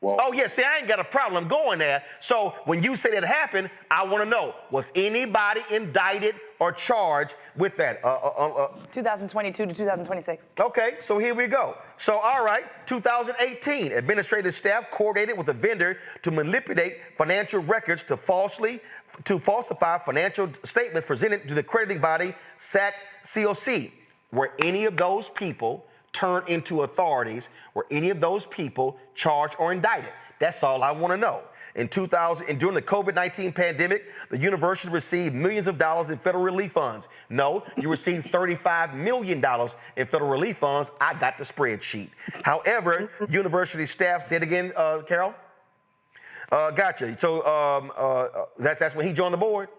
Well, oh, yeah, see, I ain't got a problem going there. So when you say that happened, I want to know, was anybody indicted or charged with that? 2022 to 2026. Okay, so here we go. So, all right, 2018, administrative staff coordinated with a vendor to manipulate financial records to falsify financial statements presented to the crediting body, SAC-COC. Were any of those people turned into authorities? Were any of those people charged or indicted? That's all I want to know. In 2000, and during the COVID-19 pandemic, the university received millions of dollars in federal relief funds. No, you received $35 million in federal relief funds. I got the spreadsheet. However, university staff, say it again, Carol? Gotcha. So that's when he joined the board.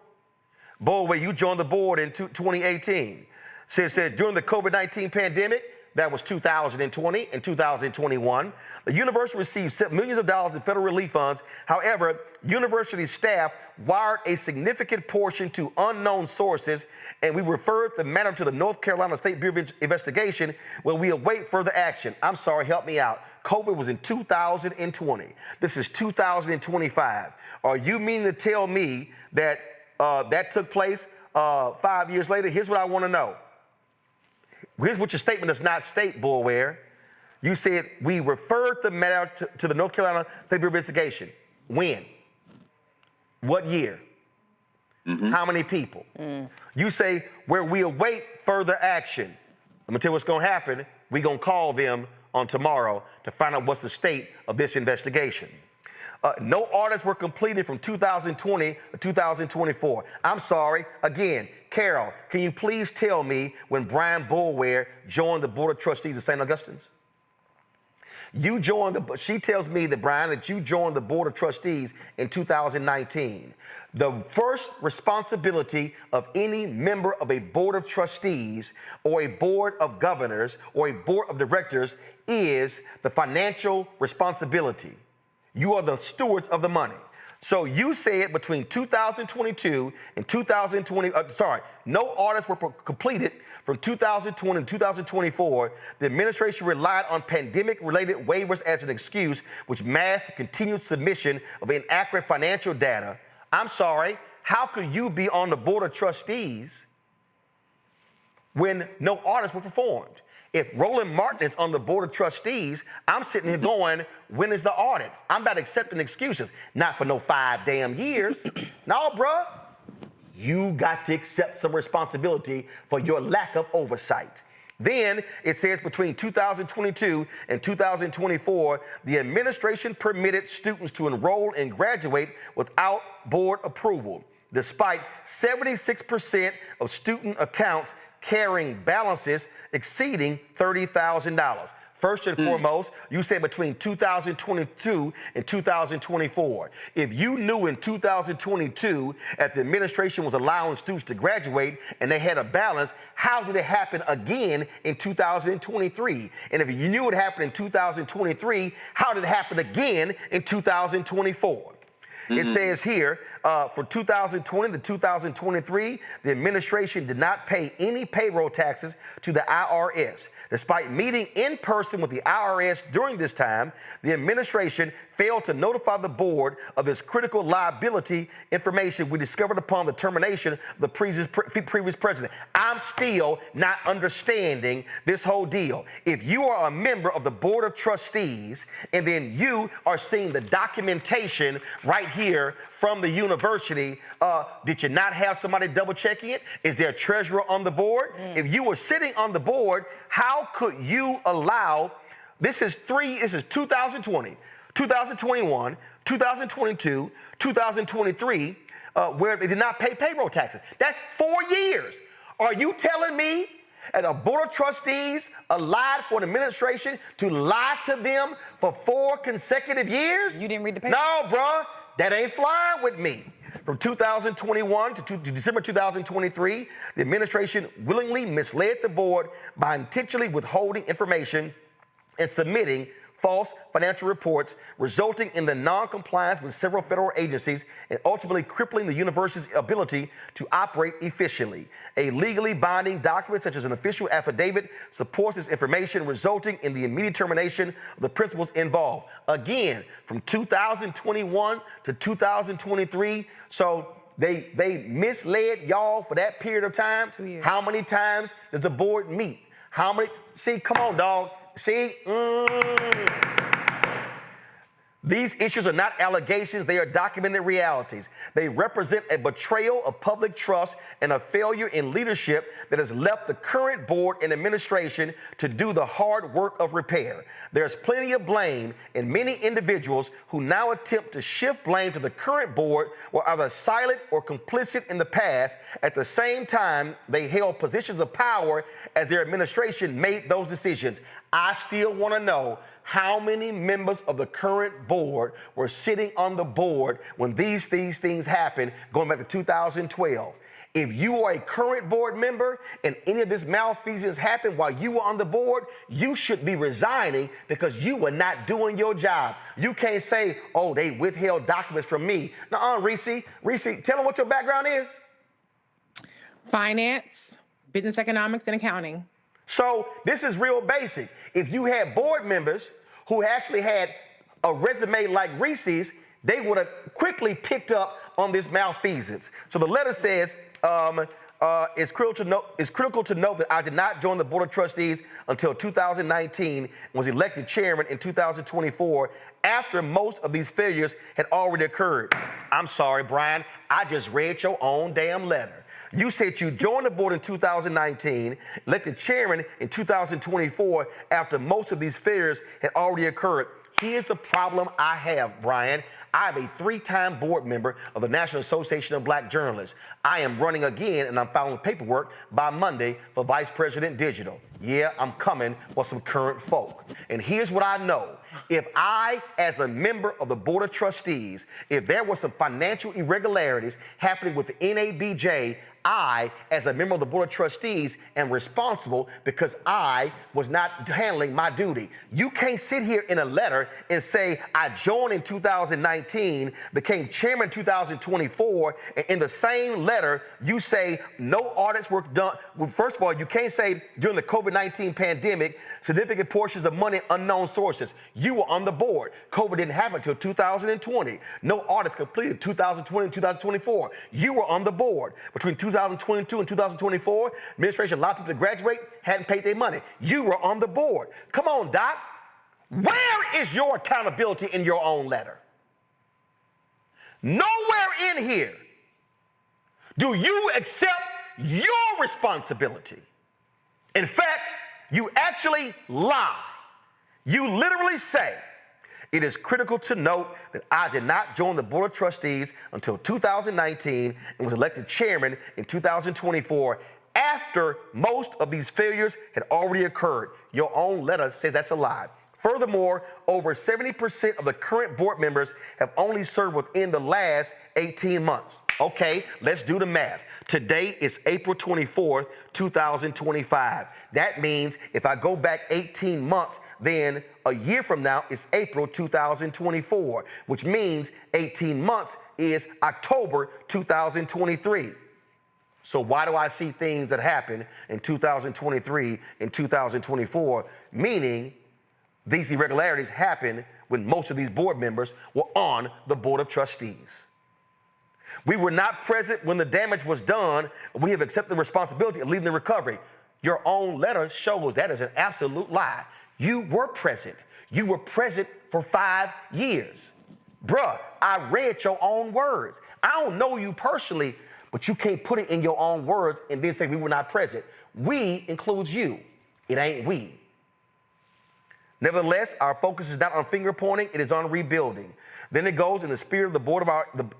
Boy, you joined the board in 2018. Said during the COVID-19 pandemic, that was 2020 and 2021. The university received millions of dollars in federal relief funds. However, university staff wired a significant portion to unknown sources, and we referred the matter to the North Carolina State Bureau of Investigation where we await further action. I'm sorry, help me out. COVID was in 2020. This is 2025. Are you meaning to tell me that that took place 5 years later? Here's what I want to know. Here's what your statement does not state, Bullware. You said we referred the matter to the North Carolina State Bureau of Investigation. When? What year? How many people? You say where we await further action. I'm going to tell you what's going to happen. We're going to call them on tomorrow to find out what's the state of this investigation. No audits were completed from 2020 to 2024. I'm sorry. Again, Carol, can you please tell me when Brian Bullware joined the Board of Trustees of St. Augustine's? You joined she tells me that, Brian, that you joined the Board of Trustees in 2019. The first responsibility of any member of a Board of Trustees or a Board of Governors or a Board of Directors is the financial responsibility. You are the stewards of the money. So you said between 2022 and 2020, no audits were completed from 2020 to 2024. The administration relied on pandemic-related waivers as an excuse, which masked the continued submission of inaccurate financial data. I'm sorry, how could you be on the Board of Trustees when no audits were performed? If Roland Martin is on the Board of Trustees, I'm sitting here going, when is the audit? I'm not accepting excuses. Not for no 5 damn years. No, bruh. You got to accept some responsibility for your lack of oversight. Then it says between 2022 and 2024, the administration permitted students to enroll and graduate without board approval, despite 76% of student accounts carrying balances exceeding $30,000. First and foremost, you said between 2022 and 2024. If you knew in 2022 that the administration was allowing students to graduate and they had a balance, how did it happen again in 2023? And if you knew it happened in 2023, how did it happen again in 2024? It says here, for 2020 to 2023, the administration did not pay any payroll taxes to the IRS. Despite meeting in person with the IRS during this time, the administration failed to notify the board of its critical liability information we discovered upon the termination of the previous president. I'm still not understanding this whole deal. If you are a member of the Board of Trustees and then you are seeing the documentation right here from the university, did you not have somebody double checking it? Is there a treasurer on the board? If you were sitting on the board, how could you allow, this is 2020, 2021, 2022, 2023, where they did not pay payroll taxes. That's 4 years. Are you telling me as a Board of Trustees allowed for an administration to lie to them for 4 consecutive years? You didn't read the paper? No, bruh. That ain't flying with me. From 2021 to December 2023, the administration willingly misled the board by intentionally withholding information and submitting false financial reports, resulting in the non-compliance with several federal agencies and ultimately crippling the university's ability to operate efficiently. A legally binding document such as an official affidavit supports this information, resulting in the immediate termination of the principals involved. Again, from 2021 to 2023, so they misled y'all for that period of time. 2 years. How many times does the board meet? How many? See, come on, dog. See? These issues are not allegations, they are documented realities. They represent a betrayal of public trust and a failure in leadership that has left the current board and administration to do the hard work of repair. There's plenty of blame, and many individuals who now attempt to shift blame to the current board were either silent or complicit in the past. At the same time, they held positions of power as their administration made those decisions. I still want to know how many members of the current board were sitting on the board when these things happened going back to 2012. If you are a current board member and any of this malfeasance happened while you were on the board, you should be resigning because you were not doing your job. You can't say, oh, they withheld documents from me. Nuh-uh, Reese, tell them what your background is. Finance, business economics, and accounting. So this is real basic. If you had board members who actually had a resume like Reese's, they would have quickly picked up on this malfeasance. So the letter says, it's critical to note that I did not join the Board of Trustees until 2019 and was elected chairman in 2024 after most of these failures had already occurred. I'm sorry, Brian, I just read your own damn letter. You said you joined the board in 2019, elected chairman in 2024 after most of these failures had already occurred. Here's the problem I have, Brian. I'm a 3-time board member of the National Association of Black Journalists. I am running again, and I'm filing paperwork by Monday for Vice President Digital. Yeah, I'm coming for some current folk. And here's what I know. If I, as a member of the Board of Trustees, if there was some financial irregularities happening with the NABJ, I, as a member of the Board of Trustees, am responsible because I was not handling my duty. You can't sit here in a letter and say, I joined in 2019, became chairman in 2024, and in the same letter, you say no audits were done. Well, first of all, you can't say during the COVID-19 pandemic, significant portions of money, unknown sources. You were on the board. COVID didn't happen until 2020. No audits completed 2020 and 2024. You were on the board. Between 2022 and 2024, administration allowed people to graduate, hadn't paid their money. You were on the board. Come on, Doc. Where is your accountability in your own letter? Nowhere in here do you accept your responsibility. In fact, you actually lie. You literally say, it is critical to note that I did not join the Board of Trustees until 2019 and was elected chairman in 2024 after most of these failures had already occurred. Your own letter says that's a lie. Furthermore, over 70% of the current board members have only served within the last 18 months. Okay, let's do the math. Today is April 24th, 2025. That means if I go back 18 months, then a year from now it's April 2024, which means 18 months is October 2023. So why do I see things that happen in 2023 and 2024, meaning these irregularities happened when most of these board members were on the Board of Trustees? We were not present when the damage was done. We have accepted the responsibility of leading the recovery. Your own letter shows that is an absolute lie. You were present. You were present for 5 years. Bruh, I read your own words. I don't know you personally, but you can't put it in your own words and then say we were not present. We includes you. It ain't we. Nevertheless, our focus is not on finger pointing, it is on rebuilding. Then it goes in the spirit of the board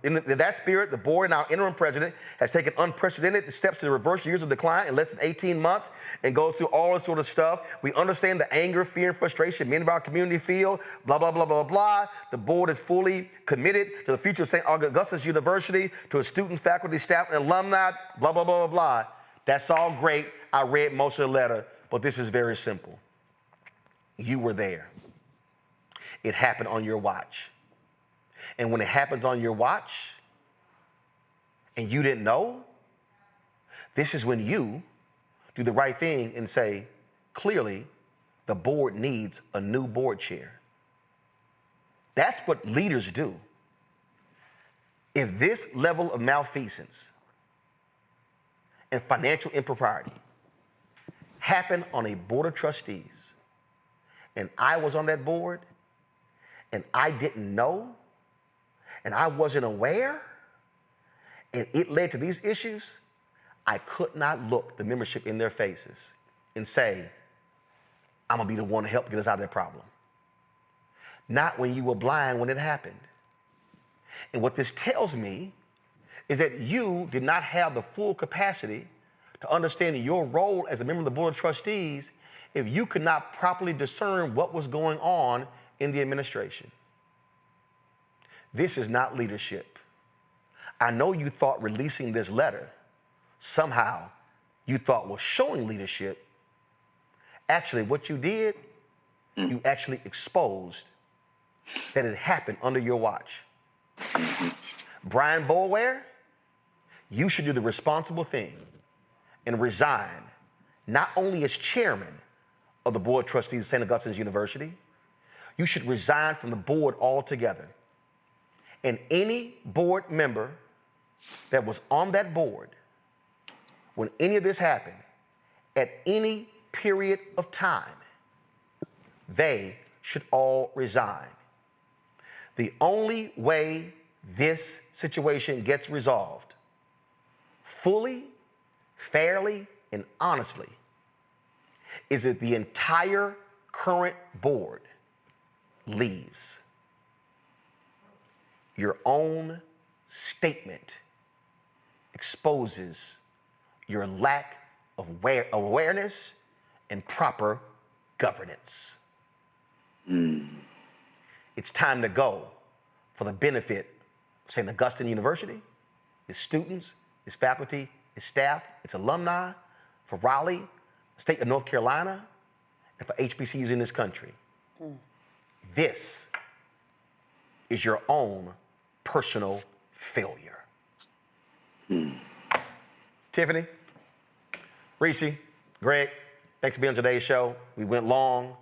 in that spirit, the board and our interim president has taken unprecedented steps to reverse years of decline in less than 18 months and goes through all this sort of stuff. We understand the anger, fear, and frustration many of our community feel, blah, blah, blah, blah, blah. The board is fully committed to the future of St. Augustus University, to its students, faculty, staff, and alumni, blah, blah, blah, blah, blah. That's all great. I read most of the letter, but this is very simple. You were there. it happened on your watch. And when it happens on your watch and you didn't know, this is when you do the right thing and say, clearly, the board needs a new board chair. That's what leaders do. If this level of malfeasance and financial impropriety happened on a board of trustees, and I was on that board, and I didn't know, and I wasn't aware, and it led to these issues, I could not look the membership in their faces and say, I'm gonna be the one to help get us out of that problem. Not when you were blind when it happened. And what this tells me is that you did not have the full capacity to understand your role as a member of the Board of Trustees if you could not properly discern what was going on in the administration. This is not leadership. I know you thought releasing this letter somehow you thought was showing leadership. Actually, what you did, you actually exposed that it happened under your watch. Brian Boulware, you should do the responsible thing and resign, not only as chairman of the Board of Trustees of St. Augustine's University, you should resign from the board altogether. And any board member that was on that board when any of this happened, at any period of time, they should all resign. The only way this situation gets resolved fully, fairly, and honestly is that the entire current board leaves. Your own statement exposes your lack of awareness and proper governance. It's time to go for the benefit of St. Augustine University, its students, its faculty, its staff, its alumni, for Raleigh, state of North Carolina, and for HBCUs in this country. This is your own personal failure. Tiffany, Reese, Greg, thanks for being on today's show. We went long,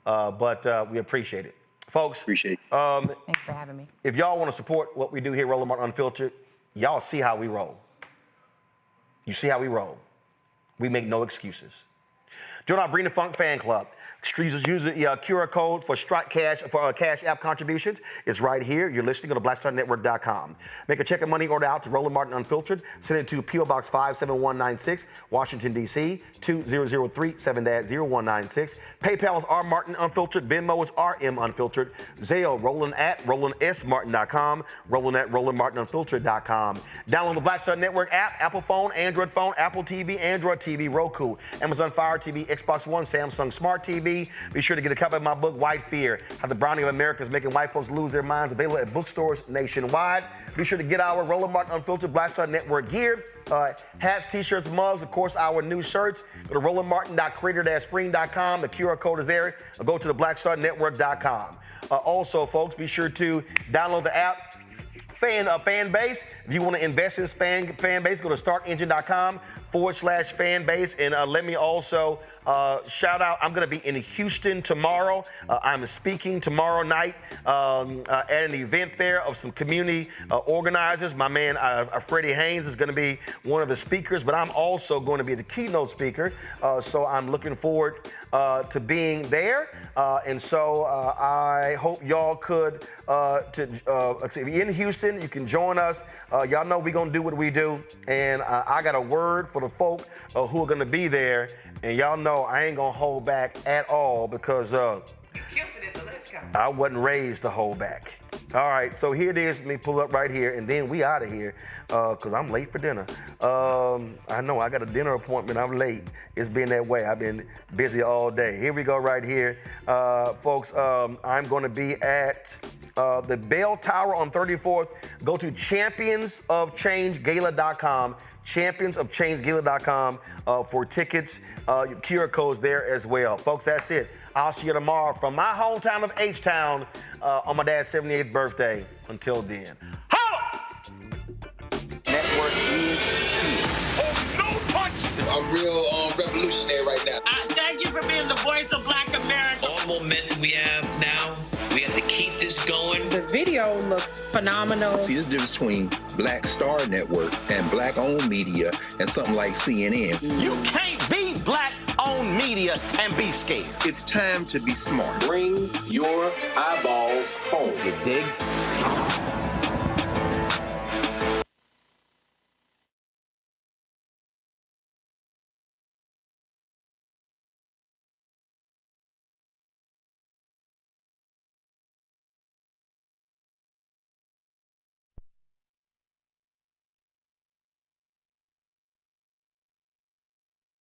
but we appreciate it. Folks, appreciate it. Thanks for having me. If y'all want to support what we do here, Roland Martin Unfiltered, y'all see how we roll. You see how we roll. We make no excuses. Join our Bring the Funk fan club. Use the QR code for Cash App contributions. It's right here. You're listening. Go to blackstarnetwork.com. Make a check and money order out to Roland Martin Unfiltered. Send it to P.O. Box 57196, Washington, D.C. 20037-0196. PayPal is R Martin Unfiltered. Venmo is RM Unfiltered. Zelle, Roland at RolandSMartin.com. Roland at RolandMartinUnfiltered.com. Download the Black Star Network app, Apple phone, Android phone, Apple TV, Android TV, Roku, Amazon Fire TV, Xbox One, Samsung Smart TV. Be sure to get a copy of my book, White Fear, How the Browning of America is Making White Folks Lose Their Minds, available at bookstores nationwide. Be sure to get our Roland Martin Unfiltered Black Star Network gear, hats, t-shirts, mugs, of course, our new shirts. Go to rolandmartin.creator-spring.com. The QR code is there. Or go to the blackstarnetwork.com. Also, folks, be sure to download the app, Fanbase. If you want to invest in Fanbase, go to startengine.com/Fanbase. And let me also shout out, I'm going to be in Houston tomorrow. I'm speaking tomorrow night at an event there of some community organizers. My man, Freddie Haynes, is going to be one of the speakers, but I'm also going to be the keynote speaker. So I'm looking forward to being there. And so I hope y'all could, if you're in Houston, you can join us. Y'all know we're going to do what we do. And I got a word for the folk who are going to be there. And y'all know I ain't going to hold back at all because I wasn't raised to hold back. All right, so here it is. Let me pull up right here, and then we out of here because I'm late for dinner. I know I got a dinner appointment. I'm late. It's been that way. I've been busy all day. Here we go right here. Folks, I'm going to be at the Bell Tower on 34th. Go to championsofchangegala.com, championsofchangegala.com for tickets, QR codes there as well. Folks, that's it. I'll see you tomorrow from my hometown of H-Town on my dad's 78th birthday. Until then. Holla! Network is here. Oh, no punch! I'm real revolutionary right now. Thank you for being the voice of Black America. All the momentum we have now, we have to keep this going. The video looks phenomenal. See, this difference between Black Star Network and Black-owned media and something like CNN. You can't be Black-owned media and be scared. It's time to be smart. Bring your eyeballs home. You dig?